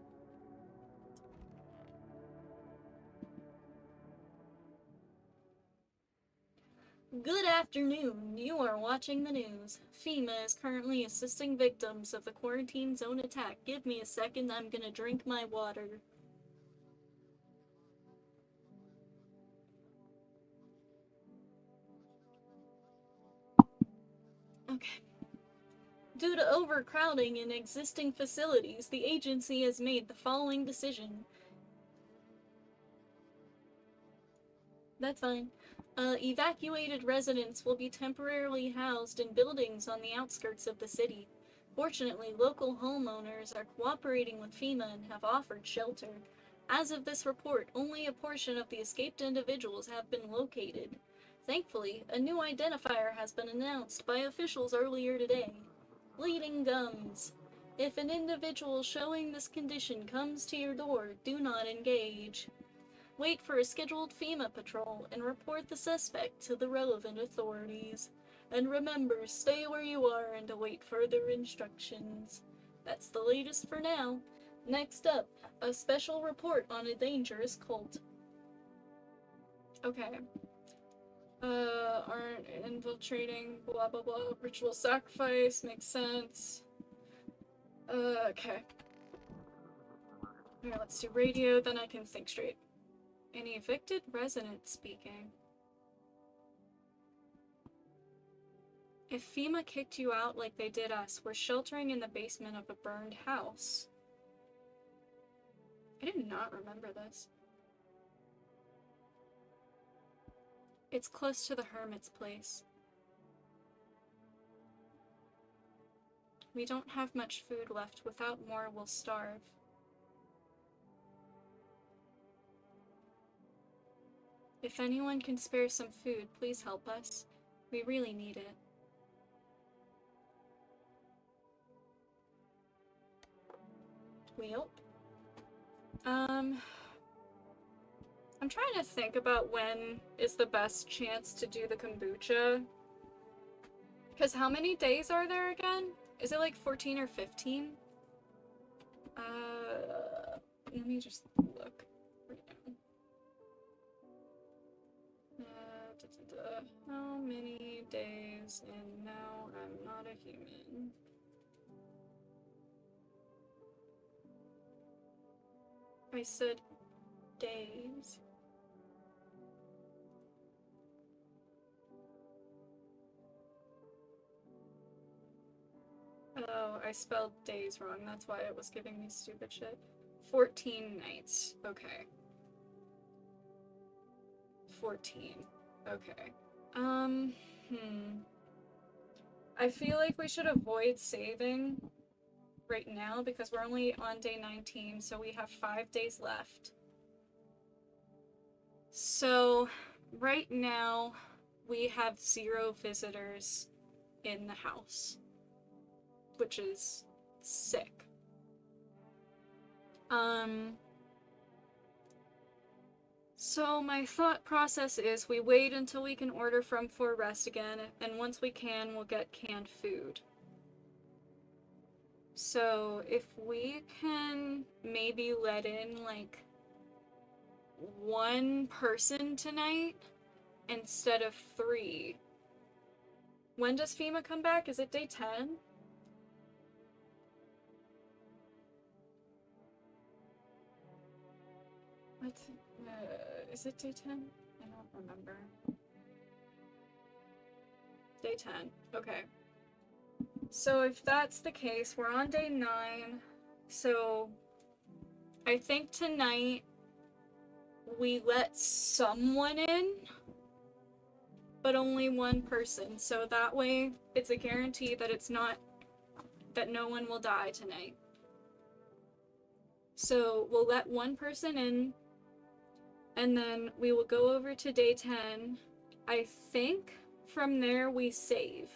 Good afternoon. You are watching the news. FEMA is currently assisting victims of the quarantine zone attack. Give me a second, I'm gonna drink my water. Okay. Due to overcrowding in existing facilities, the agency has made the following decision. That's fine. Evacuated residents will be temporarily housed in buildings on the outskirts of the city. Fortunately, local homeowners are cooperating with FEMA and have offered shelter. As of this report, only a portion of the escaped individuals have been located. Thankfully, a new identifier has been announced by officials earlier today. Bleeding gums. If an individual showing this condition comes to your door, do not engage. Wait for a scheduled FEMA patrol and report the suspect to the relevant authorities. And remember, stay where you are and await further instructions. That's the latest for now. Next up, a special report on a dangerous cult. Okay. Aren't infiltrating, blah blah blah, ritual sacrifice, makes sense. Okay. Alright, let's do radio, then I can think straight. An evicted resident speaking. If FEMA kicked you out like they did us, we're sheltering in the basement of a burned house. I did not remember this. It's close to the hermit's place. We don't have much food left. Without more, we'll starve. If anyone can spare some food, please help us. We really need it. Well, I'm trying to think about when is the best chance to do the kombucha. Because how many days are there again? Is it like 14 or 15? Let me just look right now. How many days and now I'm not a human? I said days. Oh, I spelled days wrong. That's why it was giving me stupid shit. 14 nights. Okay. 14. Okay. Hmm. I feel like we should avoid saving right now because we're only on day 19, so we have 5 days left. So, right now, we have 0 visitors in the house, which is sick. So my thought process is we wait until we can order from For Rest again, and once we can, we'll get canned food. So if we can maybe let in like 1 person tonight instead of 3. When does FEMA come back? Is it day 10? What? Is it day 10? I don't remember. Day 10. Okay. So if that's the case, we're on day 9. So I think tonight we let someone in, but only 1 person. So that way it's a guarantee that that no one will die tonight. So we'll let 1 person in, and then we will go over to day 10. I think from there we save.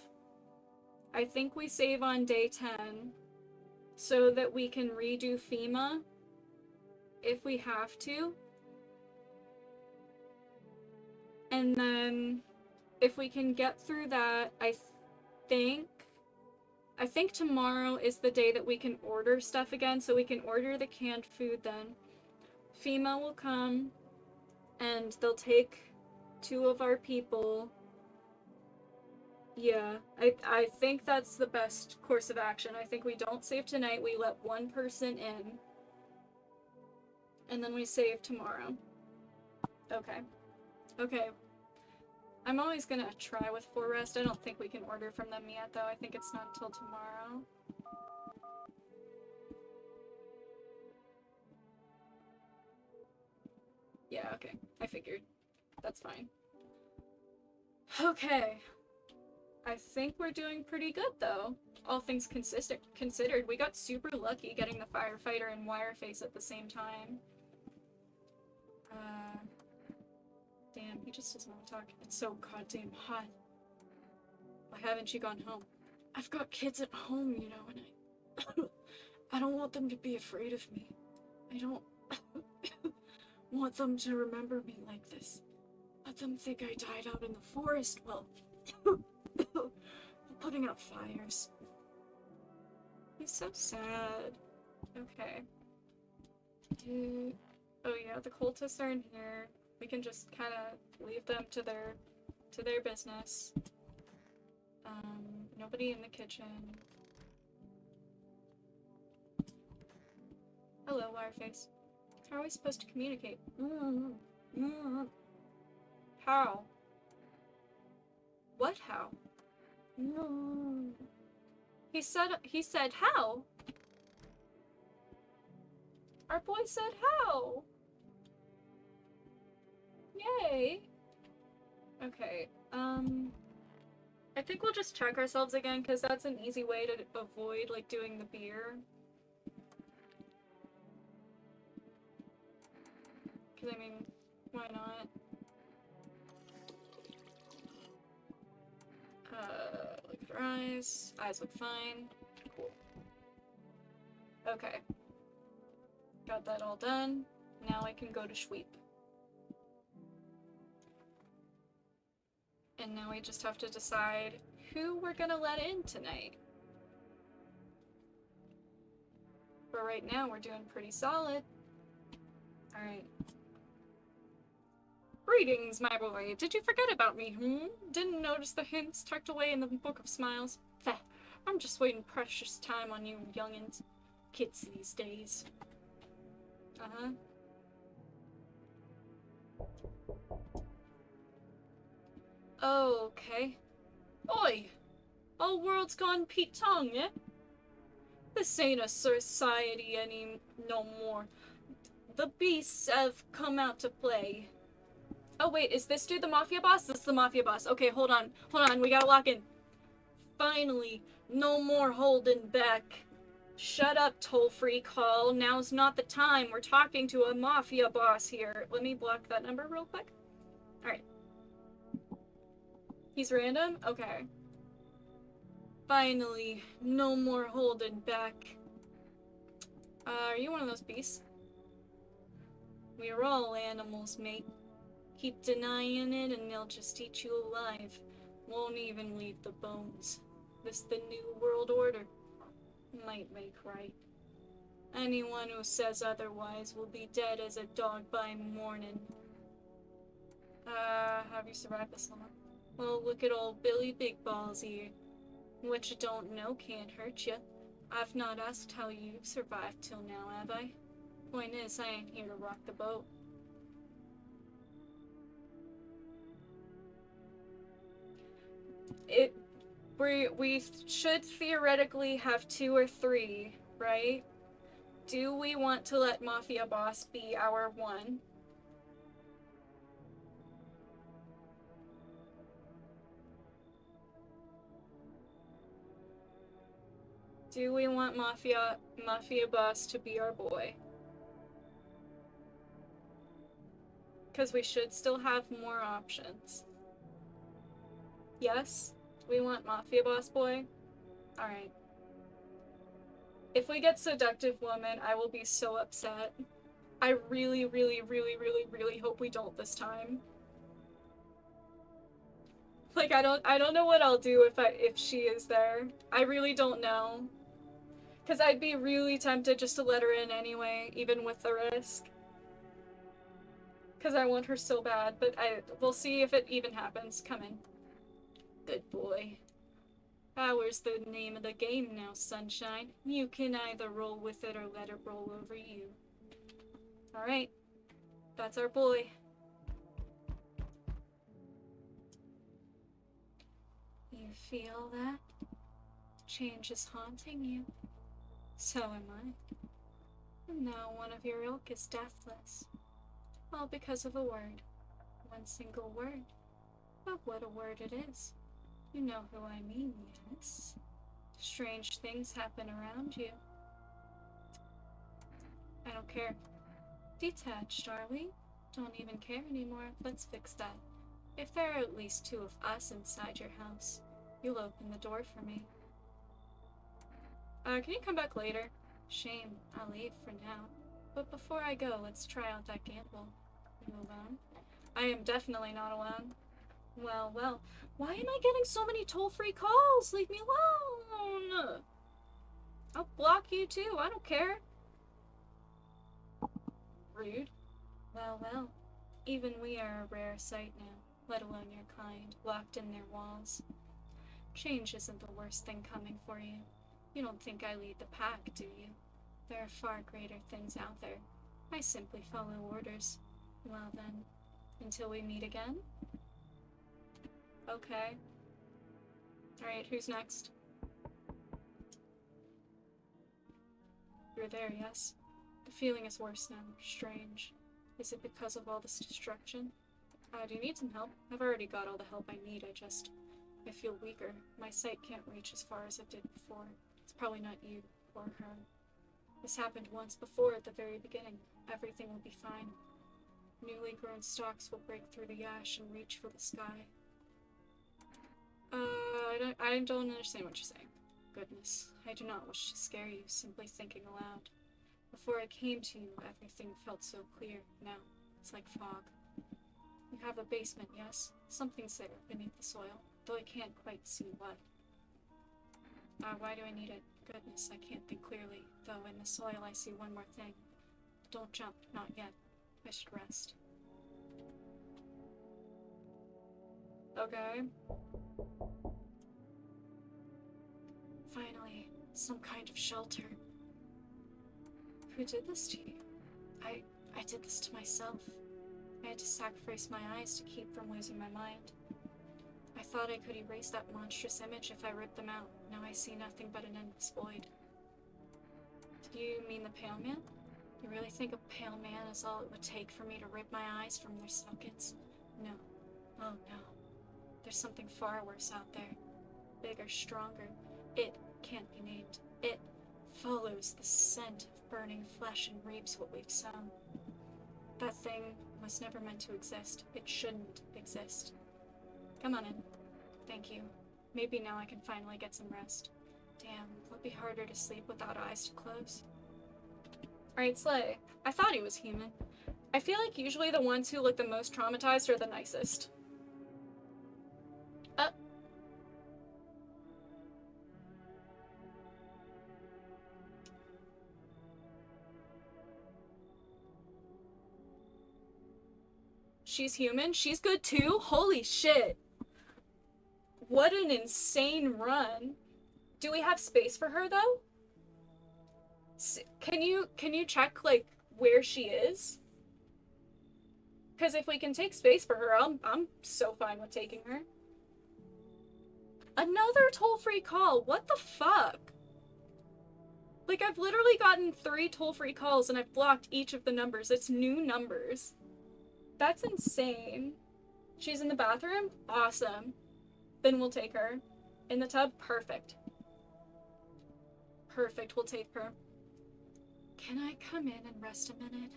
I think we save on day 10 so that we can redo FEMA if we have to. And then if we can get through that, I think tomorrow is the day that we can order stuff again, so we can order the canned food then. FEMA will come and they'll take 2 of our people. Yeah, I think that's the best course of action. I think we don't save tonight, we let 1 person in, and then we save tomorrow. Okay. Okay. I'm always gonna try with For Rest. I don't think we can order from them yet, though. I think it's not until tomorrow. Yeah, okay. I figured. That's fine. Okay. I think we're doing pretty good, though. All things considered. We got super lucky getting the firefighter and Wireface at the same time. Damn, he just doesn't want to talk. It's so goddamn hot. Why haven't you gone home? I've got kids at home, you know, and I don't want them to be afraid of me. I don't want them to remember me like this. Let them think I died out in the forest while putting out fires. He's so sad. Okay. Oh yeah, the cultists are in here. We can just kind of leave them to their business. Nobody in the kitchen. Hello, Wireface. How are we supposed to communicate? How? What how? He said how? Our boy said how? Yay! Okay, I think we'll just check ourselves again, because that's an easy way to avoid, like, doing the beer. Because, I mean, why not? Look at her eyes. Eyes look fine. Cool. Okay. Got that all done. Now I can go to sweep. And now we just have to decide who we're gonna let in tonight. But right now we're doing pretty solid. Alright. Greetings, my boy. Did you forget about me, Didn't notice the hints tucked away in the Book of Smiles? Feh, I'm just waiting precious time on you youngins. Kids these days. Uh-huh. Okay. Oi! All world's gone Pete Tong, eh? This ain't a society no more. The beasts have come out to play. Oh wait, is this dude the mafia boss? This is the mafia boss. Okay, hold on. Hold on, we gotta lock in. Finally, no more holding back. Shut up, toll-free call. Now's not the time. We're talking to a mafia boss here. Let me block that number real quick. Alright. He's random? Okay. Finally, no more holding back. Are you one of those beasts? We're all animals, mate. Keep denying it and they'll just eat you alive. Won't even leave the bones. This the new world order. Might make right. Anyone who says otherwise will be dead as a dog by morning. Have you survived this long? Well, look at old Billy Big Balls here. What you don't know can't hurt you. I've not asked how you've survived till now, have I? Point is, I ain't here to rock the boat. We should theoretically have 2 or 3, right? Do we want to let Mafia Boss be our 1? Do we want Mafia Boss to be our boy? Because we should still have more options. Yes? Do we want Mafia Boss boy? Alright. If we get Seductive Woman, I will be so upset. I really, really, really, really, really hope we don't this time. Like, I don't know what I'll do if she is there. I really don't know. Because I'd be really tempted just to let her in anyway, even with the risk. Because I want her so bad, but we'll see if it even happens. Come in. Good boy. Power's the name of the game now, sunshine. You can either roll with it or let it roll over you. Alright. That's our boy. You feel that? Change is haunting you. So am I. And now one of your ilk is deathless. All because of a word. One single word. But what a word it is. You know who I mean, yes? Strange things happen around you. I don't care. Detached, are we? Don't even care anymore. Let's fix that. If there are at least 2 of us inside your house, you'll open the door for me. Can you come back later? Shame, I'll leave for now. But before I go, let's try out that gamble. You alone? I am definitely not alone. Well, well. Why am I getting so many toll-free calls? Leave me alone! I'll block you too, I don't care. Rude. Well, well. Even we are a rare sight now, let alone your kind, locked in their walls. Change isn't the worst thing coming for you. You don't think I lead the pack, do you? There are far greater things out there. I simply follow orders. Well then, until we meet again? Okay. Alright, who's next? You're there, yes? The feeling is worse now. Strange. Is it because of all this destruction? Do you need some help? I've already got all the help I need, I feel weaker. My sight can't reach as far as it did before. It's probably not you, or her. This happened once before at the very beginning. Everything will be fine. Newly grown stalks will break through the ash and reach for the sky. I don't understand what you're saying. Goodness, I do not wish to scare you, simply thinking aloud. Before I came to you, everything felt so clear. Now, it's like fog. You have a basement, yes? Something's there, beneath the soil, though I can't quite see what. Why do I need it? Goodness, I can't think clearly, though in the soil I see one more thing. Don't jump, not yet. I should rest. Okay. Finally, some kind of shelter. Who did this to you? I did this to myself. I had to sacrifice my eyes to keep from losing my mind. I thought I could erase that monstrous image if I ripped them out. Now I see nothing but an endless void. Do you mean the Pale Man? You really think a pale man is all it would take for me to rip my eyes from their sockets? No. Oh no. There's something far worse out there. Bigger, stronger. It can't be named. It follows the scent of burning flesh and reaps what we've sown. That thing was never meant to exist. It shouldn't exist. Come on in. Thank you. Maybe now I can finally get some rest. Damn, it'll be harder to sleep without eyes to close. Alright, Slay. I thought he was human. I feel like usually the ones who look the most traumatized are the nicest. She's human? She's good too? Holy shit. What an insane run. Do we have space for her though? Can you check like where she is? Because if we can take space for her, I'm so fine with taking her. Another toll-free call. What the fuck? Like, I've literally gotten 3 toll-free calls and I've blocked each of the numbers. It's new numbers. That's insane. She's in the bathroom? Awesome. Then we'll take her. In the tub? Perfect. Perfect, we'll take her. Can I come in and rest a minute?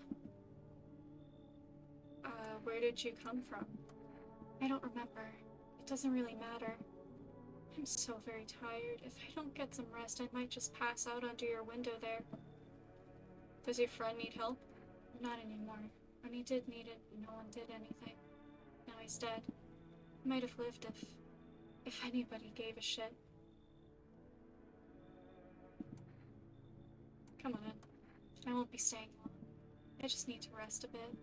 Where did you come from? I don't remember. It doesn't really matter. I'm so very tired. If I don't get some rest, I might just pass out under your window there. Does your friend need help? Not anymore. When he did need it, no one did anything. Now he's dead. He might have lived if anybody gave a shit. Come on in. I won't be staying long. I just need to rest a bit.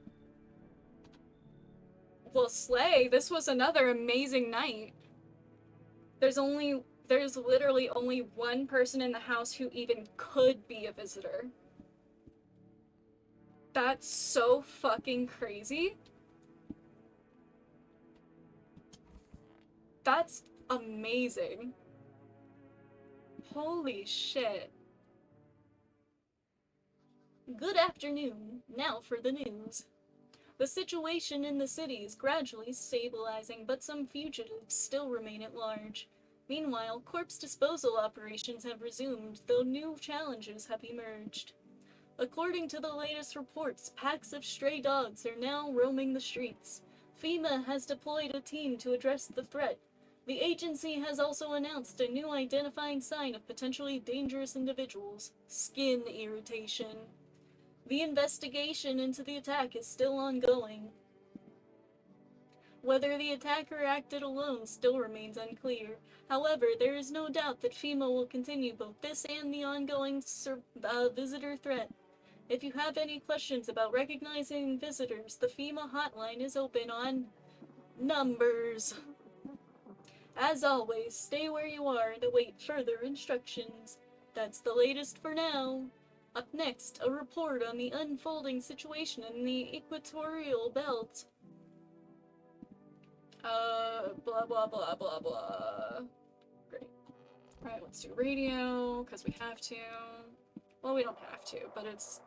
Well, Slay, this was another amazing night. There's literally only one person in the house who even could be a visitor. That's so fucking crazy. That's amazing. Holy shit. Good afternoon. Now for the news. The situation in the city is gradually stabilizing, but some fugitives still remain at large. Meanwhile, corpse disposal operations have resumed, though new challenges have emerged. According to the latest reports, packs of stray dogs are now roaming the streets. FEMA has deployed a team to address the threat. The agency has also announced a new identifying sign of potentially dangerous individuals: skin irritation. The investigation into the attack is still ongoing. Whether the attacker acted alone still remains unclear. However, there is no doubt that FEMA will continue both this and the ongoing visitor threat. If you have any questions about recognizing visitors, the FEMA hotline is open on numbers. As always, stay where you are and await further instructions. That's the latest for now. Up next, a report on the unfolding situation in the equatorial belt. Blah blah blah blah blah. Great. Alright, let's do radio, because we have to. Well, we don't have to, but it's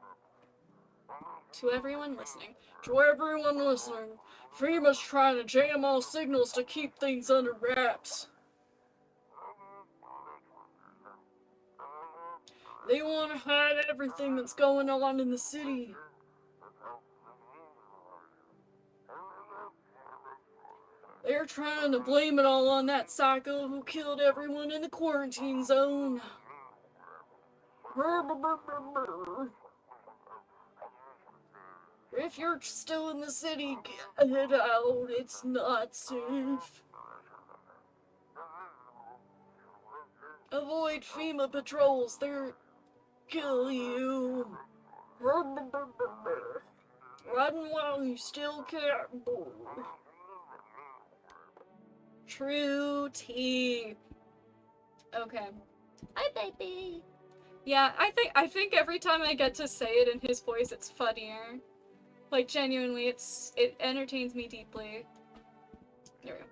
to everyone listening. To everyone listening, FEMA's trying to jam all signals to keep things under wraps. They want to hide everything that's going on in the city. They're trying to blame it all on that psycho who killed everyone in the quarantine zone. If you're still in the city, get out. It's not safe. Avoid FEMA patrols. They'll kill you. Run while you still can. True tea. Okay. Hi, baby. Yeah, I think every time I get to say it in his voice, it's funnier. Like, genuinely, it entertains me deeply. There we go.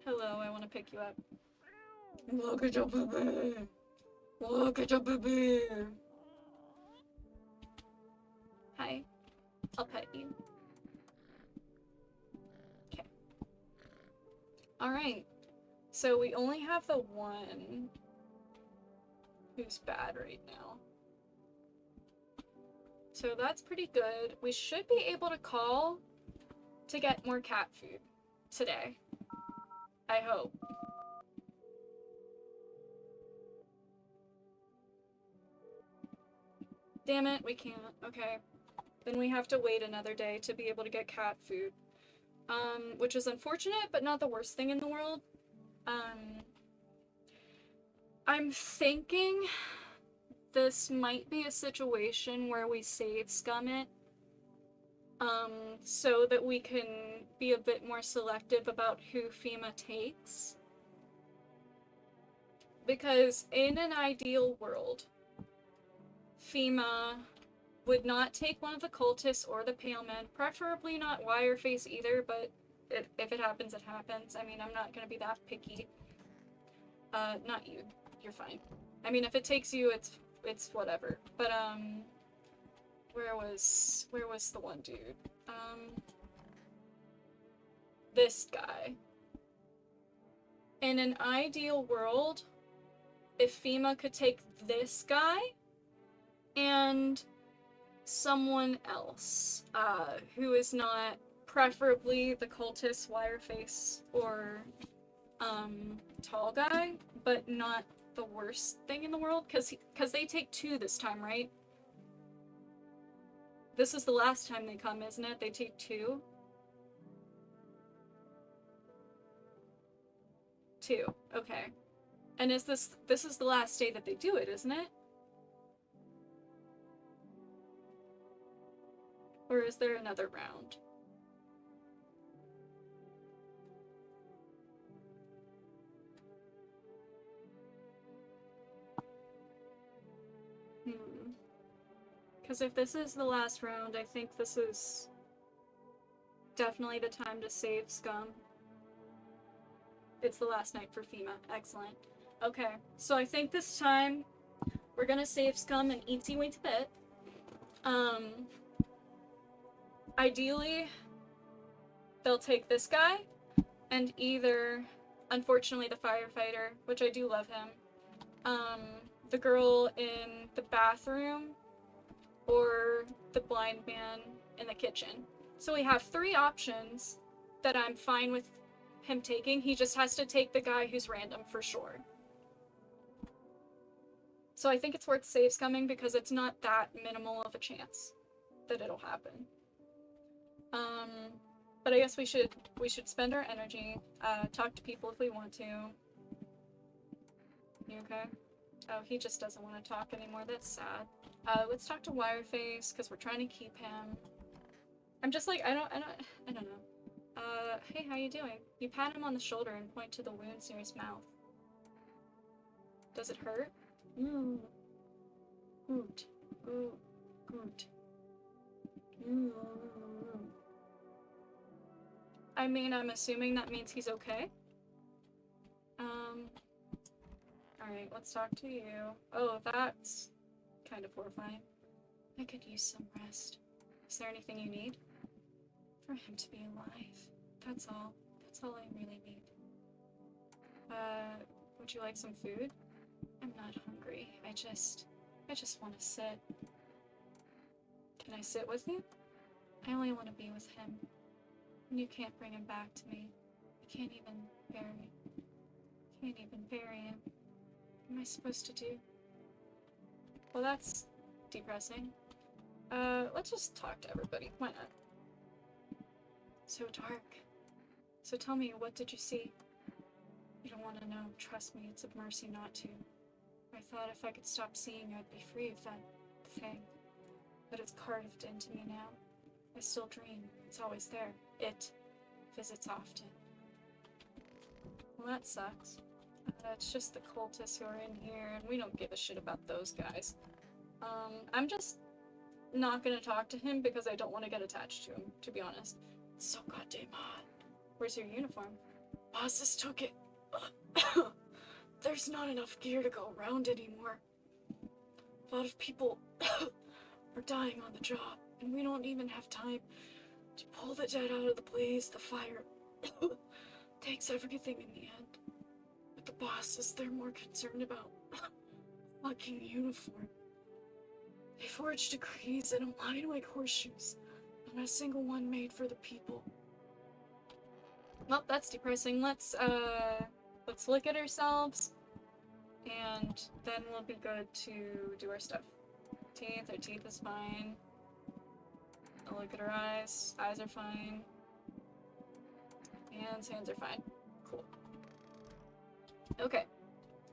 Hello, I want to pick you up. Look at your baby. Look at your baby. Hi. I'll pet you. Alright. So we only have the one who's bad right now. So that's pretty good. We should be able to call to get more cat food today. I hope. Damn it, we can't. Okay. Then we have to wait another day to be able to get cat food. Which is unfortunate, but not the worst thing in the world. I'm thinking this might be a situation where we save scum it, so that we can be a bit more selective about who FEMA takes. Because in an ideal world, FEMA would not take one of the cultists or the pale men, preferably not Wireface either, but if it happens, it happens. I mean, I'm not gonna be that picky. Not you. You're fine. I mean, if it takes you, it's whatever. But, where was the one dude? This guy. In an ideal world, if FEMA could take this guy and someone else, who is not preferably the cultist, Wireface, or, tall guy, but not the worst thing in the world, because they take 2 this time, right? This is the last time they come, isn't it? They take 2? 2, okay. And is this is the last day that they do it, isn't it? Or is there another round? Because if this is the last round, I think this is definitely the time to save scum. It's the last night for FEMA. Excellent. Okay, so I think this time we're gonna save scum and eatsy weensy bit. Ideally, they'll take this guy and either, unfortunately, the firefighter, which I do love him, the girl in the bathroom, or the blind man in the kitchen. So we have 3 options that I'm fine with him taking. He just has to take the guy who's random for sure. So I think it's worth save scumming because it's not that minimal of a chance that it'll happen. But I guess we should spend our energy, talk to people if we want to. You okay? Oh, he just doesn't want to talk anymore. That's sad. Let's talk to Wireface, because we're trying to keep him. I'm just like, I don't know. Hey, how you doing? You pat him on the shoulder and point to the wounds near his mouth. Does it hurt? Good. Good. I mean, I'm assuming that means he's okay. Alright, let's talk to you. Oh, that's kind of horrifying. I could use some rest. Is there anything you need? For him to be alive. That's all. That's all I really need. Would you like some food? I'm not hungry. I just want to sit. Can I sit with you? I only want to be with him. And you can't bring him back to me. I can't even bury him. What am I supposed to do? Well, that's depressing. Let's just talk to everybody. Why not? So dark. So tell me, what did you see? You don't want to know. Trust me, it's a mercy not to. I thought if I could stop seeing, I'd be free of that thing. But it's carved into me now. I still dream. It's always there. It visits often. Well, that sucks. It's just the cultists who are in here, and we don't give a shit about those guys. I'm just not gonna talk to him because I don't want to get attached to him, to be honest. It's so goddamn hot. Where's your uniform? Bosses took it. There's not enough gear to go around anymore. A lot of people are dying on the job, and we don't even have time to pull the dead out of the blaze, the fire, takes everything in the end. But the bosses, they're more concerned about fucking uniform. They forge decrees in a line like horseshoes, not a single one made for the people. Well, that's depressing. Let's look at ourselves, and then we'll be good to do our stuff. Teeth, our teeth is fine. I'll look at her eyes. Eyes are fine. Hands are fine. Cool. Okay.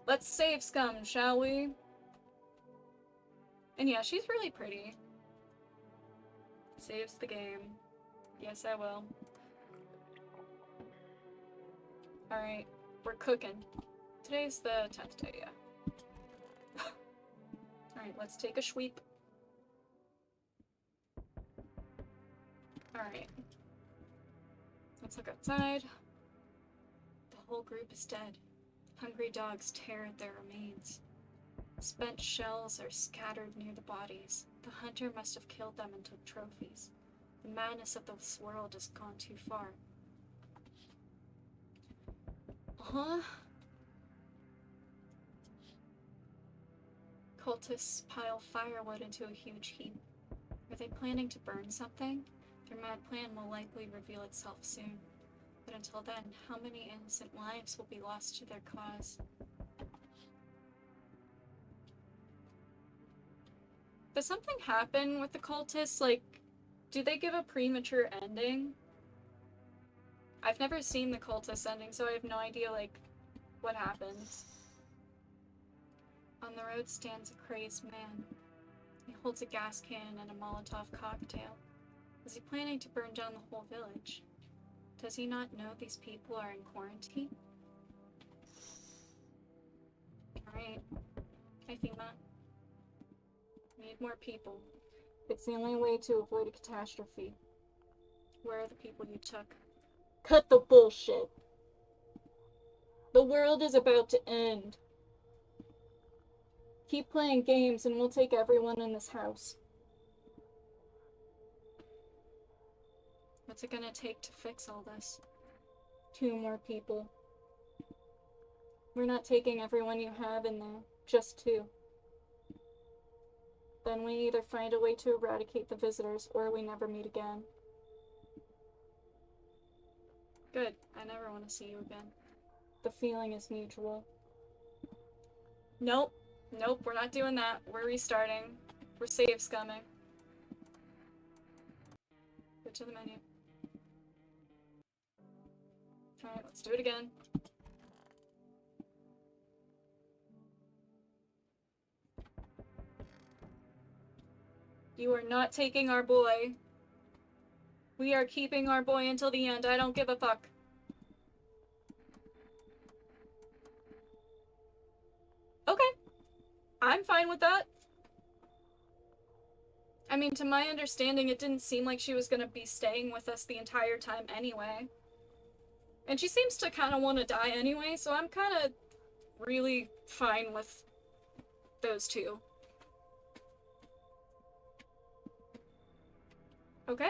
Let's save Scum, shall we? And yeah, she's really pretty. Saves the game. Yes, I will. Alright, we're cooking. Today's the 10th day, yeah. Alright, let's take a sweep. Alright. Let's look outside. The whole group is dead. Hungry dogs tear at their remains. Spent shells are scattered near the bodies. The hunter must have killed them and took trophies. The madness of this world has gone too far. Cultists pile firewood into a huge heap. Are they planning to burn something? Their mad plan will likely reveal itself soon. But until then, how many innocent lives will be lost to their cause? Does something happen with the cultists? Like, do they give a premature ending? I've never seen the cultist ending, so I have no idea, like, what happens. On the road stands a crazed man. He holds a gas can and a Molotov cocktail. Is he planning to burn down the whole village? Does he not know these people are in quarantine? Alright. I think that. We need more people. It's the only way to avoid a catastrophe. Where are the people you took? Cut the bullshit. The world is about to end. Keep playing games and we'll take everyone in this house. What's it gonna take to fix all this? 2 more people. We're not taking everyone you have in there, just 2. Then we either find a way to eradicate the visitors or we never meet again. Good. I never want to see you again. The feeling is mutual. Nope. Nope, we're not doing that. We're restarting. We're save scumming. Go to the menu. Alright, let's do it again. You are not taking our boy. We are keeping our boy until the end. I don't give a fuck. Okay. I'm fine with that. I mean, to my understanding, it didn't seem like she was gonna be staying with us the entire time anyway. And she seems to kind of want to die anyway, so I'm kind of really fine with those 2. Okay.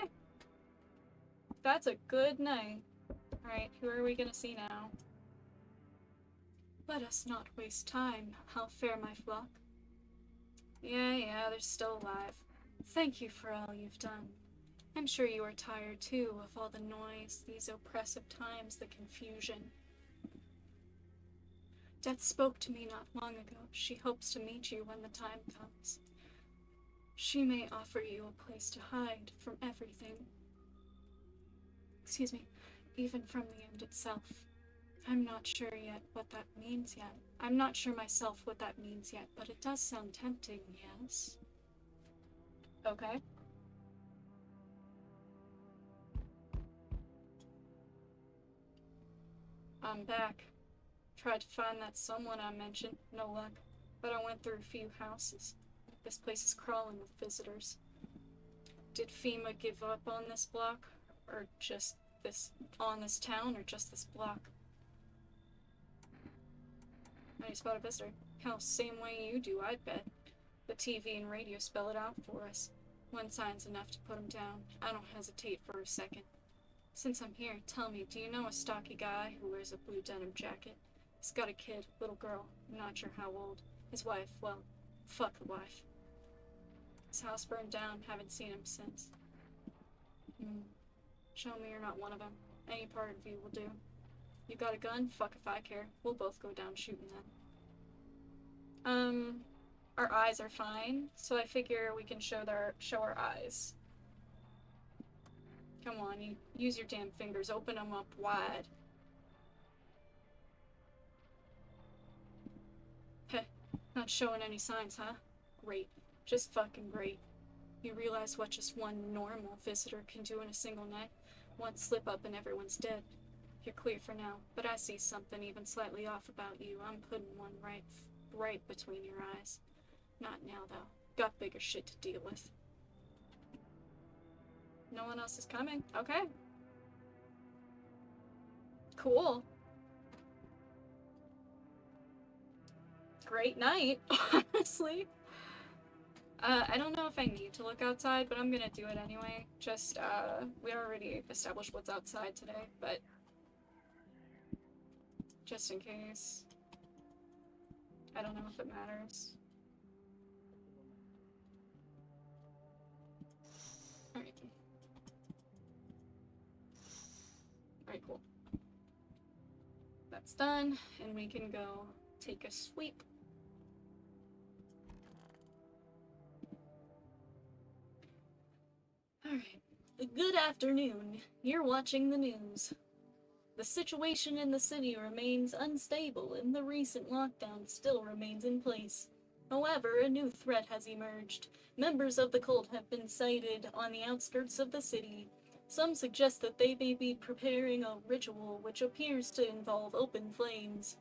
That's a good night. Alright, who are we gonna see now? Let us not waste time. How fare my flock? Yeah, they're still alive. Thank you for all you've done. I'm sure you are tired too of all the noise, these oppressive times, the confusion. Death spoke to me not long ago. She hopes to meet you when the time comes. She may offer you a place to hide from everything. Excuse me, even from the end itself. I'm not sure yet what that means yet. I'm not sure myself what that means yet, but it does sound tempting, yes? Okay. I'm back. Tried to find that someone I mentioned, no luck. But I went through a few houses. This place is crawling with visitors. Did FEMA give up on this block? Or just on this town, or just this block? I spot a visitor. Hell, same way you do, I bet. The TV and radio spell it out for us. One sign's enough to put him down. I don't hesitate for a second. Since I'm here, tell me, do you know a stocky guy who wears a blue denim jacket? He's got a kid, little girl, I'm not sure how old. His wife, well, fuck the wife. His house burned down, haven't seen him since. Show me you're not one of them. Any part of you will do. You got a gun? Fuck if I care. We'll both go down shooting then. Our eyes are fine, so I figure we can show our eyes. Come on, you use your damn fingers. Open them up wide. Heh, not showing any signs, huh? Great. Just fucking great. You realize what just one normal visitor can do in a single night? One slip up and everyone's dead. You're clear for now, but I see something even slightly off about you. I'm putting one right between your eyes. Not now, though. Got bigger shit to deal with. No one else is coming. Okay. Cool. Great night, honestly. I don't know if I need to look outside, but I'm gonna do it anyway. Just, we already established what's outside today, but just in case. I don't know if it matters. Alright. Alright, cool. That's done, and we can go take a sweep. Alright. Good afternoon. You're watching the news. The situation in the city remains unstable, and the recent lockdown still remains in place. However, a new threat has emerged. Members of the cult have been sighted on the outskirts of the city. Some suggest that they may be preparing a ritual which appears to involve open flames.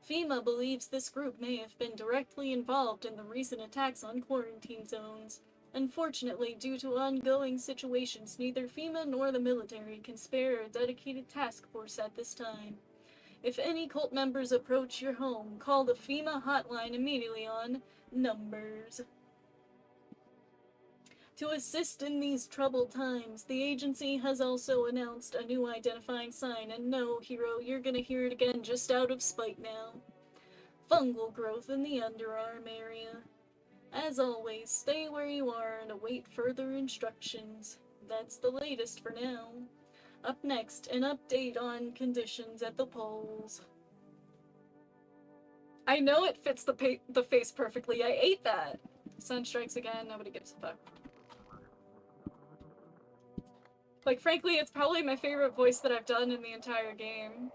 FEMA believes this group may have been directly involved in the recent attacks on quarantine zones. Unfortunately, due to ongoing situations, neither FEMA nor the military can spare a dedicated task force at this time. If any cult members approach your home, call the FEMA hotline immediately on numbers. To assist in these troubled times, the agency has also announced a new identifying sign, and no, hero, you're gonna hear it again just out of spite now. Fungal growth in the underarm area. As always, stay where you are and await further instructions. That's the latest for now. Up next, an update on conditions at the polls. I know it fits the face perfectly. I ate that. Sun strikes again. Nobody gives a fuck. Like, frankly, it's probably my favorite voice that I've done in the entire game.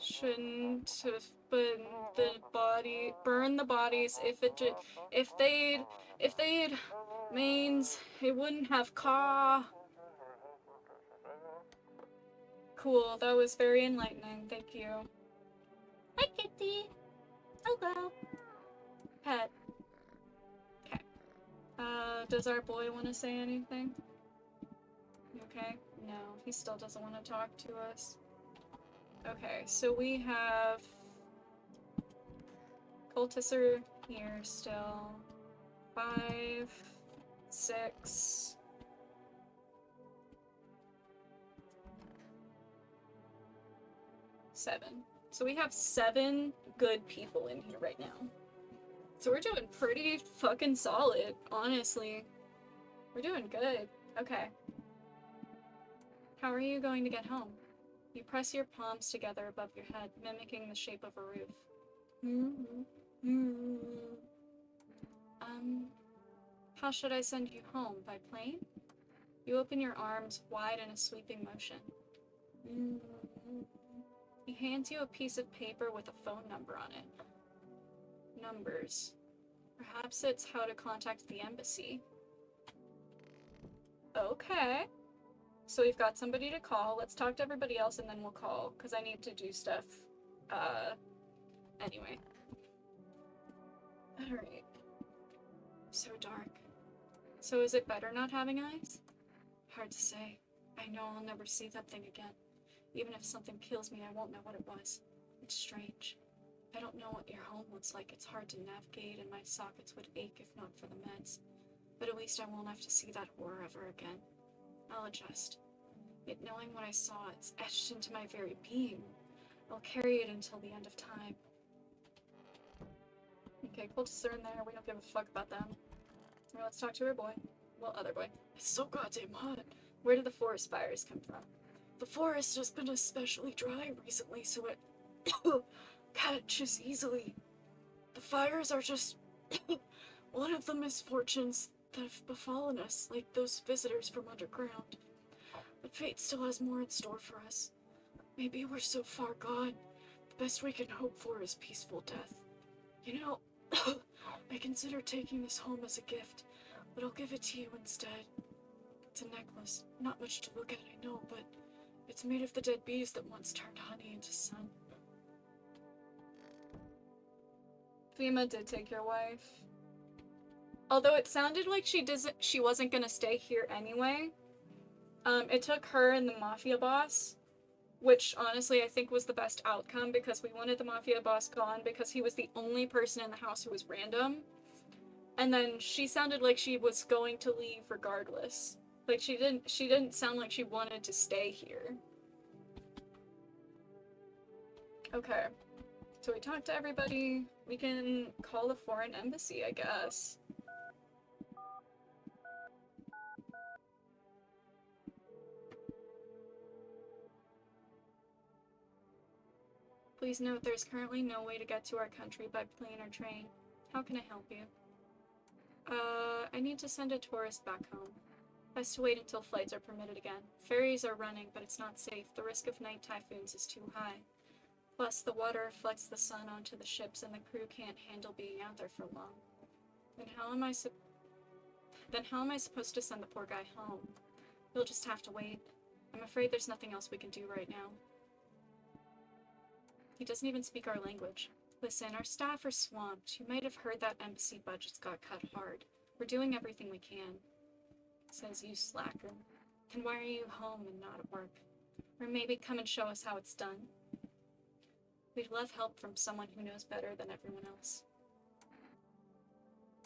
Shouldn't have been burn the bodies. If they'd means it wouldn't have Cool, that was very enlightening, thank you. Hi, Kitty. Hello. Pet. Okay. Does our boy want to say anything? You okay? No, he still doesn't want to talk to us. Okay, so we have cultists are here still. 5, 6. Seven. So we have 7 good people in here right now. So we're doing pretty fucking solid, honestly. We're doing good. Okay. How are you going to get home? You press your palms together above your head, mimicking the shape of a roof. How should I send you home? By plane? You open your arms wide in a sweeping motion. He hands you a piece of paper with a phone number on it. Numbers. Perhaps it's how to contact the embassy. Okay. So we've got somebody to call. Let's talk to everybody else and then we'll call, because I need to do stuff. Anyway. Alright. So dark. So is it better not having eyes? Hard to say. I know I'll never see that thing again. Even if something kills me, I won't know what it was. It's strange. I don't know what your home looks like. It's hard to navigate and my sockets would ache if not for the meds. But at least I won't have to see that horror ever again. I'll adjust. Yet knowing what I saw, it's etched into my very being. I'll carry it until the end of time. Okay, cultists are in there. We don't give a fuck about them. Now let's talk to her boy. Well, other boy. It's so goddamn hot. Where did the forest fires come from? The forest has been especially dry recently, so it catches easily. The fires are just one of the misfortunes that have befallen us, like those visitors from underground. But fate still has more in store for us. Maybe we're so far gone, the best we can hope for is peaceful death. You know, I consider taking this home as a gift, but I'll give it to you instead. It's a necklace. Not much to look at, I know, but it's made of the dead bees that once turned honey into sun. Fema did take your wife. Although it sounded like she wasn't gonna stay here anyway. It took her and the mafia boss, which honestly I think was the best outcome because we wanted the mafia boss gone because he was the only person in the house who was random. And then she sounded like she was going to leave regardless. Like she didn't sound like she wanted to stay here. Okay. So we talked to everybody. We can call the foreign embassy, I guess. Please note there's currently no way to get to our country by plane or train. How can I help you? I need to send a tourist back home. Best to wait until flights are permitted again. Ferries are running, but it's not safe. The risk of night typhoons is too high. Plus, the water reflects the sun onto the ships and the crew can't handle being out there for long. Then how am I supposed to send the poor guy home? You'll just have to wait. I'm afraid there's nothing else we can do right now. He doesn't even speak our language. Listen, our staff are swamped. You might have heard that embassy budget's got cut hard. We're doing everything we can. Says you slacker. Then why are you home and not at work? Or maybe come and show us how it's done. We'd love help from someone who knows better than everyone else.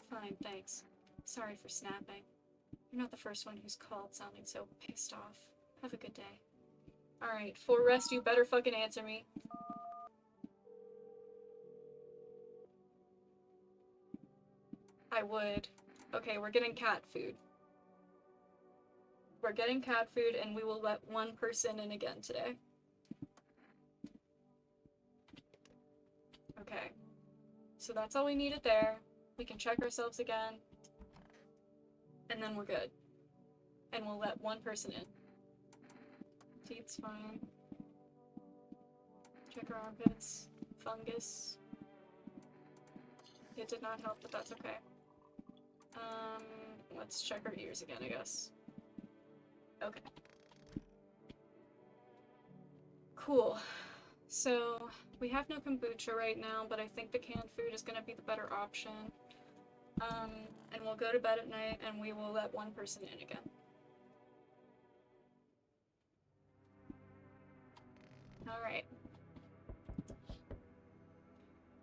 Fine, thanks. Sorry for snapping. You're not the first one who's called sounding so pissed off. Have a good day. Alright, for rest, you better fucking answer me. I would. Okay, we're getting cat food. We're getting cat food, and we will let one person in again today. Okay. So that's all we needed there. We can check ourselves again. And then we're good. And we'll let one person in. Teeth's fine. Check our armpits. Fungus. It did not help, but that's okay. Let's check our ears again, I guess. Okay. Cool. So, we have no kombucha right now, but I think the canned food is gonna be the better option. And we'll go to bed at night, and we will let one person in again. Alright.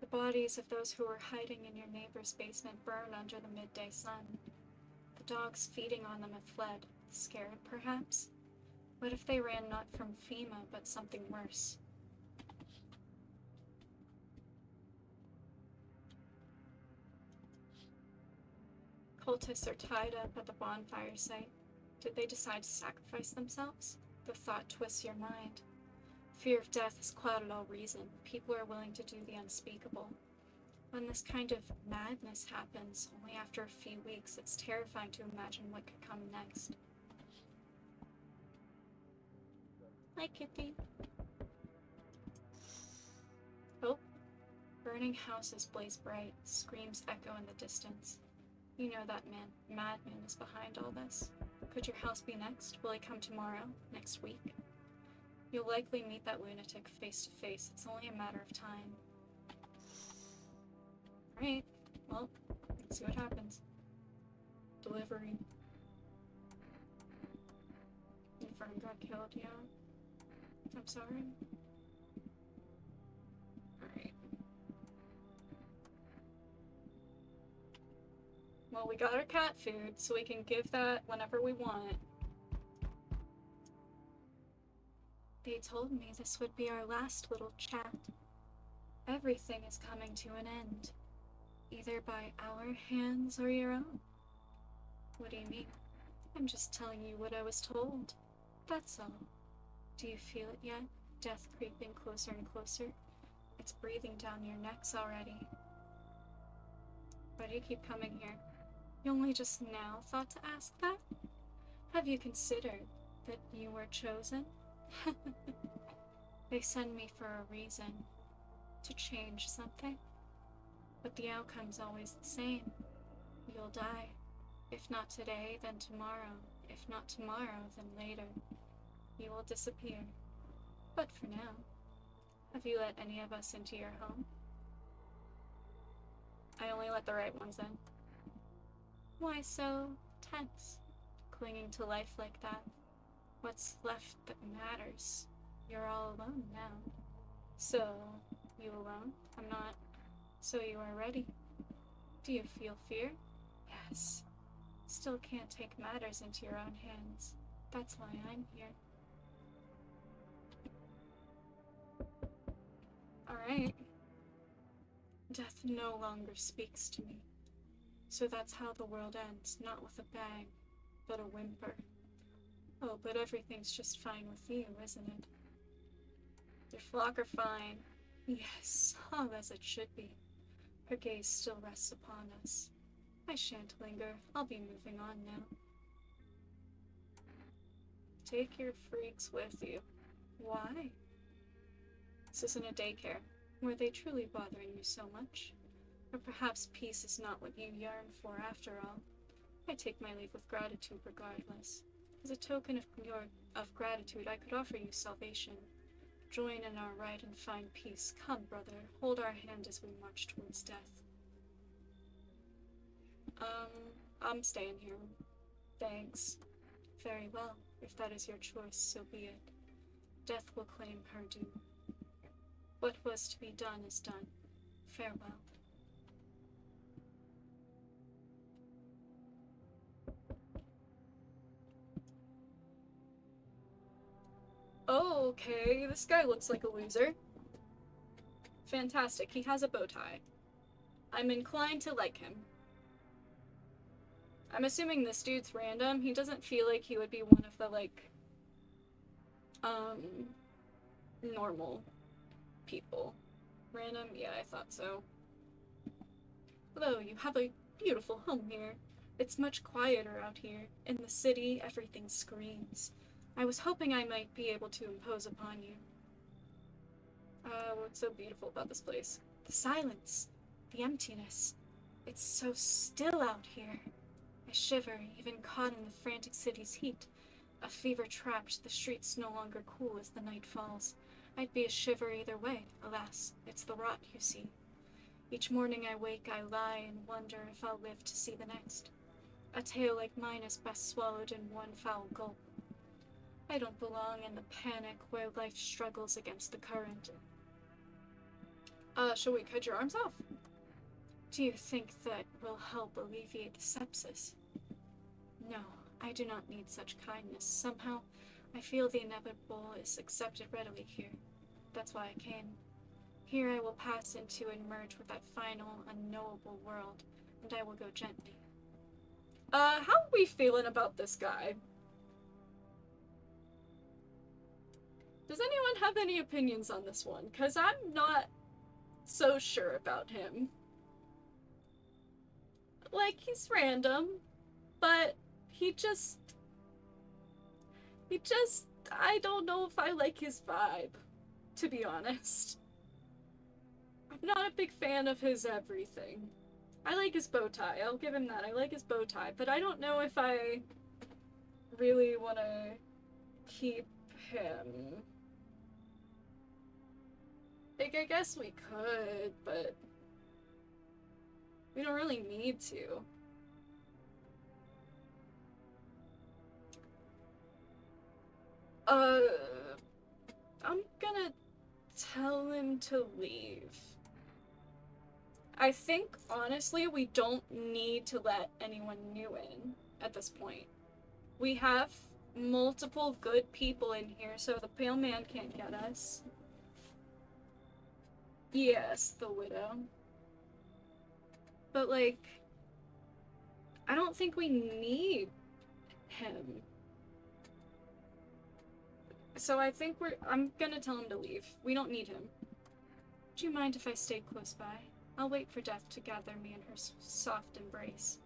The bodies of those who were hiding in your neighbor's basement burn under the midday sun. The dogs feeding on them have fled, scared perhaps? What if they ran not from FEMA, but something worse? Cultists are tied up at the bonfire site. Did they decide to sacrifice themselves? The thought twists your mind. Fear of death has clouded all reason. People are willing to do the unspeakable. When this kind of madness happens, only after a few weeks, it's terrifying to imagine what could come next. Hi, Kitty. Oh. Burning houses blaze bright, screams echo in the distance. You know that madman is behind all this. Could your house be next? Will he come tomorrow? Next week? You'll likely meet that lunatic face to face. It's only a matter of time. Alright, well, let's see what happens. Delivery. Infirm got killed, yeah. I'm sorry. Alright. Well, we got our cat food, so we can give that whenever we want. They told me this would be our last little chat. Everything is coming to an end, either by our hands or your own. What do you mean? I'm just telling you what I was told. That's all. Do you feel it yet? Death creeping closer and closer? It's breathing down your necks already. Why do you keep coming here? You only just now thought to ask that? Have you considered that you were chosen? They send me for a reason. To change something. But the outcome's always the same. You'll die. If not today, then tomorrow. If not tomorrow, then later. You will disappear. But for now, have you let any of us into your home? I only let the right ones in. Why so tense? Clinging to life like that? What's left that matters? You're all alone now. So, you alone? I'm not. So you are ready. Do you feel fear? Yes. Still can't take matters into your own hands. That's why I'm here. Alright. Death no longer speaks to me. So that's how the world ends, not with a bang, but a whimper. Oh, but everything's just fine with you, isn't it? Your flock are fine. Yes, all as it should be. Her gaze still rests upon us. I shan't linger. I'll be moving on now. Take your freaks with you. Why? This isn't a daycare. Were they truly bothering you so much? Or perhaps peace is not what you yearn for after all. I take my leave with gratitude regardless. As a token of gratitude, I could offer you salvation. Join in our ride and find peace. Come, brother, hold our hand as we march towards death. I'm staying here. Thanks. Very well. If that is your choice, so be it. Death will claim her due. What was to be done is done. Farewell. Oh, okay, this guy looks like a loser. Fantastic, he has a bow tie. I'm inclined to like him. I'm assuming this dude's random. He doesn't feel like he would be one of the, like, normal people. Random? Yeah, I thought so. Hello, you have a beautiful home here. It's much quieter out here. In the city, everything screams. I was hoping I might be able to impose upon you. What's so beautiful about this place? The silence. The emptiness. It's so still out here. I shiver, even caught in the frantic city's heat. A fever trapped, the streets no longer cool as the night falls. I'd be a shiver either way. Alas, it's the rot, you see. Each morning I wake, I lie and wonder if I'll live to see the next. A tale like mine is best swallowed in one foul gulp. I don't belong in the panic where life struggles against the current. Shall we cut your arms off? Do you think that will help alleviate the sepsis? No, I do not need such kindness. Somehow, I feel the inevitable is accepted readily here. That's why I came. Here I will pass into and merge with that final, unknowable world, and I will go gently. How are we feeling about this guy? Does anyone have any opinions on this one? Because I'm not so sure about him. Like, he's random, but he just, I don't know if I like his vibe, to be honest. I'm not a big fan of his everything. I like his bow tie, I'll give him that, I like his bow tie, but I don't know if I really want to keep him. Like, I guess we could, but we don't really need to. I'm gonna tell him to leave. I think, honestly, we don't need to let anyone new in at this point. We have multiple good people in here, so the pale man can't get us. Yes, the widow. But, like, I don't think we need him. So I think I'm gonna tell him to leave. We don't need him. Do you mind if I stay close by? I'll wait for death to gather me in her soft embrace.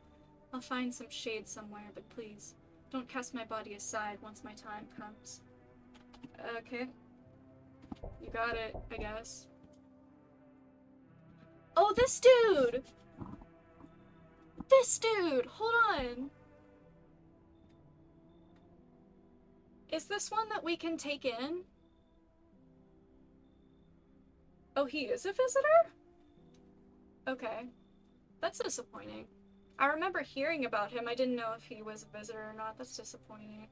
I'll find some shade somewhere, but please, don't cast my body aside once my time comes. Okay. You got it, I guess. Oh, this dude! This dude! Hold on! Is this one that we can take in? Oh, he is a visitor? Okay. That's disappointing. I remember hearing about him. I didn't know if he was a visitor or not. That's disappointing.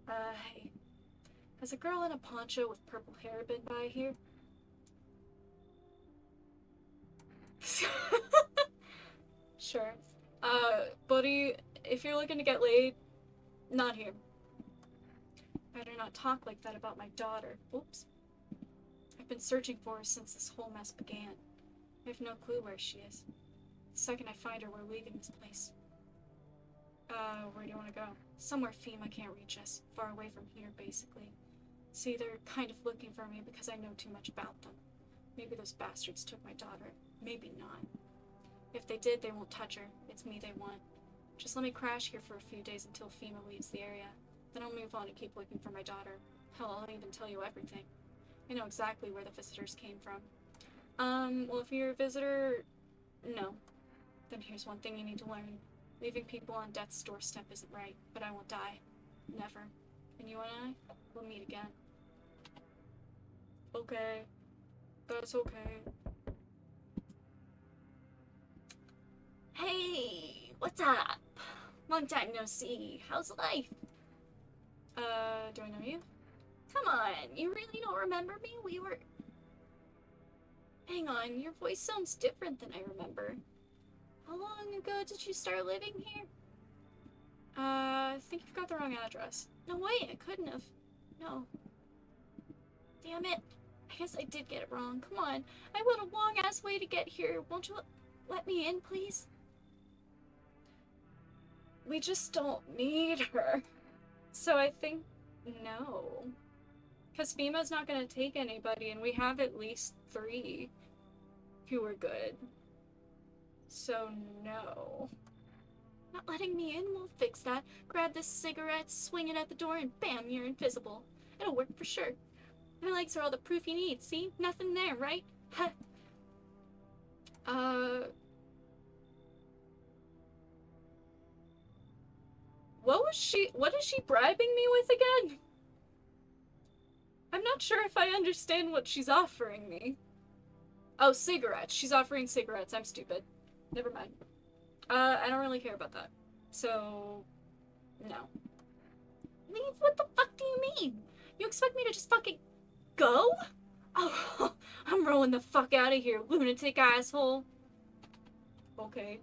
Hey. Has a girl in a poncho with purple hair been by here? Sure. Buddy, if you're looking to get laid, not here. Better not talk like that about my daughter. Oops. I've been searching for her since this whole mess began. I have no clue where she is. The second I find her, we're leaving this place. Where do you want to go? Somewhere FEMA can't reach us. Far away from here, basically. See, they're kind of looking for me because I know too much about them. Maybe those bastards took my daughter. Maybe not. If they did, they won't touch her. It's me they want. Just let me crash here for a few days until FEMA leaves the area. Then I'll move on and keep looking for my daughter. Hell, I'll even tell you everything. I know exactly where the visitors came from. Well, if you're a visitor, no. Then here's one thing you need to learn. Leaving people on death's doorstep isn't right, but I won't die. Never. And you and I, we'll meet again. Okay. That's okay. Hey, what's up? Long time no see. How's life? Do I know you? Come on, you really don't remember me? We were... Hang on, your voice sounds different than I remember. How long ago did you start living here? I think you've got the wrong address. No way, I couldn't have. No. Damn it. I guess I did get it wrong. Come on, I went a long-ass way to get here. Won't you let me in, please? We just don't need her. So I think no. Because FEMA's not going to take anybody, and we have at least 3 who are good. So no. Not letting me in? We'll fix that. Grab this cigarette, swing it at the door, and bam, you're invisible. It'll work for sure. My legs are all the proof you need, see? Nothing there, right? Ha. What is she bribing me with again? I'm not sure if I understand what she's offering me. Oh, cigarettes. She's offering cigarettes. I'm stupid. Never mind. I don't really care about that. So, no. Leave? What the fuck do you mean? You expect me to just fucking go? Oh, I'm rolling the fuck out of here, lunatic asshole. Okay.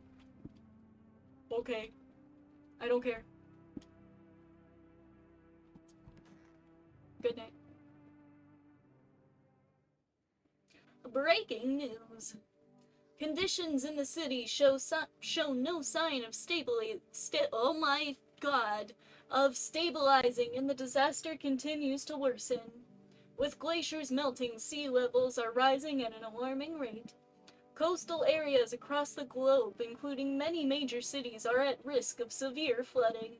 Okay. I don't care. Good night. Breaking news. Conditions in the city show no sign of oh my god, of stabilizing, and the disaster continues to worsen. With glaciers melting, sea levels are rising at an alarming rate. Coastal areas across the globe, including many major cities, are at risk of severe flooding.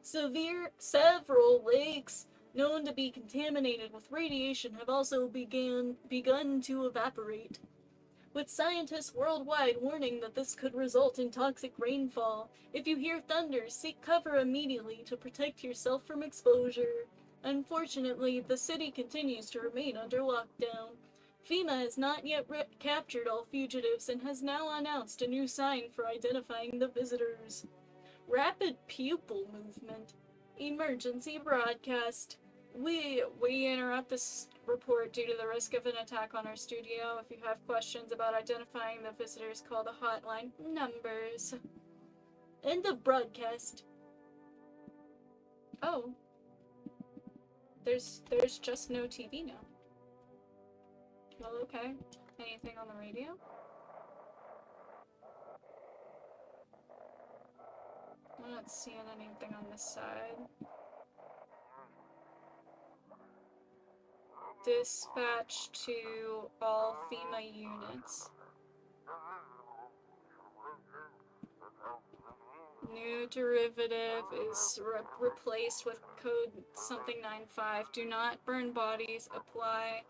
Several lakes known to be contaminated with radiation have also begun to evaporate, with scientists worldwide warning that this could result in toxic rainfall. If you hear thunder, seek cover immediately to protect yourself from exposure. Unfortunately, the city continues to remain under lockdown. FEMA has not yet captured all fugitives and has now announced a new sign for identifying the visitors. Rapid pupil movement. Emergency broadcast. we interrupt this report due to the risk of an attack on our studio. If you have questions about identifying the visitors, call the hotline numbers. End of broadcast. Oh. There's just no TV now. Well, okay. Anything on the radio? I'm not seeing anything on this side. Dispatch to all FEMA units. New derivative is replaced with code something 95. Do not burn bodies. Apply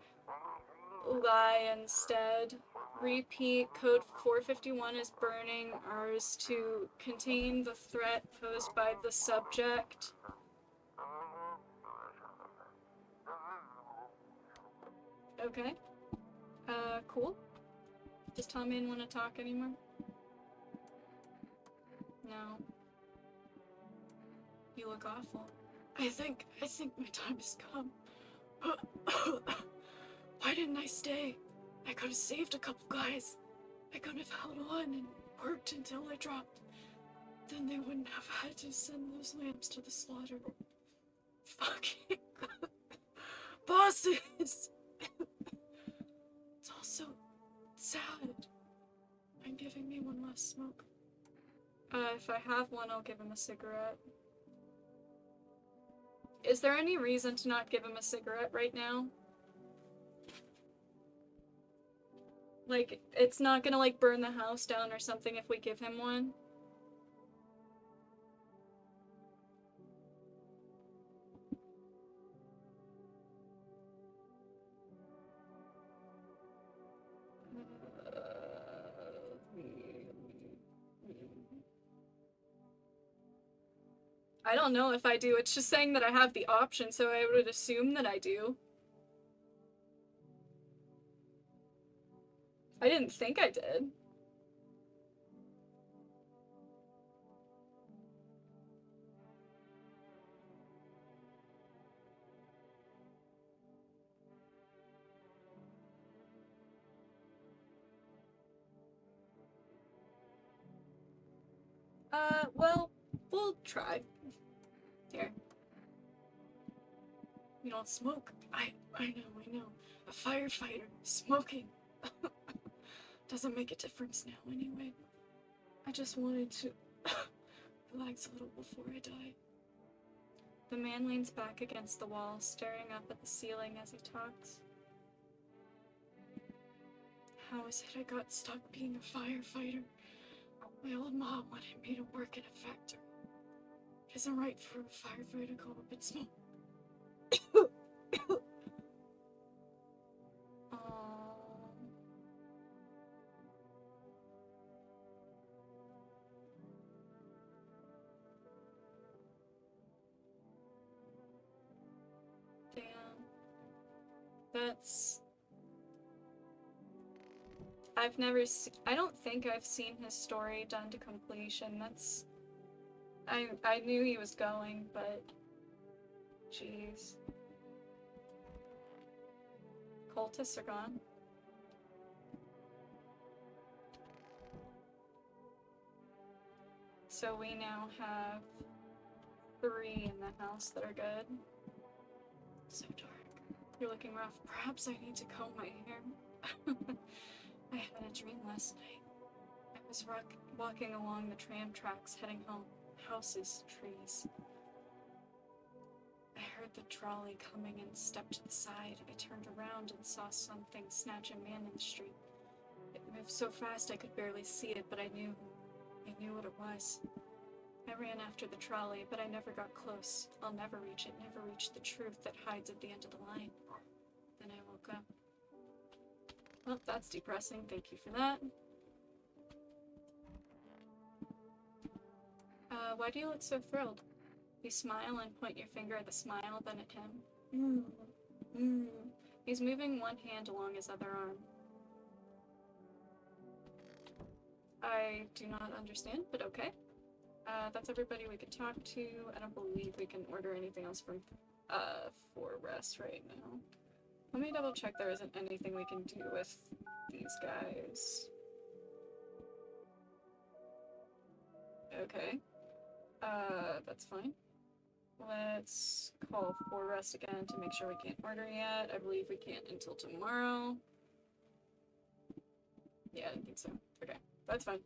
lie instead. Repeat, code 451 is burning ours to contain the threat posed by the subject. Okay. Cool. Does Tommy want to talk anymore? No. You look awful. I think my time has come. Why didn't I stay? I could have saved a couple guys. I could have held on and worked until I dropped. Then they wouldn't have had to send those lambs to the slaughter. Fucking bosses! It's also sad. I'm giving me one last smoke. If I have one, I'll give him a cigarette. Is there any reason to not give him a cigarette right now? Like, it's not gonna, like, burn the house down or something if we give him one? I don't know if I do. It's just saying that I have the option, so I would assume that I do. I didn't think I did. Well, we'll try. Here. You don't smoke. I know. A firefighter. Smoking. Doesn't make a difference now anyway. I just wanted to relax a little before I die. The man leans back against the wall, staring up at the ceiling as he talks. How is it I got stuck being a firefighter? My old mom wanted me to work in a factory. It isn't right for a firefighter to go up and smoke. Damn. That's... I've never I don't think I've seen his story done to completion. That's... I knew he was going, but... Jeez. Cultists are gone. So we now have 3 in the house that are good. So dark. You're looking rough. Perhaps I need to comb my hair. I had a dream last night. I was walking along the tram tracks heading home. Houses, trees. I heard the trolley coming and stepped to the side. I turned around and saw something snatch a man in the street. It moved so fast I could barely see it, but I knew what it was. I ran after the trolley, but I never got close. I'll never reach it, never reach the truth that hides at the end of the line. Then I woke up. Well, that's depressing. Thank you for that. Why do you look so thrilled? You smile and point your finger at the smile, then at him. He's moving one hand along his other arm. I do not understand, but okay. That's everybody we can talk to. I don't believe we can order anything else from for rest right now. Let me double check there isn't anything we can do with these guys. Okay. That's fine. Let's call for rest again to make sure we can't order yet. I believe we can't until tomorrow. Yeah, I think so. Okay, that's fine.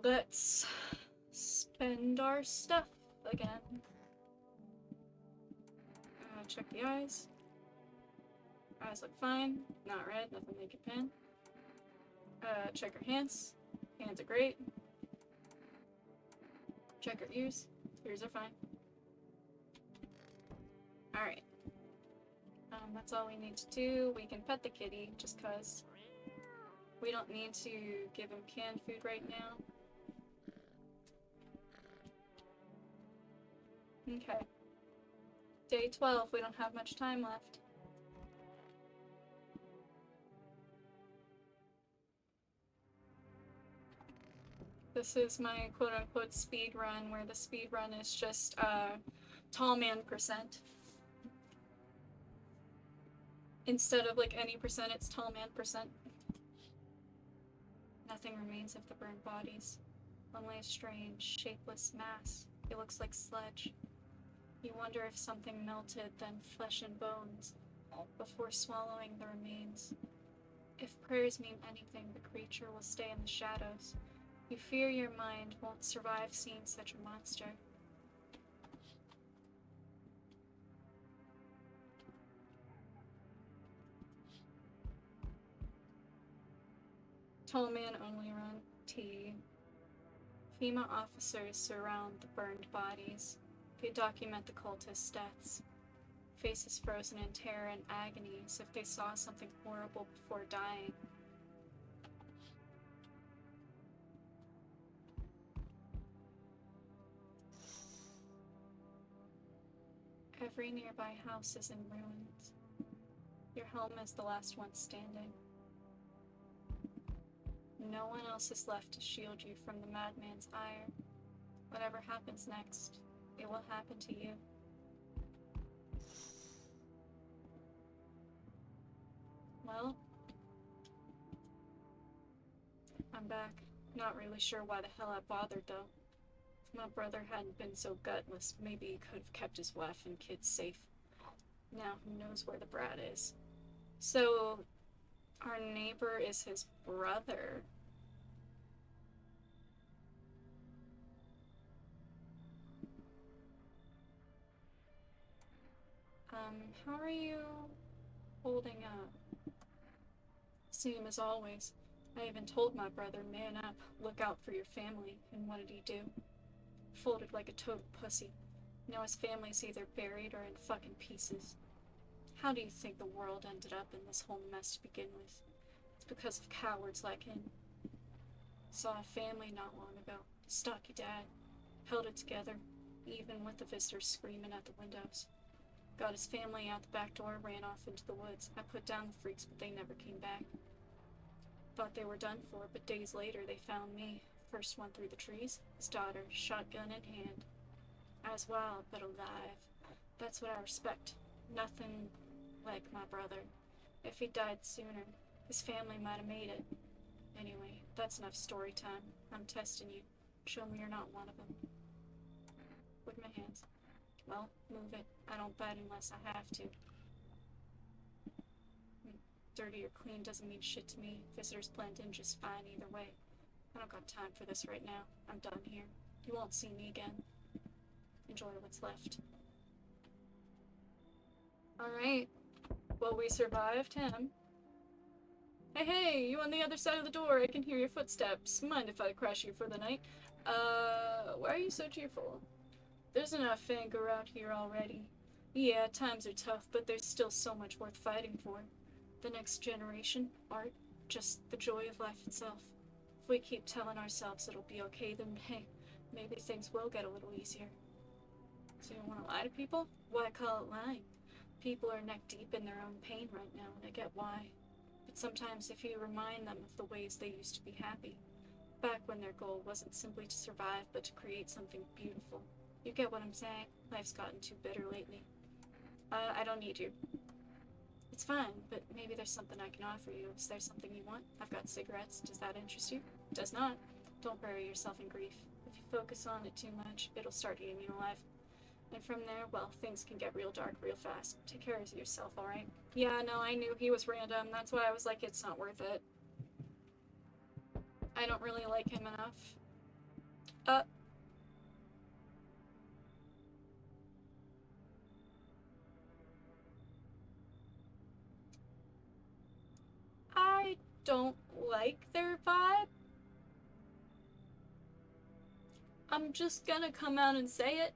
Let's spend our stuff again. Check the eyes. Eyes look fine. Not red, nothing they can pin. Check our hands. Hands are great. Check our ears. Ears are fine. Alright. That's all we need to do. We can pet the kitty, just cause. We don't need to give him canned food right now. Okay. Day 12, we don't have much time left. This is my quote-unquote speed run, where the speed run is just tall man percent. Instead of like any percent, it's tall man percent. Nothing remains of the burned bodies. Only a strange, shapeless mass. It looks like sludge. You wonder if something melted, then flesh and bones, before swallowing the remains. If prayers mean anything, the creature will stay in the shadows. You fear your mind won't survive seeing such a monster. Tall man only run. T. FEMA officers surround the burned bodies. They document the cultists' deaths. Faces frozen in terror and agony as if they saw something horrible before dying. Every nearby house is in ruins. Your home is the last one standing. No one else is left to shield you from the madman's ire. Whatever happens next, it will happen to you. Well, I'm back. Not really sure why the hell I bothered, though. If my brother hadn't been so gutless, maybe he could have kept his wife and kids safe. Now who knows where the brat is. So, our neighbor is his brother. How are you holding up? Same as always. I even told my brother, man up, look out for your family, and what did he do? Folded like a total pussy. Now his family's either buried or in fucking pieces. How do you think the world ended up in this whole mess to begin with? It's because of cowards like him. Saw a family not long ago. Stocky dad. Held it together, even with the visitors screaming at the windows. Got his family out the back door, ran off into the woods. I put down the freaks, but they never came back. Thought they were done for, but days later they found me. First one through the trees, his daughter, shotgun in hand. I was wild, but alive. That's what I respect. Nothing like my brother. If he died sooner, his family might have made it. Anyway, that's enough story time. I'm testing you. Show me you're not one of them. Look at my hands. Well, move it. I don't bite unless I have to. Dirty or clean doesn't mean shit to me. Visitors blend in just fine either way. I don't got time for this right now. I'm done here. You won't see me again. Enjoy what's left. Alright. Well, we survived him. Hey, you on the other side of the door. I can hear your footsteps. Mind if I crash you for the night? Why are you so cheerful? There's enough anger out here already. Yeah, times are tough, but there's still so much worth fighting for. The next generation, art, just the joy of life itself. If we keep telling ourselves it'll be okay, then hey, maybe things will get a little easier. So you want to lie to people? Why call it lying? People are neck deep in their own pain right now, and I get why. But sometimes if you remind them of the ways they used to be happy, back when their goal wasn't simply to survive, but to create something beautiful, You get what I'm saying? Life's gotten too bitter lately. I don't need you. It's fine, but maybe there's something I can offer you. Is there something you want? I've got cigarettes. Does that interest you? Does not. Don't bury yourself in grief. If you focus on it too much, it'll start eating you alive. And from there, well, things can get real dark real fast. Take care of yourself, alright? Yeah, no, I knew he was random. That's why I was like, it's not worth it. I don't really like him enough. I don't like their vibe. I'm just gonna come out and say it.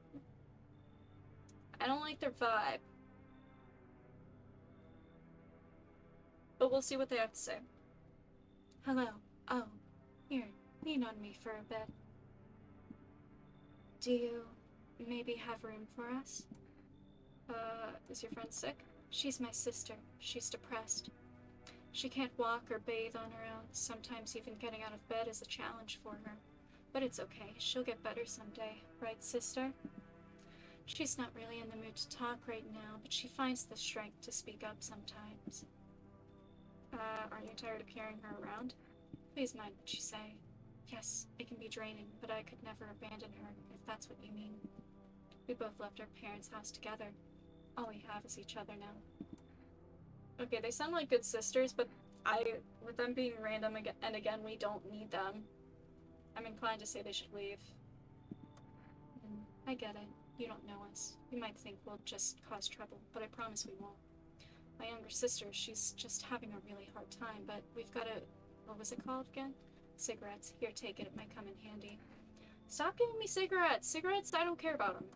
I don't like their vibe. But we'll see what they have to say. Hello. Oh, here, lean on me for a bit. Do you maybe have room for us? Is your friend sick? She's my sister. She's depressed. She can't walk or bathe on her own. Sometimes even getting out of bed is a challenge for her. But it's okay. She'll get better someday. Right, sister? She's not really in the mood to talk right now, but she finds the strength to speak up sometimes. Aren't you tired of carrying her around? Please mind what you say. Yes, it can be draining, but I could never abandon her, if that's what you mean. We both left our parents' house together. All we have is each other now. Okay, they sound like good sisters, but with them being random again and again, we don't need them. I'm inclined to say they should leave. I get it. You don't know us. You might think we'll just cause trouble, but I promise we won't. My younger sister, she's just having a really hard time, but we've got a... What was it called again? Cigarettes. Here, take it. It might come in handy. Stop giving me cigarettes! Cigarettes, I don't care about them.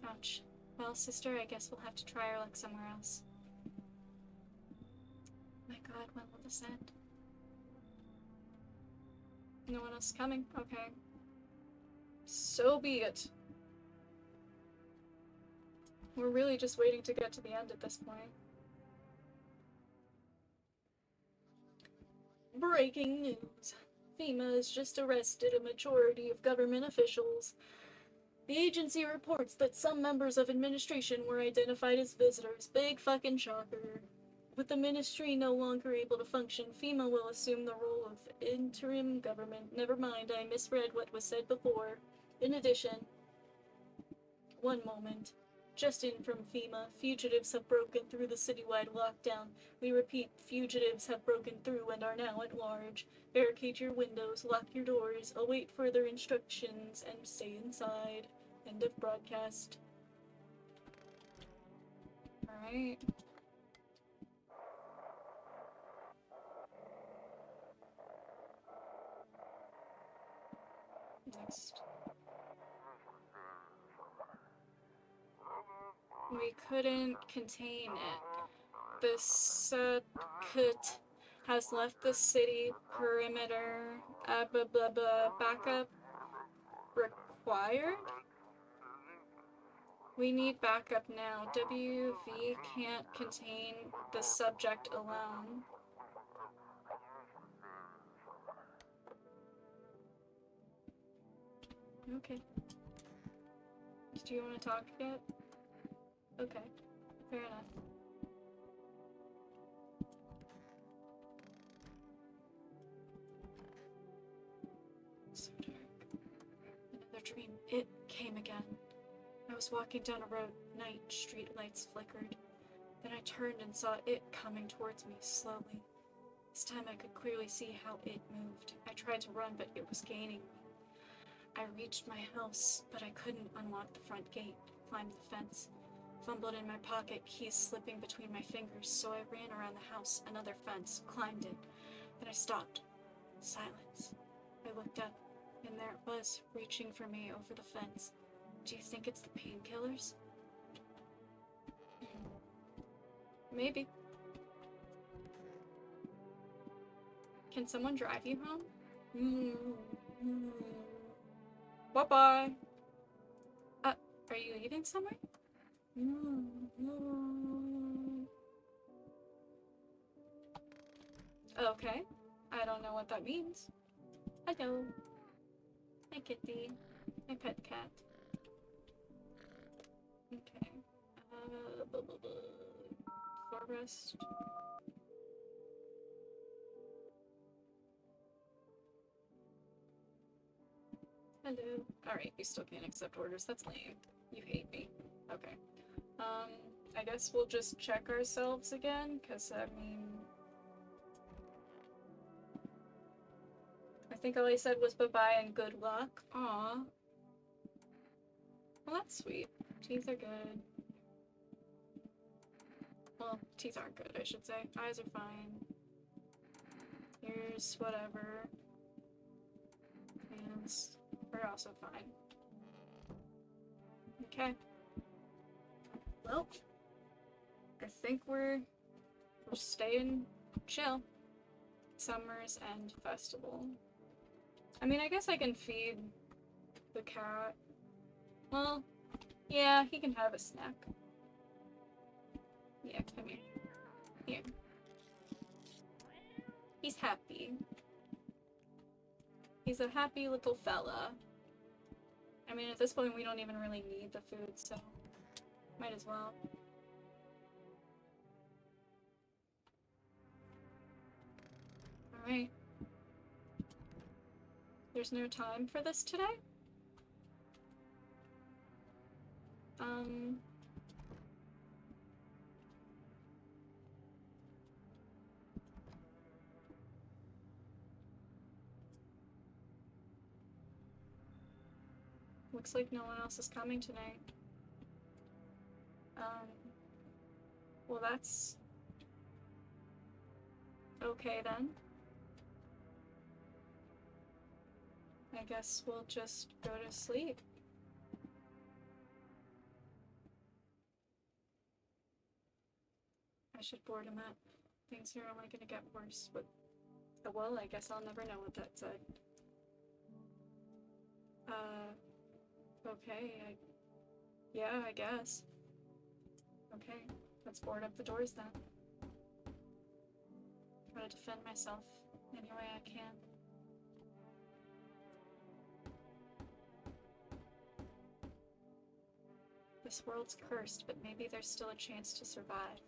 Ouch. Well, sister, I guess we'll have to try our luck somewhere else. My god, when will this end? No one else coming? Okay. So be it. We're really just waiting to get to the end at this point. Breaking news. FEMA has just arrested a majority of government officials. The agency reports that some members of administration were identified as visitors. Big fucking shocker. With the ministry no longer able to function, FEMA will assume the role of interim government. Never mind, I misread what was said before. In addition, one moment. Just in from FEMA, fugitives have broken through the citywide lockdown. We repeat, fugitives have broken through and are now at large. Barricade your windows, lock your doors, await further instructions, and stay inside. End of broadcast. Alright. Next. We couldn't contain it. The circuit has left the city perimeter. Backup required? We need backup now. WV can't contain the subject alone. Okay. Do you want to talk yet? Okay. Fair enough. So dark. Another dream. It came again. I was walking down a road. Night, street lights flickered. Then I turned and saw it coming towards me, slowly. This time I could clearly see how it moved. I tried to run, but it was gaining me. I reached my house, but I couldn't unlock the front gate, climb the fence. Fumbled in my pocket, keys slipping between my fingers, so I ran around the house, another fence, climbed it. Then I stopped. Silence. I looked up, and there it was, reaching for me over the fence. Do you think it's the painkillers? Maybe. Can someone drive you home? Bye-bye. Are you leaving somewhere? Okay. I don't know what that means. Hello. Hi, kitty. My pet cat. Forest. Hello. Alright, you still can't accept orders. That's lame. You hate me. Okay. I guess we'll just check ourselves again, because, I mean... I think all he said was bye-bye and good luck. Aw. Well, that's sweet. Teeth are good. Well, teeth aren't good, I should say. Eyes are fine. Ears, whatever. Hands are also fine. Okay. Well, I think we're staying chill. Summer's End Festival. I mean, I guess I can feed the cat. Well, yeah, he can have a snack. Yeah, come here. Here. He's happy. He's a happy little fella. I mean, at this point, we don't even really need the food, so might as well. Alright. There's no time for this today? Looks like no one else is coming tonight. Well, that's okay then. I guess we'll just go to sleep. I should board him up. Things are only gonna get worse, but... Oh, well, I guess I'll never know what that said. Okay, yeah, I guess. Okay, let's board up the doors then. Try to defend myself any way I can. This world's cursed, but maybe there's still a chance to survive.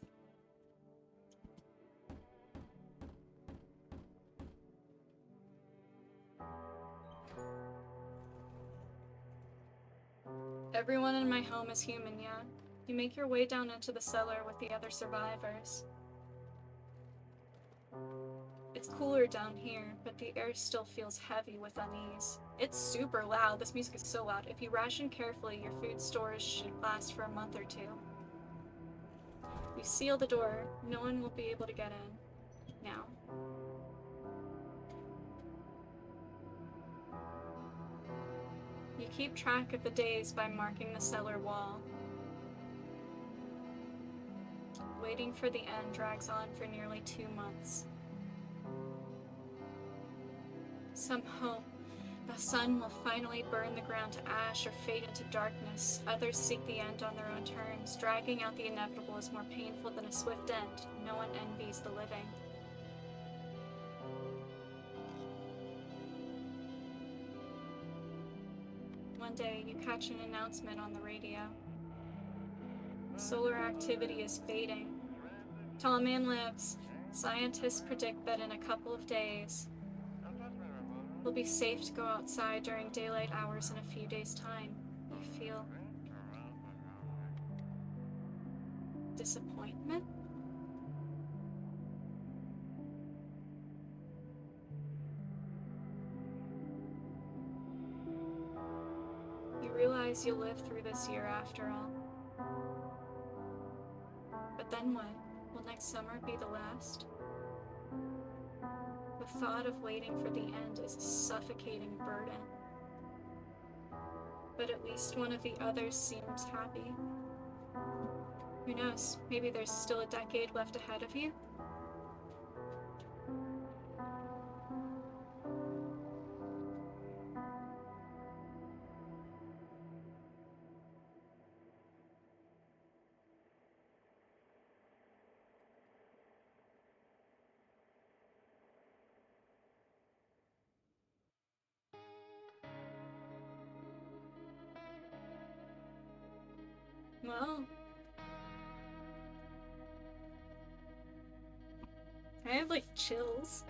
Everyone in my home is human, yeah? You make your way down into the cellar with the other survivors. It's cooler down here, but the air still feels heavy with unease. It's super loud. This music is so loud. If you ration carefully, your food storage should last for a month or two. You seal the door. No one will be able to get in. Now. You keep track of the days by marking the cellar wall. Waiting for the end drags on for nearly 2 months. Some hope the sun will finally burn the ground to ash or fade into darkness. Others seek the end on their own terms. Dragging out the inevitable is more painful than a swift end. No one envies the living. One day, you catch an announcement on the radio. Solar activity is fading. Tall man lives. Scientists predict that in a couple of days, it'll be safe to go outside during daylight hours in a few days' time. You feel disappointment? You realize you'll live through this year after all. But then what? Will next summer be the last? The thought of waiting for the end is a suffocating burden. But at least one of the others seems happy. Who knows? Maybe there's still a decade left ahead of you? Well, I have like chills.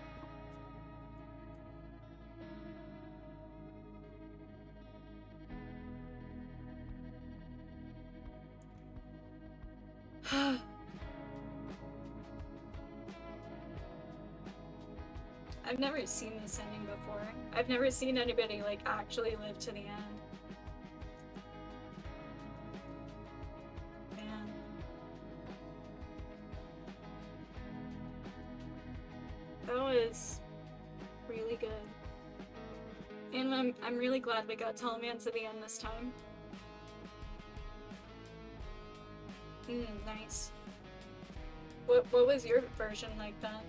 I've never seen this ending before. I've never seen anybody like actually live to the end. Man. That was really good. And I'm really glad we got Teleman to the end this time. Nice. What was your version like then?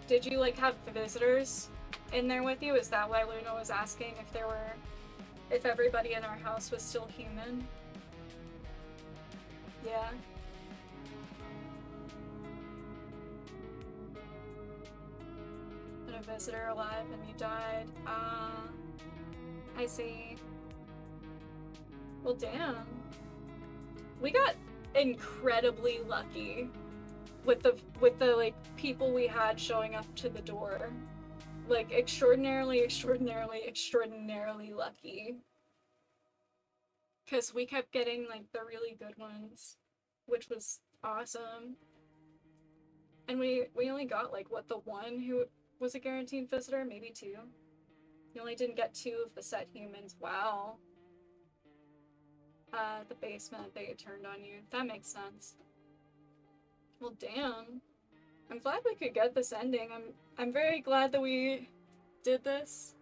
Did you like have visitors in there with you? Is that why Luna was asking if everybody in our house was still human? Yeah. And a visitor alive and you died. I see. Well, damn. We got incredibly lucky with the like people we had showing up to the door. Like extraordinarily lucky. Cause we kept getting like the really good ones, which was awesome. And we only got like what, the one who was a guaranteed visitor, maybe two. You only didn't get two of the set humans. Wow. The basement, they turned on you. That makes sense. Well, damn. I'm glad we could get this ending. I'm very glad that we did this.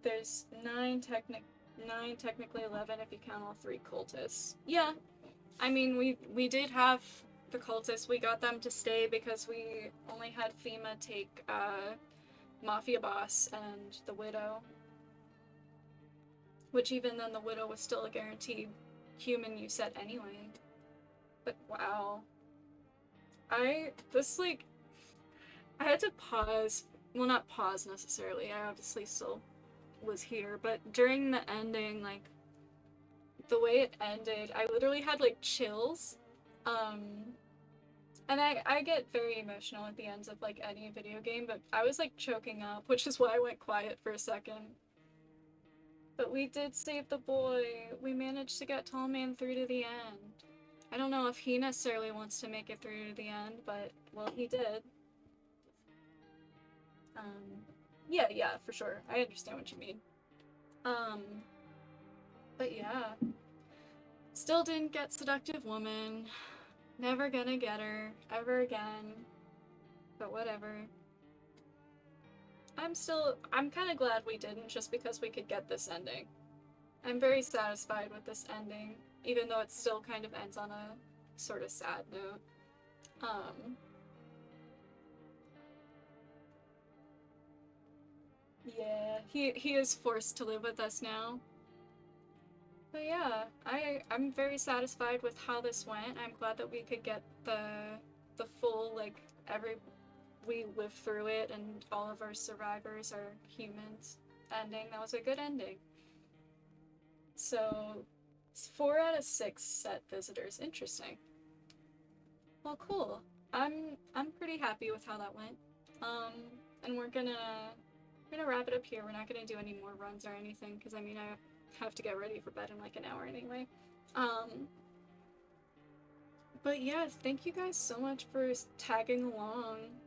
There's nine, technically 11 if you count all three cultists. Yeah. I mean, we did have the cultists. We got them to stay because we only had FEMA take Mafia Boss and the Widow. Which even then, the Widow was still a guaranteed human you set anyway. But wow. I had to pause. Well, not pause necessarily. I obviously still was here. But during the ending, like, the way it ended, I literally had, like, chills. And I get very emotional at the ends of, like, any video game, but I was, like, choking up, which is why I went quiet for a second. But we did save the boy. We managed to get Tall Man through to the end. I don't know if he necessarily wants to make it through to the end, but, well, he did. Yeah, for sure. I understand what you mean. But yeah. Still didn't get Seductive Woman. Never gonna get her. Ever again. But whatever. I'm kind of glad we didn't, just because we could get this ending. I'm very satisfied with this ending, even though it still kind of ends on a sort of sad note. Yeah, he is forced to live with us now. But yeah, I'm very satisfied with how this went. I'm glad that we could get the full, like, we lived through it and all of our survivors are humans ending. That was a good ending. So, it's 4 out of 6 set visitors. Interesting. Well, cool. I'm pretty happy with how that went. And we're gonna wrap it up here. We're not gonna do any more runs or anything, because I mean, I have to get ready for bed in like an hour anyway. But yeah, thank you guys so much for tagging along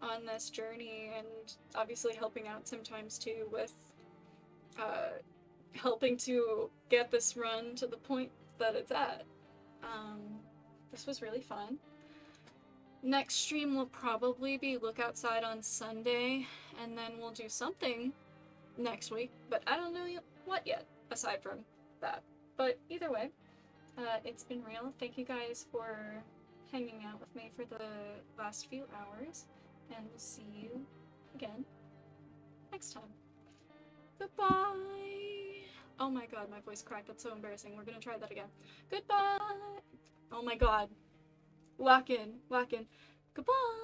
on this journey, and obviously helping out sometimes too with helping to get this run to the point that it's at. This was really fun. Next stream will probably be Look Outside on Sunday, and then we'll do something next week, but I don't know what yet, aside from that. But either way, it's been real. Thank you guys for hanging out with me for the last few hours, and we'll see you again next time. Goodbye! Oh my god, my voice cracked. That's so embarrassing. We're gonna try that again. Goodbye! Oh my god. Lock in. Goodbye!